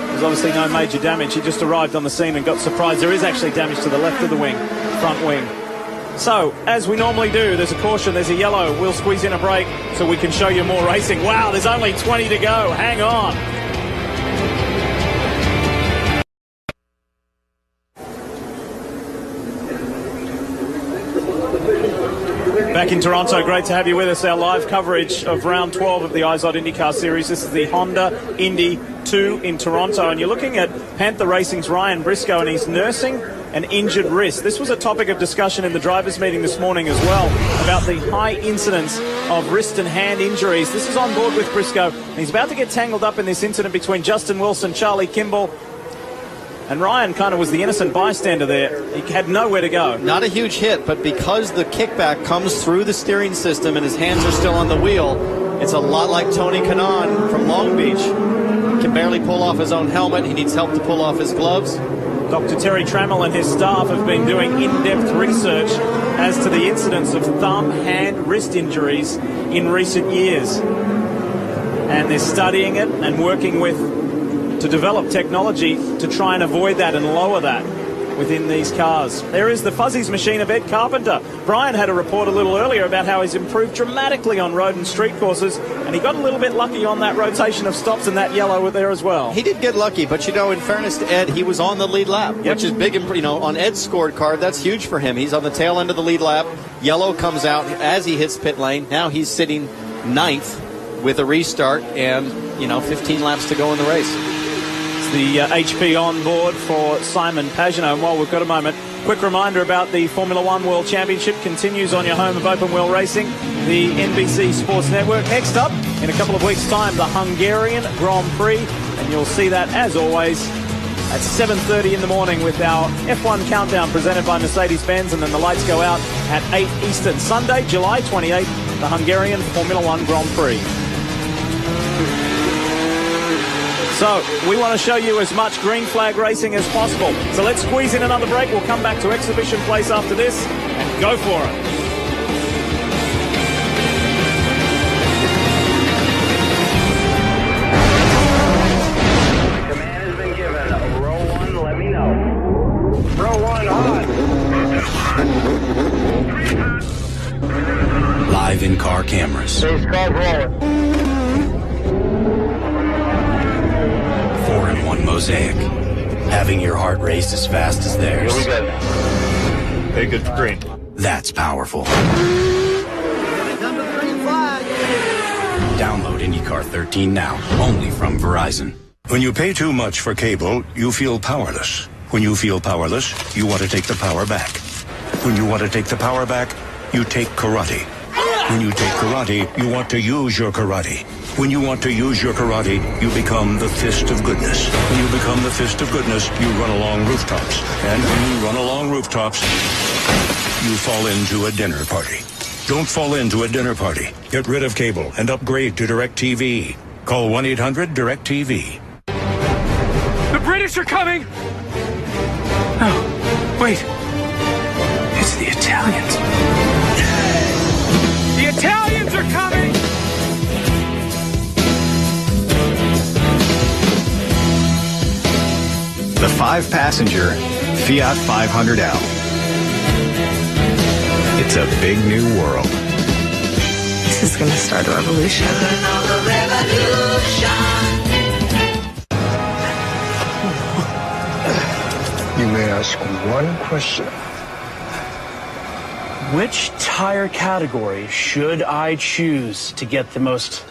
There's obviously no major damage. He just arrived on the scene and got surprised. There is actually damage to the left of the wing, front wing. So, as we normally do, there's a caution, there's a yellow. We'll squeeze in a break so we can show you more racing. Wow, there's only 20 to go. Hang on. Back in Toronto, great to have you with us. Our live coverage of round 12 of the IZOD IndyCar Series. This is the Honda Indy 2 in Toronto. And you're looking at Panther Racing's Ryan Briscoe, and he's nursing an injured wrist. This was a topic of discussion in the drivers' meeting this morning as well, about the high incidence of wrist and hand injuries. This is on board with Briscoe, and he's about to get tangled up in this incident between Justin Wilson, Charlie Kimball, and Ryan kind of was the innocent bystander there. He had nowhere to go. Not a huge hit, but because the kickback comes through the steering system and his hands are still on the wheel, it's a lot like Tony Kanaan from Long Beach. He can barely pull off his own helmet. He needs help to pull off his gloves. Dr. Terry Trammell and his staff have been doing in-depth research as to the incidence of thumb, hand, wrist injuries in recent years. And they're studying it and working to develop technology to try and avoid that and lower that within these cars. There is the Fuzzies machine of Ed Carpenter. Brian had a report a little earlier about how he's improved dramatically on road and street courses, and he got a little bit lucky on that rotation of stops and that yellow there as well. He did get lucky, but you know, in fairness to Ed, he was on the lead lap, which is big. You know, on Ed's scorecard, that's huge for him. He's on the tail end of the lead lap. Yellow comes out as he hits pit lane. Now he's sitting 9th with a restart and, 15 laps to go in the race. The HP on board for Simon Pagenaud. And while we've got a moment, quick reminder about the Formula One World Championship continues on your home of open wheel racing, the NBC Sports Network. Next up, in a couple of weeks' time, the Hungarian Grand Prix, and you'll see that, as always, at 7:30 in the morning with our F1 Countdown presented by Mercedes-Benz, and then the lights go out at 8 Eastern. Sunday, July 28th, the Hungarian Formula One Grand Prix. So, we want to show you as much green flag racing as possible. So let's squeeze in another break. We'll come back to Exhibition Place after this and go for it. Command has been given. Row 1, let me know. Row 1, on. Live in-car cameras. Race car rolling. 4-in-1 mosaic. Having your heart race as fast as theirs. Here we go. Very good for green. That's powerful. Download IndyCar 13 now, only from Verizon. When you pay too much for cable, you feel powerless. When you feel powerless, you want to take the power back. When you want to take the power back, you take karate. When you take karate, you want to use your karate. When you want to use your karate, you become the fist of goodness. When you become the fist of goodness, you run along rooftops. And when you run along rooftops, you fall into a dinner party. Don't fall into a dinner party. Get rid of cable and upgrade to DirecTV. Call 1-800-DirecTV. The British are coming! Oh, wait. It's the Italians. The Italians are coming! The 5-passenger Fiat 500L. It's a big new world. This is going to start a revolution. You may ask one question. Which tire category should I choose to get the most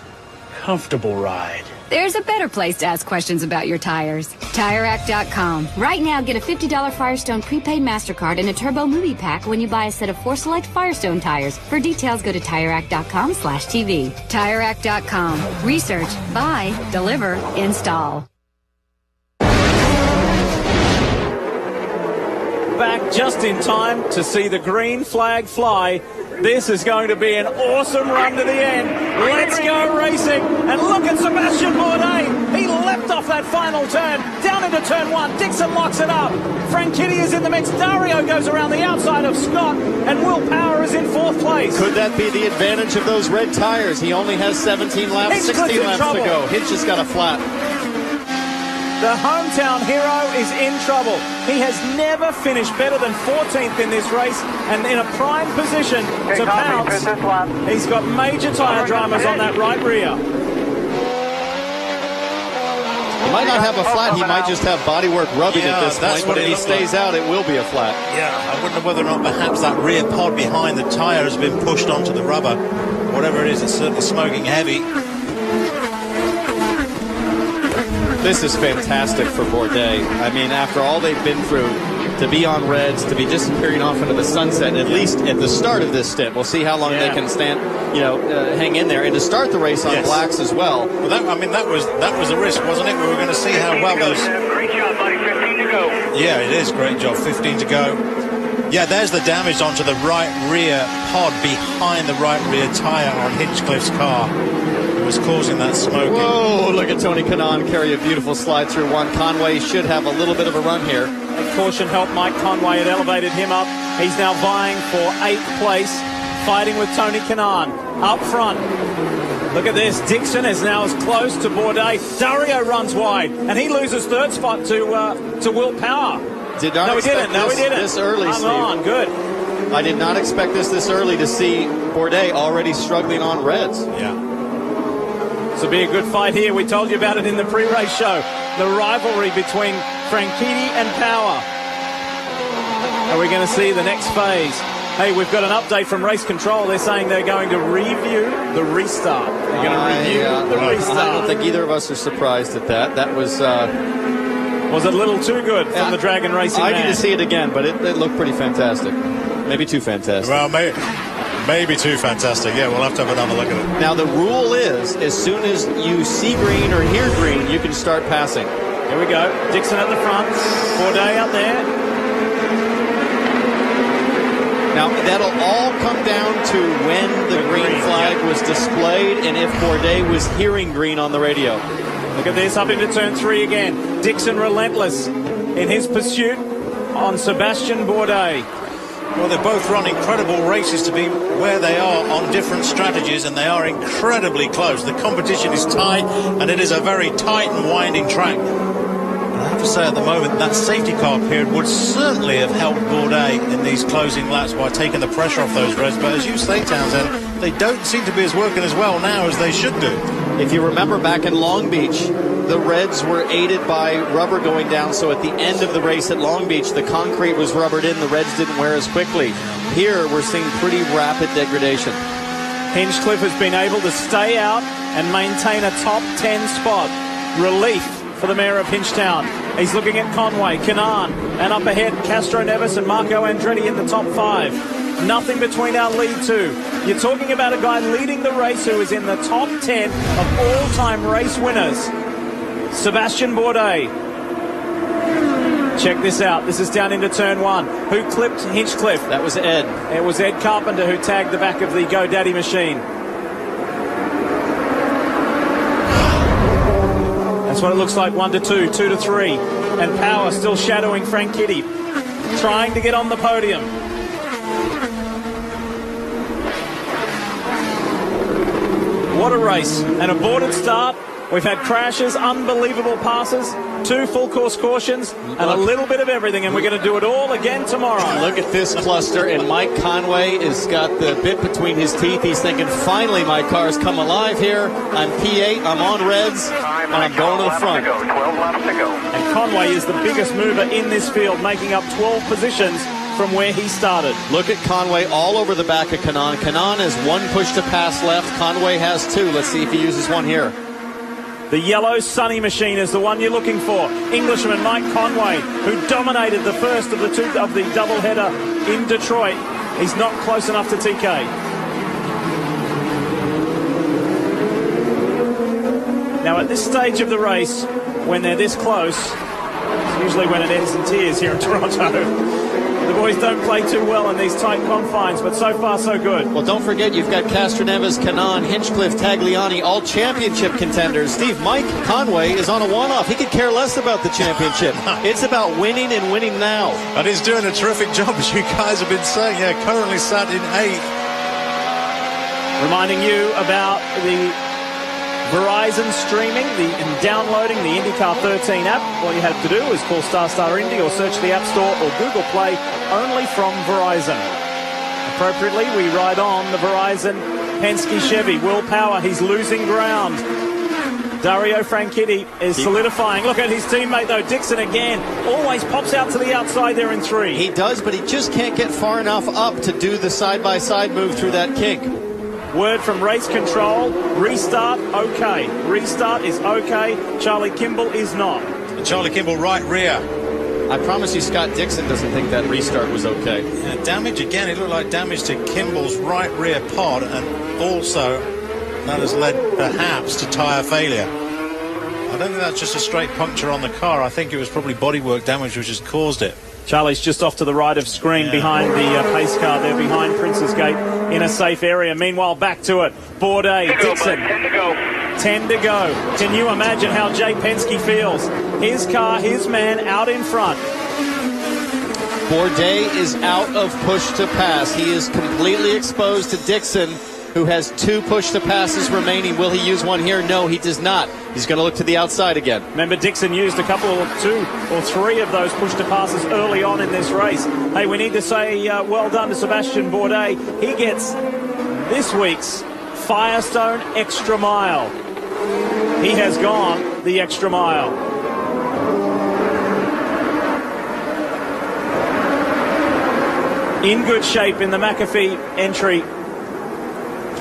comfortable ride? There's a better place to ask questions about your tires. TireRack.com. Right now, get a $50 Firestone prepaid MasterCard and a Turbo Movie Pack when you buy a set of 4 select Firestone tires. For details, go to TireRack.com/TV. TireRack.com. Research, buy, deliver, install. Back just in time to see the green flag fly. This is going to be an awesome run to the end. Let's go racing. And look at Sebastian Bourdais. He leapt off that final turn, down into turn 1. Dixon locks it up. Franchitti is in the mix. Dario goes around the outside of Scott. And Will Power is in 4th place. Could that be the advantage of those red tires? He only has 17 laps, 16 laps to go. Hitch has got a flat. The hometown hero is in trouble. He has never finished better than 14th in this race and in a prime position to pounce. He's got major tyre dramas on that right rear. He might not have a flat. He might just have bodywork rubbing at this point. But if he stays out, it will be a flat. Yeah, I wonder whether or not perhaps that rear pod behind the tyre has been pushed onto the rubber. Whatever it is, it's certainly smoking heavy. This is fantastic for Bourdais. I mean, after all they've been through, to be on reds, to be disappearing off into the sunset, at least at the start of this stint. We'll see how long they can stand, hang in there, and to start the race on blacks as well. Well, that was a risk, wasn't it? We were going to see how well those. Great job, buddy. 15 to go. Yeah, it is. Great job. 15 to go. Yeah, there's the damage onto the right rear pod behind the right rear tyre on Hinchcliffe's car. It was causing that smoking. Whoa, look at Tony Kanaan carry a beautiful slide through 1. Conway should have a little bit of a run here. A caution helped Mike Conway. It elevated him up. He's now vying for 8th place, fighting with Tony Kanaan. Up front. Look at this. Dixon is now as close to Bourdais. Dario runs wide, and he loses 3rd spot to Will Power. Did not expect this early, Steve. On, good. I did not expect this early to see Bourdais already struggling on reds. Yeah. This will be a good fight here. We told you about it in the pre-race show. The rivalry between Franchitti and Power. Are we going to see the next phase? Hey, we've got an update from Race Control. They're saying they're going to review the restart. They're going to review the restart. I don't think either of us are surprised at that. That was a little too good from the Dragon Racing I man. need to see it again, but it looked pretty fantastic. Maybe too fantastic. Well, maybe too fantastic. Yeah, we'll have to have another look at it. Now, the rule is, as soon as you see green or hear green, you can start passing. Here we go. Dixon at the front. Bourdais out there. Now, that'll all come down to when the green flag was displayed and if Bourdais was hearing green on the radio. Look at this, up into turn 3 again. Dixon relentless in his pursuit on Sebastian Bourdais. Well, they both run incredible races to be where they are on different strategies, and they are incredibly close. The competition is tight, and it is a very tight and winding track. And I have to say, at the moment, that safety car period would certainly have helped Bourdais in these closing laps by taking the pressure off those reds. But as you say, Townsend, they don't seem to be working as well now as they should do. If you remember back in Long Beach, the reds were aided by rubber going down, so at the end of the race at Long Beach, the concrete was rubbered in, the reds didn't wear as quickly. Here, we're seeing pretty rapid degradation. Hinchcliffe has been able to stay out and maintain a top 10 spot. Relief for the mayor of Hinchtown. He's looking at Conway, Kanaan, and up ahead, Castro Neves and Marco Andretti in the top 5. Nothing between our lead 2. You're talking about a guy leading the race who is in the top 10 of all-time race winners. Sebastian Bourdais. Check this out. This is down into turn 1. Who clipped Hinchcliffe? That was Ed. It was Ed Carpenter who tagged the back of the GoDaddy machine. That's what it looks like. 1 to 2, 2 to 3. And Power still shadowing Frank Kitty, trying to get on the podium. What a race. An aborted start. We've had crashes, unbelievable passes, 2 full course cautions, and a little bit of everything, and we're going to do it all again tomorrow. Look at this cluster, and Mike Conway has got the bit between his teeth. He's thinking, finally, my car's come alive here. I'm P8, I'm on reds, and I'm going to the front. 12 laps to go. And Conway is the biggest mover in this field, making up 12 positions from where he started. Look at Conway all over the back of Kanaan. Kanaan has 1 push to pass left. Double has 2. Let's see if he uses one here. The yellow Sunny machine is the one you're looking for. Englishman Mike Conway, who dominated the first of the doubleheader in Detroit. He's not close enough to TK. Now at this stage of the race, when they're this close, it's usually when it ends in tears here in Toronto. The boys don't play too well in these tight confines, but so far so good. Well, don't forget you've got Castroneves, Kanaan, Hinchcliffe, Tagliani, all championship contenders. Steve, Mike Conway is on a one-off. He could care less about the championship. It's about winning and winning now. And he's doing a terrific job, as you guys have been saying. Yeah, currently sat in 8th. Reminding you about the Verizon streaming and downloading the IndyCar 13 app. All you have to do is call Star Indy or search the App Store or Google Play, only from Verizon. Appropriately, we ride on the Verizon Penske Chevy. Will Power, he's losing ground. Dario Franchitti is solidifying. Look at his teammate, though. Dixon again always pops out to the outside there in 3. He does, but he just can't get far enough up to do the side-by-side move through that kink. Word from race control, restart, okay. Restart is okay. Charlie Kimball is not. And Charlie Kimball right rear. I promise you Scott Dixon doesn't think that restart was okay. Yeah, damage again. It looked like damage to Kimball's right rear pod, and also that has led perhaps to tyre failure. I don't think that's just a straight puncture on the car. I think it was probably bodywork damage which has caused it. Charlie's just off to the right of screen behind the pace car there, behind Prince's Gate, in a safe area. Meanwhile, back to it. Bourdais, Dixon. 10 to go. 10 to go. Can you imagine how Jay Penske feels? His car, his man out in front. Bourdais is out of push to pass. He is completely exposed to Dixon, who has 2 push to passes remaining. Will he use one here? No, he does not. He's going to look to the outside again. Remember, Dixon used a couple or 2 or 3 of those push to passes early on in this race. Hey, we need to say well done to Sebastian Bourdais. He gets this week's Firestone Extra Mile. He has gone the extra mile. In good shape in the McAfee entry.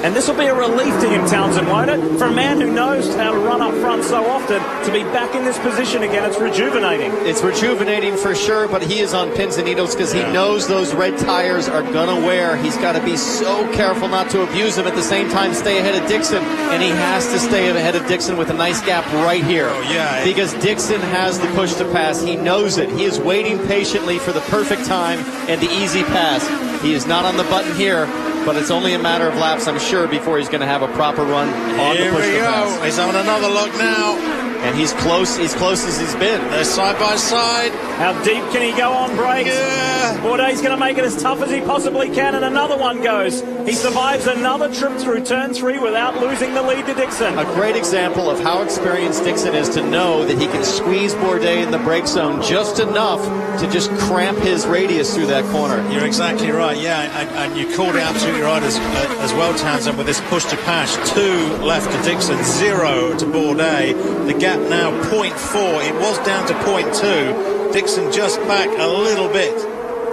And this will be a relief to him, Townsend, won't it? For a man who knows how to run up front so often, to be back in this position again, it's rejuvenating. It's rejuvenating for sure, but he is on pins and needles because he knows those red tires are going to wear. He's got to be so careful not to abuse them. At the same time, stay ahead of Dixon, and he has to stay ahead of Dixon with a nice gap right here. Oh, yeah. Because Dixon has the push to pass. He knows it. He is waiting patiently for the perfect time and the easy pass. He is not on the button here, but it's only a matter of laps, I'm sure, before he's going to have a proper run on the push to pass. He's on another look now. And he's close as he's been. They're side by side. How deep can he go on brakes? Yeah. Bourdais going to make it as tough as he possibly can, and another one goes. He survives another trip through turn 3 without losing the lead to Dixon. A great example of how experienced Dixon is to know that he can squeeze Bourdais in the brake zone just enough to just cramp his radius through that corner. You're exactly right, yeah, and you called it absolutely right as well, Townsend, with this push to pass. 2 left to Dixon, 0 to Bourdais. The gap now 0.4. It was down to 0.2. Dixon just back a little bit.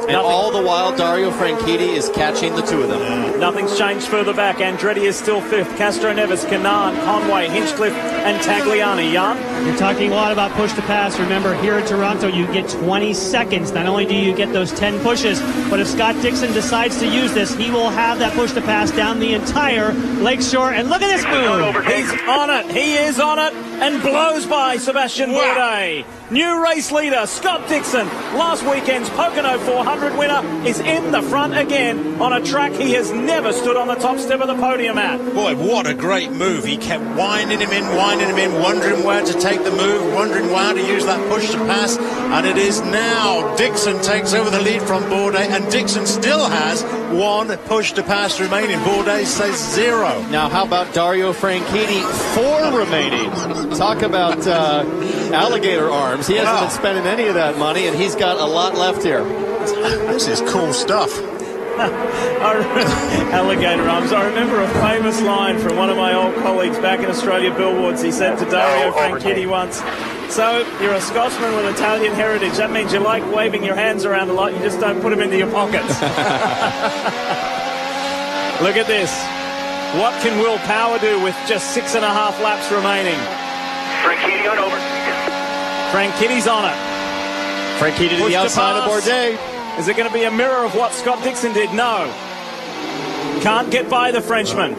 And all the while, Dario Franchitti is catching the 2 of them. Yeah. Nothing's changed further back. Andretti is still 5th. Castroneves, Kanaan, Conway, Hinchcliffe, and Tagliani. Jan? You're talking a lot about push to pass. Remember, here in Toronto, you get 20 seconds. Not only do you get those 10 pushes, but if Scott Dixon decides to use this, he will have that push to pass down the entire Lakeshore. And look at this move. He's on it. He is on it. and blows by Sebastian Bourdais. New race leader, Scott Dixon, last weekend's Pocono 400 winner, is in the front again on a track he has never stood on the top step of the podium at. Boy, what a great move. He kept winding him in, wondering where to take the move, wondering how to use that push to pass. And it is now Dixon takes over the lead from Bourdais, and Dixon still has one push to pass remaining. Bourdais says 0. Now, how about Dario Franchitti? 4 remaining. Talk about alligator arms. He hasn't been spending any of that money, and he's got a lot left here. This is cool stuff. Alligator arms. I remember a famous line from one of my old colleagues back in Australia, Bill Woods. He said to Dario Franchitti once, "So you're a Scotsman with Italian heritage. That means you like waving your hands around a lot. You just don't put them into your pockets." Look at this. What can Will Power do with just 6.5 laps remaining? Franchitti on over. Franchitti's on it. Franchitti to the outside of Bourdais. Is it going to be a mirror of what Scott Dixon did? No. Can't get by the Frenchman.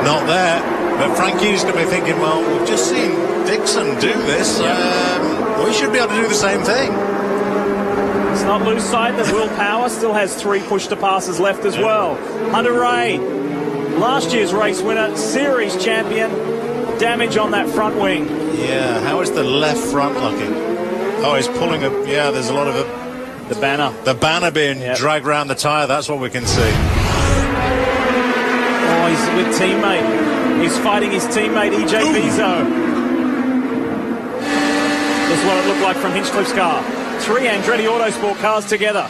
Not there. But Franchitti's going to be thinking, well, we've just seen Dixon do this. We should be able to do the same thing. Let's not lose sight that Will Power still has 3 push-to-passes left as well. Hunter Ray, last year's race winner, series champion. Damage on that front wing. Yeah, how is the left front looking? Oh, he's pulling up. Yeah, there's a lot of it. The banner. The banner being dragged around the tyre. That's what we can see. Oh, he's with teammate. He's fighting his teammate, EJ Vizo. This is what it looked like from Hinchcliffe's car. 3 Andretti Autosport cars together.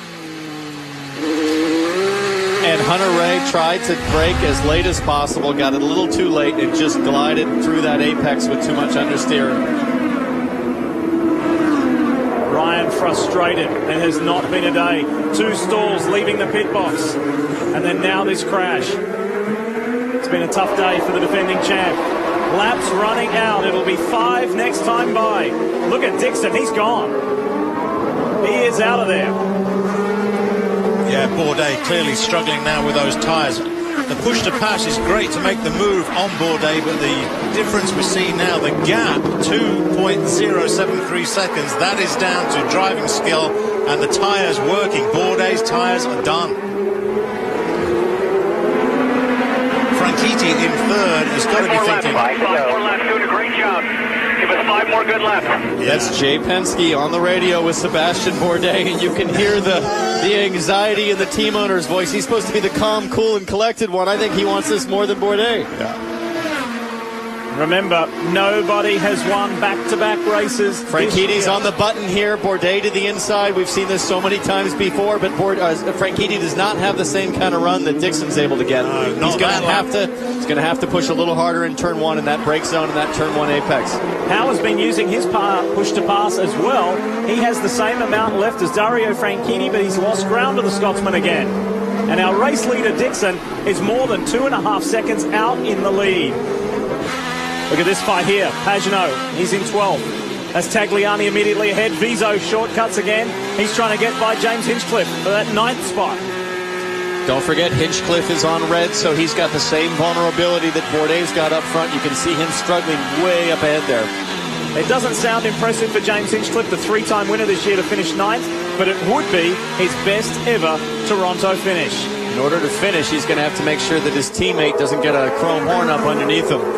And Hunter Ray tried to brake as late as possible, got it a little too late, and just glided through that apex with too much understeer. Ryan frustrated. It has not been a day. 2 stalls leaving the pit box. And then now this crash. It's been a tough day for the defending champ. Laps running out. It'll be 5 next time by. Look at Dixon. He's gone. He is out of there. Yeah, Bourdais clearly struggling now with those tyres. The push to pass is great to make the move on Bourdais, but the difference we see now, the gap, 2.073 seconds, that is down to driving skill and the tyres working. Bourdais' tyres are done. Franchitti in third has got to be thinking... 5 more laps, doing a great job. Give us 5 more good laps. That's Jay Penske on the radio with Sebastian Bourdais, and you can hear the anxiety in the team owner's voice. He's supposed to be the calm, cool, and collected one. I think he wants this more than Bourdais. Yeah. Remember, nobody has won back-to-back races. Franchitti's on the button here. Bourdais to the inside. We've seen this so many times before, but Franchitti does not have the same kind of run that Dixon's able to get. He's going to have to push a little harder in turn 1 in that brake zone and that turn 1 apex. Power's been using his push to pass as well. He has the same amount left as Dario Franchitti, but he's lost ground to the Scotsman again. And our race leader, Dixon, is more than 2.5 seconds out in the lead. Look at this fight here. Pagenaud, he's in 12th. That's Tagliani immediately ahead. Vizo shortcuts again. He's trying to get by James Hinchcliffe for that 9th spot. Don't forget, Hinchcliffe is on red, so he's got the same vulnerability that Bourdais got up front. You can see him struggling way up ahead there. It doesn't sound impressive for James Hinchcliffe, the 3-time winner this year, to finish 9th, but it would be his best ever Toronto finish. In order to finish, he's going to have to make sure that his teammate doesn't get a chrome horn up underneath him. 4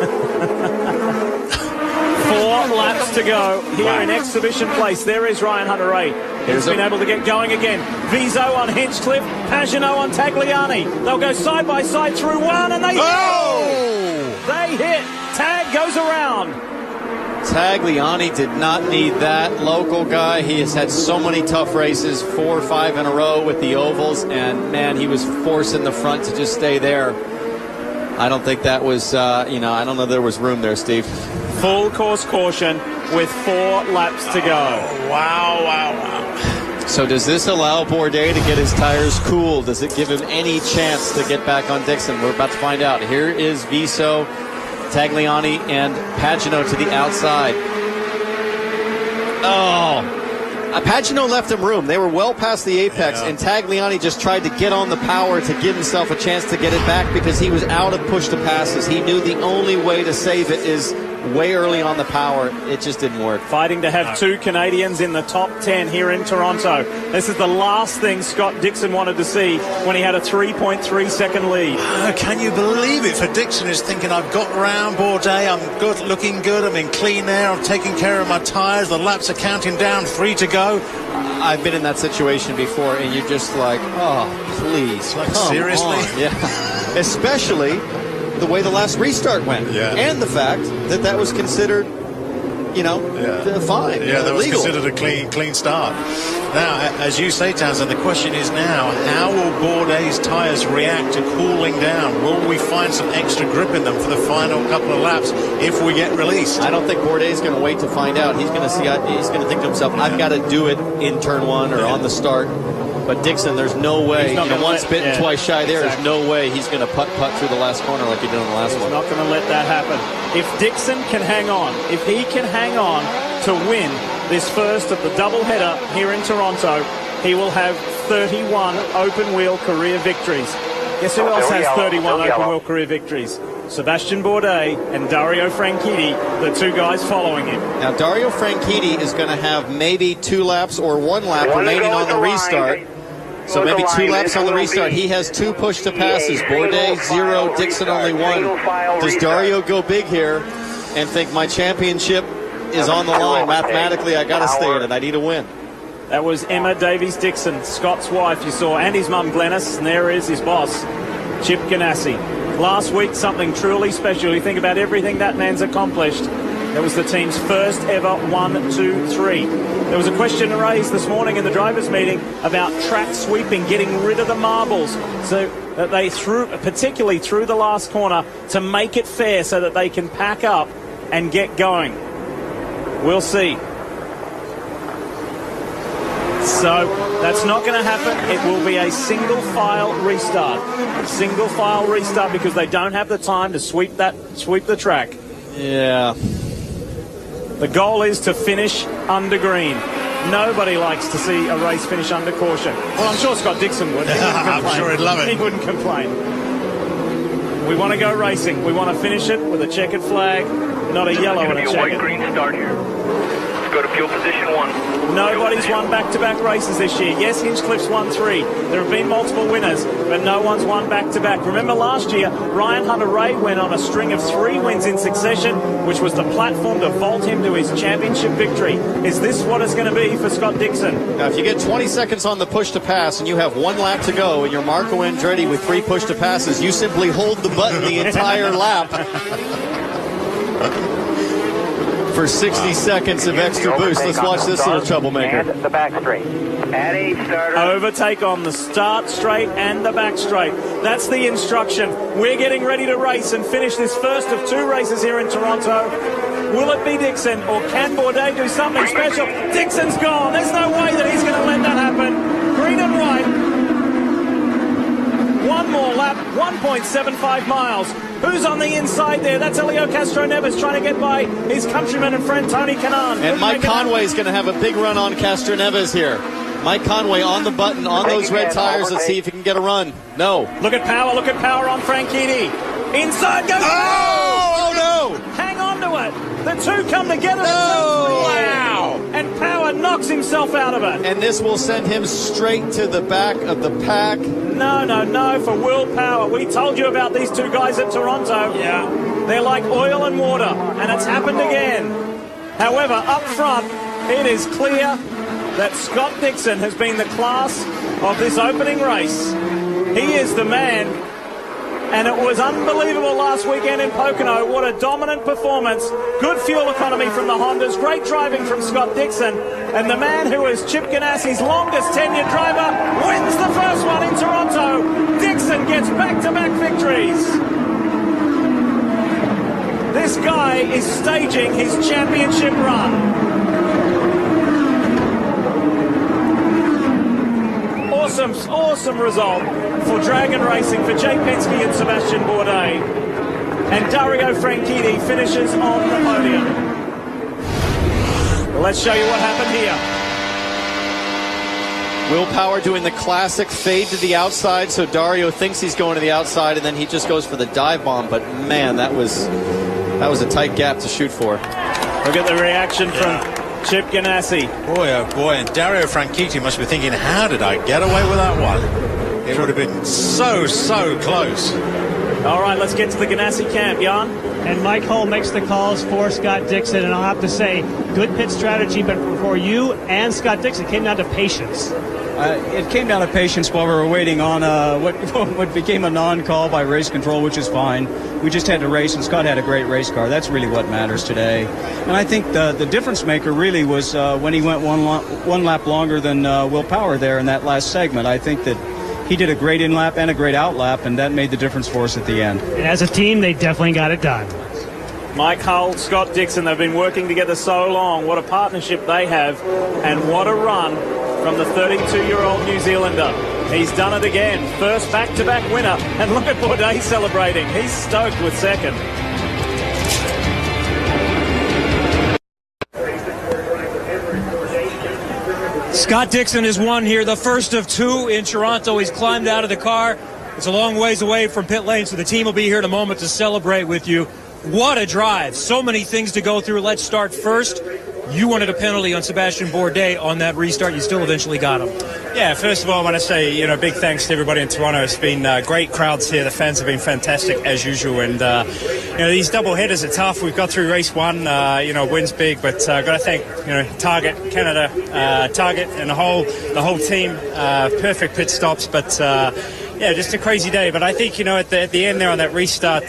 laps to go here in exhibition place. There is Ryan Hunter-Reay. He's been able to get going again. Vizo on Hinchcliffe, Pagenaud on Tagliani. They'll go side by side through 1, and they hit. Tag goes around. Tagliani did not need that. Local guy. He has had so many tough races, 4 or 5 in a row with the ovals, and man, he was forcing the front to just stay there. I don't think that was, I don't know there was room there, Steve. Full course caution with 4 laps to go. Wow. So does this allow Bourdais to get his tires cool? Does it give him any chance to get back on Dixon? We're about to find out. Here is Vizo, Tagliani, and Pagenaud to the outside. Oh, Pagano left him room. They were well past the apex, and Tagliani just tried to get on the power to give himself a chance to get it back because he was out of push to passes. He knew the only way to save it is way early on the power. It just didn't work. Fighting to have two Canadians in the top 10 here in Toronto. This is the last thing Scott Dixon wanted to see when he had a 3.3 second lead. Can you believe it? For Dixon is thinking, I've got round Bourdais, I'm good, looking good, I'm in clean air, I'm taking care of my tyres, the laps are counting down, 3 to go. I've been in that situation before, and you're just like, oh, please, like, come seriously? on. Yeah. Especially the way the last restart went, and the fact that that was considered, fine. Yeah, that was legal. considered a clean start. Now, as you say, Townsend, the question is now, how will Bourdais' tyres react to cooling down? Will we find some extra grip in them for the final couple of laps if we get released? I don't think Bourdais is going to wait to find out. He's going to think to himself, I've got to do it in turn 1 or on the start. But Dixon, there's no way. Once bitten, twice shy there. There's no way he's going to putt through the last corner like he did on the last one. He's not going to let that happen. If Dixon can hang on, if he can hang on to win this first of the doubleheader here in Toronto, he will have 31 open-wheel career victories. Guess who else has 31 open-wheel career victories? Sebastian Bourdais and Dario Franchitti, the two guys following him. Now, Dario Franchitti is going to have maybe 2 laps or 1 lap remaining on the restart. So maybe 2 laps on the restart. He has 2 push to passes. Bourdais 0, Dixon only 1. Does Dario go big here and think my championship is on the line? Mathematically, I got to stay in it. I need a win. That was Emma Davies-Dixon, Scott's wife, you saw, and his mum Glenys, and there is his boss, Chip Ganassi. Last week, something truly special. You think about everything that man's accomplished. It was the team's first ever 1, 2, 3. There was a question raised this morning in the drivers' meeting about track sweeping, getting rid of the marbles, so that they particularly through the last corner, to make it fair so that they can pack up and get going. We'll see. So that's not going to happen. It will be a single file restart. Single file restart because they don't have the time to sweep the track. Yeah. The goal is to finish under green. Nobody likes to see a race finish under caution. Well, I'm sure Scott Dixon would. I'm sure he'd love it. He wouldn't complain. We want to go racing. We want to finish it with a checkered flag, not a yellow and a checkered. White-green start here. Let's go to fuel position 1. Nobody's won back-to-back races this year. Yes, Hinchcliffe's won 3. There have been multiple winners, but no one's won back-to-back. Remember last year, Ryan Hunter-Reay went on a string of 3 wins in succession, which was the platform to vault him to his championship victory. Is this what it's going to be for Scott Dixon? Now, if you get 20 seconds on the push to pass and you have 1 lap to go and you're Marco Andretti with 3 push to passes, you simply hold the button the entire lap for 60 seconds of extra boost. Let's watch this little troublemaker. And the back straight. At 8 starter. Overtake on the start straight and the back straight. That's the instruction. We're getting ready to race and finish this first of 2 races here in Toronto. Will it be Dixon or can Bourdais do something special? Dixon's gone. There's no way that he's going to let that happen. Green and white. 1 more lap, 1.75 miles. Who's on the inside there? That's Elio Castroneves trying to get by his countryman and friend Tony Kanaan. And Mike Conway is going to have a big run on Castroneves here. Mike Conway on the button, on those red tires. Let's see if he can get a run. No. Look at power on Franchitti. Inside goes. Oh no! Hang on to it. The two come together. No! Wow! And Power knocks himself out of it. And this will send him straight to the back of the pack. No, for Will Power. We told you about these 2 guys at Toronto. Yeah. They're like oil and water, and it's happened again. However, up front, it is clear that Scott Dixon has been the class of this opening race. He is the man, and it was unbelievable last weekend in Pocono. What a dominant performance. Good fuel economy from the Hondas, great driving from Scott Dixon, and the man who is Chip Ganassi's longest tenured driver wins the first one in Toronto. Dixon gets back-to-back victories. This guy is staging his championship run. Awesome result for Dragon Racing, for Jay Penske and Sebastian Bourdais. And Dario Franchitti finishes on the podium. Well, let's show you what happened here. Will Power doing the classic fade to the outside, so Dario thinks he's going to the outside, and then he just goes for the dive bomb. But man, that was a tight gap to shoot for. Look at the reaction from Chip Ganassi. Boy, oh boy, and Dario Franchitti must be thinking, how did I get away with that one? It would have been so close. All right, let's get to the Ganassi camp, Jan. And Mike Hull makes the calls for Scott Dixon, and I'll have to say, good pit strategy, but for you and Scott Dixon, it came down to patience. It came down to patience while we were waiting on what became a non-call by race control, which is fine. We just had to race, and Scott had a great race car. That's really what matters today. And I think the difference maker really was when he went one lap longer than Will Power there in that last segment. I think that he did a great in-lap and a great out-lap, and that made the difference for us at the end. And as a team, they definitely got it done. Mike Hull, Scott Dixon, they've been working together so long. What a partnership they have, and what a run from the 32-year-old New Zealander. He's done it again. First back-to-back winner. And look at Bourdais celebrating. He's stoked with second. Scott Dixon has won here, the first of two in Toronto. He's climbed out of the car. It's a long ways away from pit lane, so the team will be here in a moment to celebrate with you. What a drive. So many things to go through. Let's start first. You wanted a penalty on Sebastian Bourdais on that restart. You still eventually got him. Yeah, first of all, I want to say, big thanks to everybody in Toronto. It's been great crowds here. The fans have been fantastic as usual. And, these double headers are tough. We've got through race one, wins big. But I've got to thank, Target, Canada, Target, and the whole team. Perfect pit stops. But, yeah, just a crazy day. But I think, at the end there on that restart,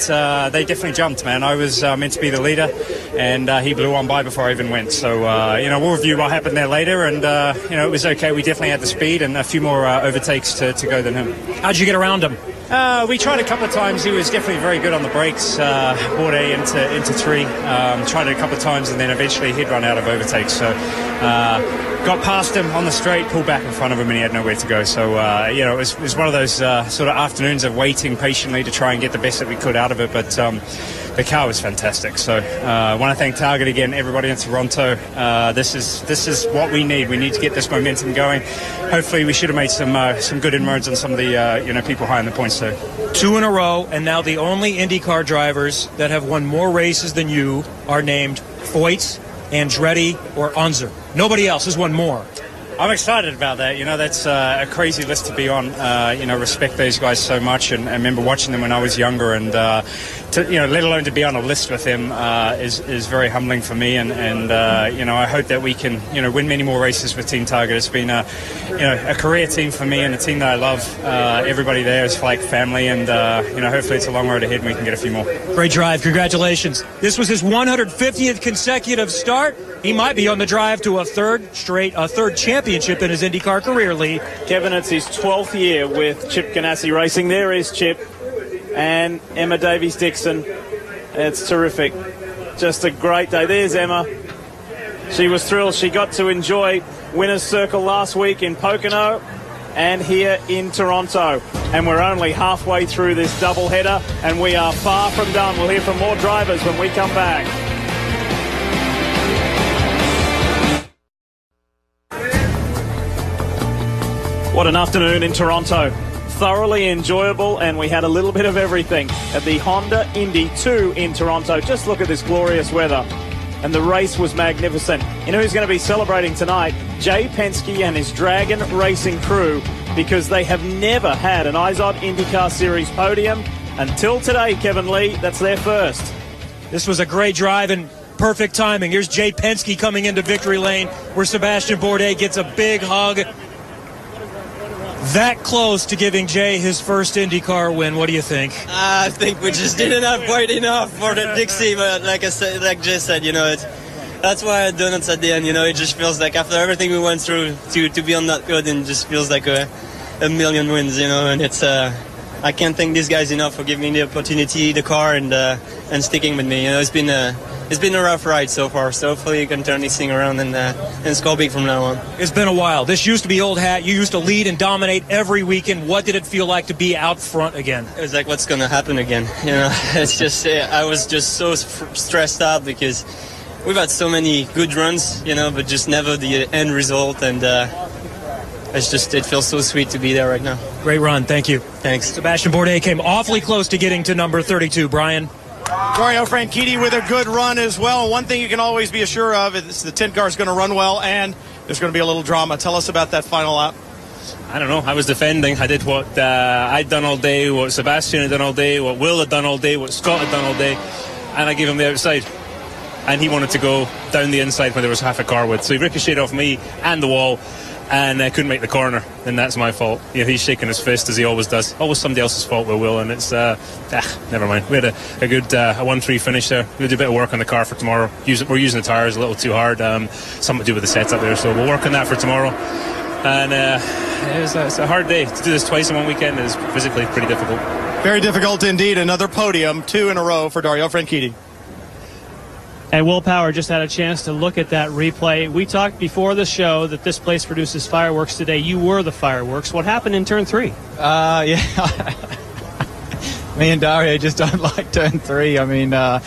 they definitely jumped, man. I was meant to be the leader, and he blew one by before I even went. So, we'll review what happened there later. And, it was okay. We definitely had the speed and a few more overtakes to go than him. How'd you get around him? We tried a couple of times. He was definitely very good on the brakes. Bourdais into three. Tried it a couple of times, and then eventually he'd run out of overtakes. So, got past him on the straight, pulled back in front of him, and he had nowhere to go. So, it was one of those sort of afternoons of waiting patiently to try and get the best that we could out of it. But the car was fantastic. So, I want to thank Target again, everybody in Toronto. This is what we need. We need to get this momentum going. Hopefully, we should have made some good inroads on some of the people high in the points too. Two in a row, and now the only IndyCar drivers that have won more races than you are named Foyt, Andretti, or Unser. Nobody else has won more. I'm excited about that. That's a crazy list to be on. Respect those guys so much, and I remember watching them when I was younger, and let alone to be on a list with them is very humbling for me. And I hope that we can win many more races with Team Target. It's been a career team for me and a team that I love. Everybody there is like family, and hopefully it's a long road ahead and we can get a few more. Great drive, congratulations. This was his 150th consecutive start. He might be on the drive to a third championship in his IndyCar career, Lee. Kevin, it's his 12th year with Chip Ganassi Racing. There is Chip and Emma Davies-Dixon. It's terrific. Just a great day. There's Emma. She was thrilled. She got to enjoy Winner's Circle last week in Pocono and here in Toronto. And we're only halfway through this doubleheader, and we are far from done. We'll hear from more drivers when we come back. What an afternoon in Toronto. Thoroughly enjoyable, and we had a little bit of everything at the Honda Indy 2 in Toronto. Just look at this glorious weather. And the race was magnificent. You know who's going to be celebrating tonight? Jay Penske and his Dragon Racing crew, because they have never had an IZOD IndyCar Series podium until today, Kevin Lee. That's their first. This was a great drive and perfect timing. Here's Jay Penske coming into victory lane, where Sebastian Bourdais gets a big hug. That close to giving Jay his first IndyCar win. What do you think? I think we just didn't have quite enough for the Dixie, but like Jay said, that's why I done it at the end. It just feels like after everything we went through to be on that good, and just feels like a million wins, and it's I can't thank these guys enough for giving me the opportunity, the car, and sticking with me. It's been a rough ride so far, so hopefully you can turn this thing around and score big from now on. It's been a while. This used to be old hat. You used to lead and dominate every weekend. What did it feel like to be out front again? It was like, what's going to happen again? It's just, I was just so stressed out because we've had so many good runs, but just never the end result. And it feels so sweet to be there right now. Great run. Thank you. Thanks. Sebastian Bourdais came awfully close to getting to number 32. Brian? Dario Franchitti with a good run as well. One thing you can always be assured of is the 10 car is going to run well, and there's going to be a little drama. Tell us about that final lap. I don't know. I was defending. I did what I'd done all day, what Sebastian had done all day, what Will had done all day, what Scott had done all day, and I gave him the outside. And he wanted to go down the inside when there was half a car width. So he ricocheted off me and the wall, and I couldn't make the corner. And that's my fault. You know, he's shaking his fist as he always does. Always somebody else's fault with Will, and it's never mind. We had a good 1-3 finish there. We'll do a bit of work on the car for tomorrow. We're using the tires a little too hard. Something to do with the setup there, so we'll work on that for tomorrow. And it's a hard day. To do this twice in one weekend is physically pretty difficult. Very difficult indeed. Another podium, 2 in a row for Dario Franchitti. And Will Power just had a chance to look at that replay. We talked before the show that this place produces fireworks today. You were the fireworks. What happened in turn 3? Yeah. Me and Dario just don't like turn 3. I mean, man,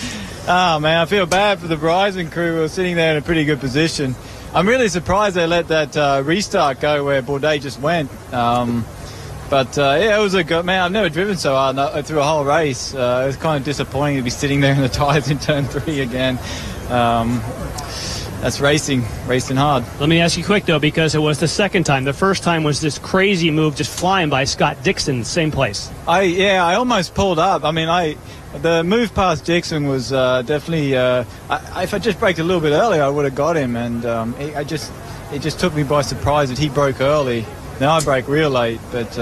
I feel bad for the Verizon crew. We were sitting there in a pretty good position. I'm really surprised they let that restart go where Bourdais just went. But yeah, it was a good, man, I've never driven so hard through a whole race. It was kind of disappointing to be sitting there in the tyres in turn 3 again. That's racing hard. Let me ask you quick, though, because it was the second time. The first time was this crazy move just flying by Scott Dixon, same place. I almost pulled up. I mean, the move past Dixon was definitely, if I just braked a little bit earlier, I would have got him. And it just took me by surprise that he broke early. Now I brake real late, but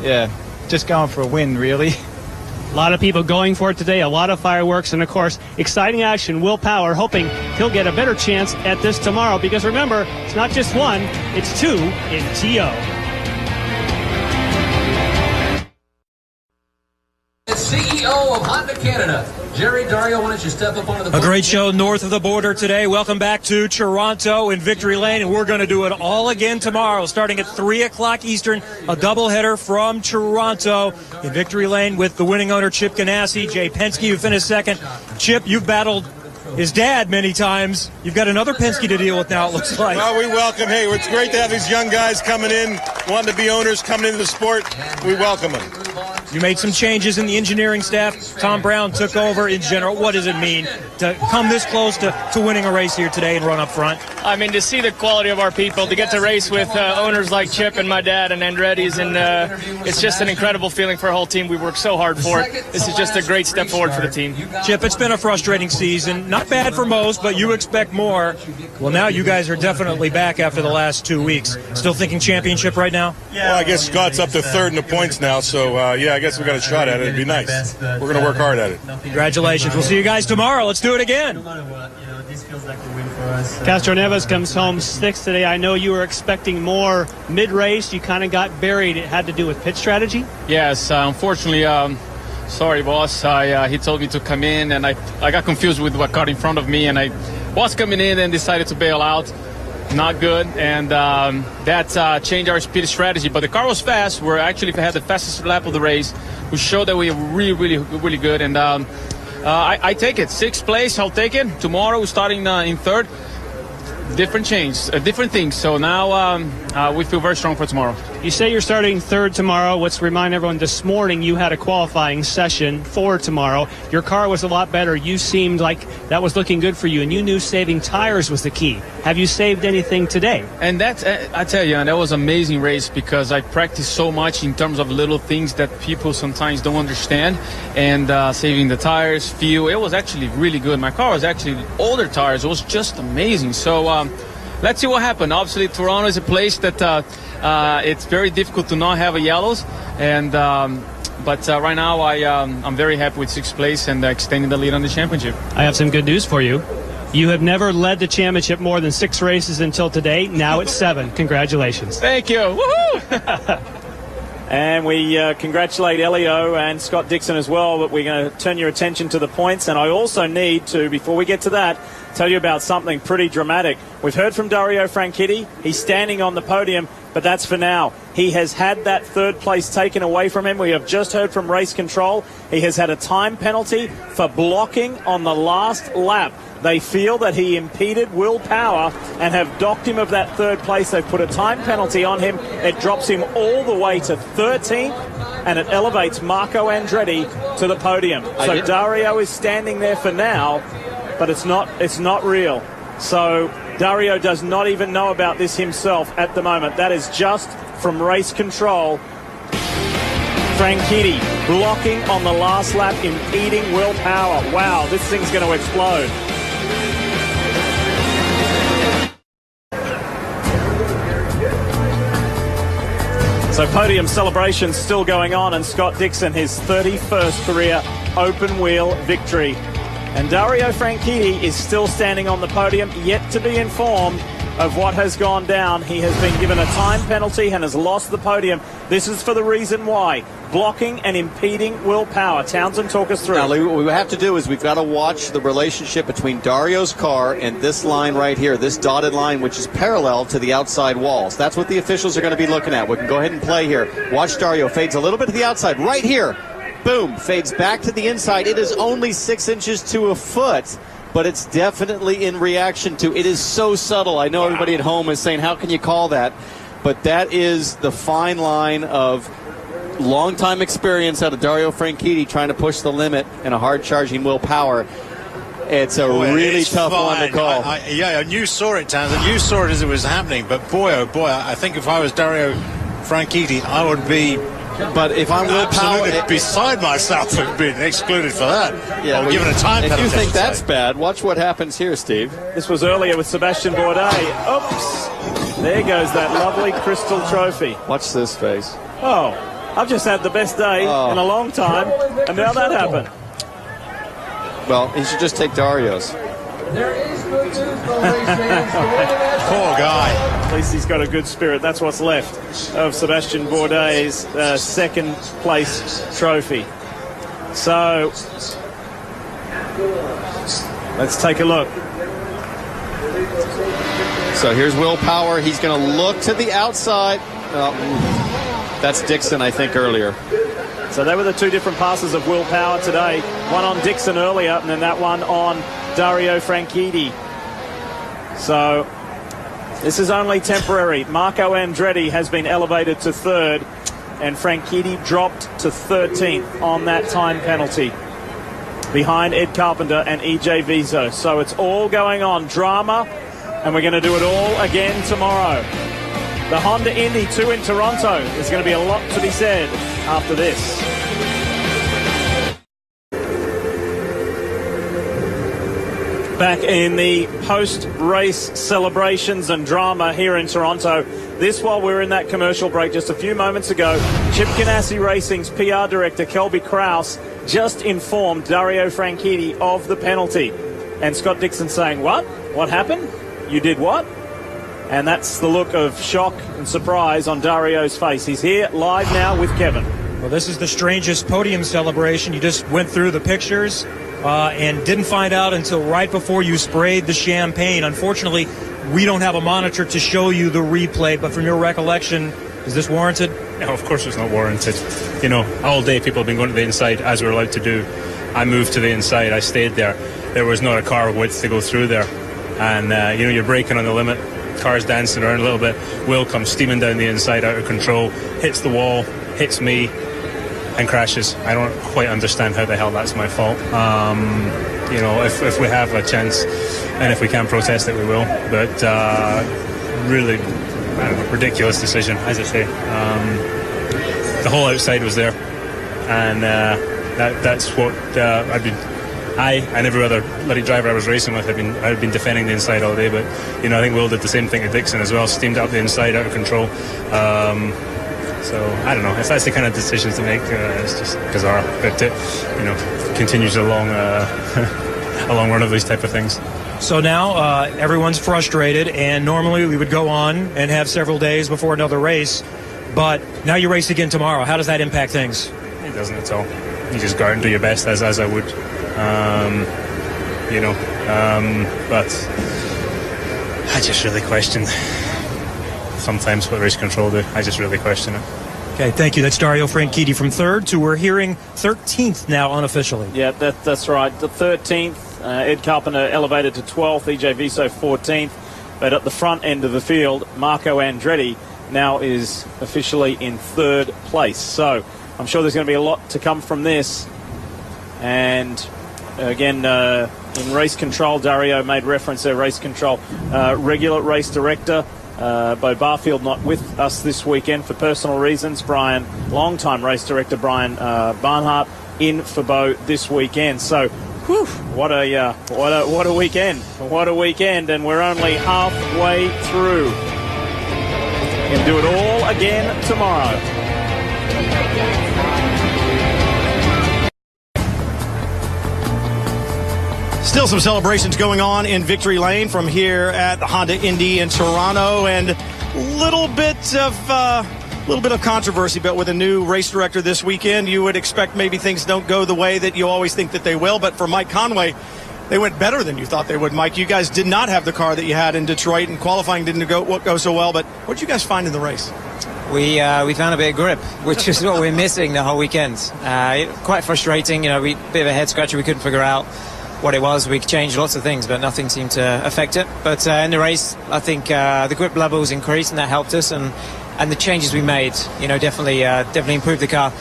yeah, just going for a win, really. A lot of people going for it today, a lot of fireworks, and of course, exciting action. Will Power hoping he'll get a better chance at this tomorrow, because remember, it's not just 1, it's 2 in TO. CEO of Honda Canada, Jerry Dario, why don't you step up onto the... A great show north of the border today. Welcome back to Toronto in Victory Lane, and we're going to do it all again tomorrow, starting at 3 o'clock Eastern, a doubleheader from Toronto in Victory Lane with the winning owner, Chip Ganassi, Jay Penske, who finished second. Chip, you've battled his dad many times. You've got another Penske to deal with now, it looks like. Well, we welcome. Hey, it's great to have these young guys coming in, wanting to be owners, coming into the sport. We welcome them. You made some changes in the engineering staff. Tom Brown took over in general. What does it mean to come this close to winning a race here today and run up front? I mean, to see the quality of our people, to get to race with owners like Chip and my dad and Andretti's, and it's just an incredible feeling for our whole team. We worked so hard for it. This is just a great step forward for the team. Chip, it's been a frustrating season. Not bad for most, but you expect more. Well, now you guys are definitely back after the last 2 weeks. Still thinking championship right now? Well, I guess Scott's up to third in the points now, so yeah, I guess we got a shot at it. It'd be nice. We're going to work hard at it. Congratulations. We'll see you guys tomorrow. Let's do it again. Castro Neves comes home 6th today. I know you were expecting more mid-race. You kind of got buried. It had to do with pit strategy? Yes, unfortunately, sorry, boss. He told me to come in, and I got confused with what car in front of me, and I was coming in and decided to bail out. Not good, and that changed our speed strategy. But the car was fast. We actually had the fastest lap of the race, which showed that we were really good. And I take it. 6th place, I'll take it. Tomorrow we're starting in 3rd. Different change, different things. So now we feel very strong for tomorrow. You say you're starting 3rd tomorrow. Let's remind everyone, this morning you had a qualifying session for tomorrow. Your car was a lot better. You seemed like that was looking good for you, and you knew saving tires was the key. Have you saved anything today? And that's, I tell you, that was an amazing race, because I practiced so much in terms of little things that people sometimes don't understand. And saving the tires, fuel, it was actually really good. My car was actually older tires. It was just amazing. So let's see what happened. Obviously, Toronto is a place that it's very difficult to not have a yellows, and but right now I'm very happy with 6th place and extending the lead on the championship. I have some good news for you. You have never led the championship more than 6 races until today. Now it's 7. Congratulations. Thank you. Woohoo! And we congratulate Elio and Scott Dixon as well, but we're going to turn your attention to the points. And I also need to, before we get to that, tell you about something pretty dramatic. We've heard from Dario Franchitti. He's standing on the podium, but that's for now. He has had that third place taken away from him. We have just heard from race control. He has had a time penalty for blocking on the last lap. They feel that he impeded Will Power and have docked him of that third place. They've put a time penalty on him. It drops him all the way to 13th, and it elevates Marco Andretti to the podium. So Dario is standing there for now, but it's not real. So Dario does not even know about this himself at the moment. That is just from race control. Franchitti blocking on the last lap, impeding Will Power. Wow, this thing's going to explode. So podium celebrations still going on, and Scott Dixon, his 31st career open wheel victory. And Dario Franchitti is still standing on the podium, yet to be informed of what has gone down. He has been given a time penalty and has lost the podium. This is for the reason why. Blocking and impeding Will Power. Townsend, talk us through. Now, Lee, what we have to do is we've got to watch the relationship between Dario's car and this line right here, this dotted line, which is parallel to the outside walls. That's what the officials are going to be looking at. We can go ahead and play here. Watch Dario. Fades a little bit to the outside. Right here. Boom. Fades back to the inside. It is only 6 inches to a foot, but it's definitely in reaction to. It is so subtle. I know everybody at home is saying, how can you call that? But that is the fine line of long-time experience out of Dario Franchitti trying to push the limit and a hard-charging Will Power. It's a really tough one to call. And you saw it, Townsend. You saw it as it was happening. But boy, oh boy, I think if I was Dario Franchitti, I would be... But if I'm Will Power, beside myself for being excluded for that. Yeah, given a time penalty. If you think that's bad, watch what happens here, Steve. This was earlier with Sebastian Bourdais. Oops. There goes that lovely crystal trophy. Watch this face. Oh, I've just had the best day in a long time, and now that happened. Well, he should just take Dario's. There is good news for race fans. Poor guy. At least he's got a good spirit. That's what's left of Sebastian Bourdais' second place trophy. So let's take a look. So here's Will Power. He's going to look to the outside. That's Dixon, I think, earlier. So they were the two different passes of Will Power today. One on Dixon earlier, and then that one on Dario Franchitti. So this is only temporary. Marco Andretti has been elevated to third, and Franchitti dropped to 13th on that time penalty, behind Ed Carpenter and EJ Vizo. So it's all going on. Drama, and we're going to do it all again tomorrow. The Honda Indy 2 in Toronto. There's going to be a lot to be said after this. Back in the post-race celebrations and drama here in Toronto. This while we're in that commercial break just a few moments ago, Chip Ganassi Racing's PR director, Kelby Krause, just informed Dario Franchitti of the penalty. And Scott Dixon saying, what? What happened? You did what? And that's the look of shock and surprise on Dario's face. He's here live now with Kevin. Well, this is the strangest podium celebration. You just went through the pictures and didn't find out until right before you sprayed the champagne. Unfortunately, we don't have a monitor to show you the replay, but from your recollection, is this warranted? No, of course it's not warranted. You know, all day people have been going to the inside, as we're allowed to do. I moved to the inside. I stayed there. There was not a car width to go through there. And, you know, you're braking on the limit. Car's dancing around a little bit. Will comes steaming down the inside, out of control, hits the wall, hits me, and crashes. I don't quite understand how the hell that's my fault. You know, if we have a chance and if we can protest it, we will. But really, ridiculous decision, as I say. The whole outside was there, and that's what I and every other bloody driver I was racing with, I've been defending the inside all day. But you know, I think Will did the same thing to Dixon as well, steamed up the inside, out of control. So I don't know if that's the kind of decisions to make. It's just bizarre. But it, you know, continues a long run of these type of things. So now everyone's frustrated, and normally we would go on and have several days before another race, but now you race again tomorrow. How does that impact things? It doesn't at all. You just go out and do your best, as I would. You know, But I just really question sometimes what race control do. I just really question it. Okay, thank you. That's Dario Franchitti from third to we're hearing 13th now unofficially. Yeah, that's right. The 13th, Ed Carpenter elevated to 12th, EJ Viso 14th. But at the front end of the field, Marco Andretti now is officially in third place. So I'm sure there's going to be a lot to come from this. And again, in race control, Dario made reference there, race control. Regular race director, Bo Barfield, not with us this weekend for personal reasons. Long-time race director Brian Barnhart in for Bo this weekend. So, whew, what a weekend! What a weekend! And we're only halfway through. Can do it all again tomorrow. Still some celebrations going on in Victory Lane from here at the Honda Indy in Toronto, and a little bit of controversy, but with a new race director this weekend, you would expect maybe things don't go the way that you always think that they will. But for Mike Conway, they went better than you thought they would. Mike, you guys did not have the car that you had in Detroit, and qualifying didn't go so well. But what did you guys find in the race? We found a bit of grip, which is what we're missing the whole weekend. Quite frustrating, bit of a head scratcher. We couldn't figure out what it was. We changed lots of things, but nothing seemed to affect it. But in the race, I think the grip levels increased, and that helped us. And the changes we made, definitely improved the car.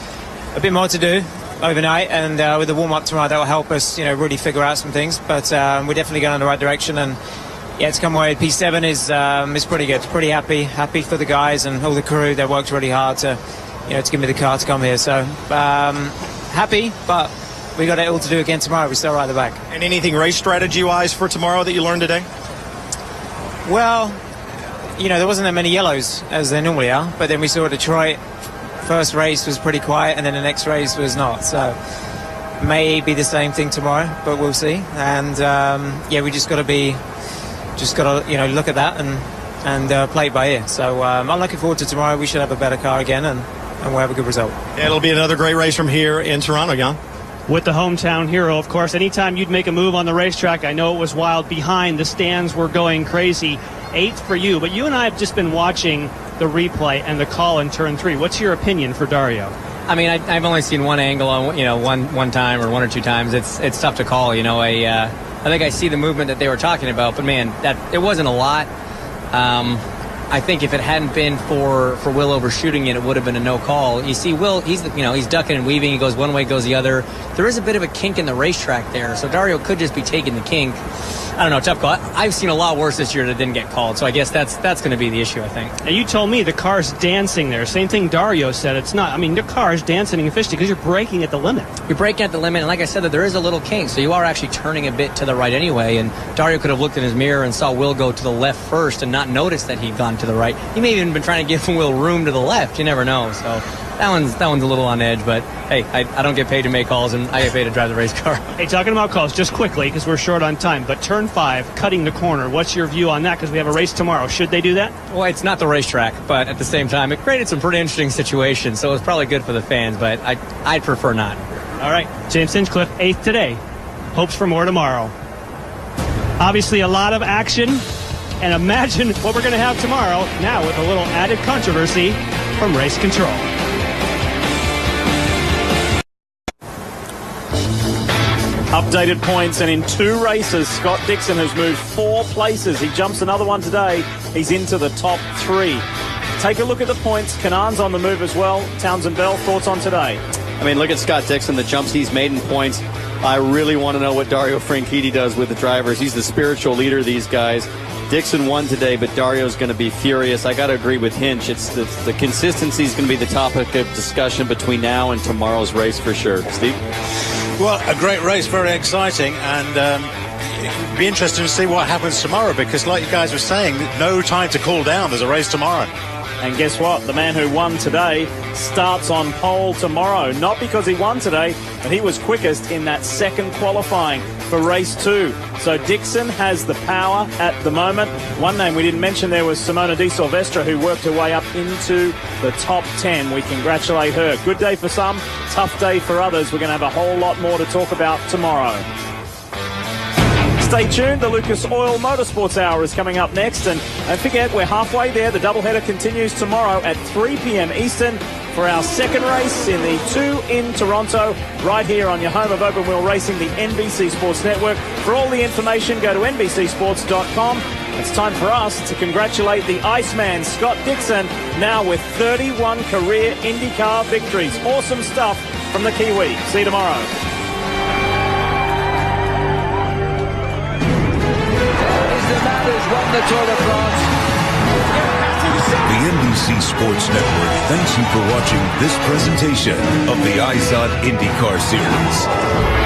A bit more to do overnight, and with the warm-up tomorrow, that will help us, really figure out some things. But we're definitely going in the right direction. And yeah, to come away with P7 is pretty good. Pretty happy for the guys and all the crew. They worked really hard to give me the car to come here. So happy, but we got it all to do again tomorrow. We're still right at the back. And anything race strategy-wise for tomorrow that you learned today? Well, there wasn't that many yellows as there normally are, but then we saw Detroit. First race was pretty quiet, and then the next race was not. So maybe the same thing tomorrow, but we'll see. And we just got to look at that and play it by ear. So I'm looking forward to tomorrow. We should have a better car again, and we'll have a good result. Yeah, it'll be another great race from here in Toronto, Jan. With the hometown hero, of course. Anytime you'd make a move on the racetrack, I know it was wild behind. The stands were going crazy. 8th for you, but you and I have just been watching the replay and the call in turn 3. What's your opinion for Dario? I mean, I've only seen one angle on one time or one or two times. It's tough to call. I think I see the movement that they were talking about, but man, that it wasn't a lot. I think if it hadn't been for Will overshooting it would have been a no call. You see, Will, he's ducking and weaving. He goes one way, goes the other. There is a bit of a kink in the racetrack there, so Dario could just be taking the kink. I don't know, tough call. I've seen a lot worse this year that didn't get called, so I guess that's going to be the issue, I think. And you told me the car's dancing there. Same thing Dario said. It's not. I mean, the car is dancing officially because you're braking at the limit. You're braking at the limit, and like I said, that there is a little kink, so you are actually turning a bit to the right anyway, and Dario could have looked in his mirror and saw Will go to the left first and not noticed that he'd gone to the right. He may have even been trying to give Will room to the left. You never know, so that one's a little on edge, but hey, I don't get paid to make calls, and I get paid to drive the race car. Hey, talking about calls, just quickly, because we're short on time, but turn 5, cutting the corner, what's your view on that? Because we have a race tomorrow. Should they do that? Well, it's not the racetrack, but at the same time, it created some pretty interesting situations, so it was probably good for the fans, but I'd prefer not. All right, James Hinchcliffe, 8th today. Hopes for more tomorrow. Obviously, a lot of action, and imagine what we're going to have tomorrow, now with a little added controversy from Race Control. Updated points, and in 2 races, Scott Dixon has moved 4 places. He jumps another one today. He's into the top 3. Take a look at the points. Kanan's on the move as well. Townsend Bell, thoughts on today? I mean, look at Scott Dixon, the jumps he's made in points. I really want to know what Dario Franchitti does with the drivers. He's the spiritual leader of these guys. Dixon won today, but Dario's going to be furious. I got to agree with Hinch. It's the consistency is going to be the topic of discussion between now and tomorrow's race for sure. Steve? Well, a great race, very exciting, and it'd be interesting to see what happens tomorrow because, like you guys were saying, no time to cool down. There's a race tomorrow. And guess what? The man who won today starts on pole tomorrow. Not because he won today, but he was quickest in that second qualifying for race 2. So Dixon has the power at the moment. One name we didn't mention there was Simona Di Silvestre, who worked her way up into the top 10. We congratulate her. Good day for some, tough day for others. We're going to have a whole lot more to talk about tomorrow. Stay tuned. The Lucas Oil Motorsports Hour is coming up next. And don't forget, we're halfway there. The doubleheader continues tomorrow at 3 p.m. Eastern for our second race in the 2 in Toronto, right here on your home of open wheel racing, the NBC Sports Network. For all the information, go to NBCSports.com. It's time for us to congratulate the Iceman, Scott Dixon, now with 31 career IndyCar victories. Awesome stuff from the Kiwi. See you tomorrow. Won the Tour de France. The NBC Sports Network thanks you for watching this presentation of the IZOD IndyCar Series.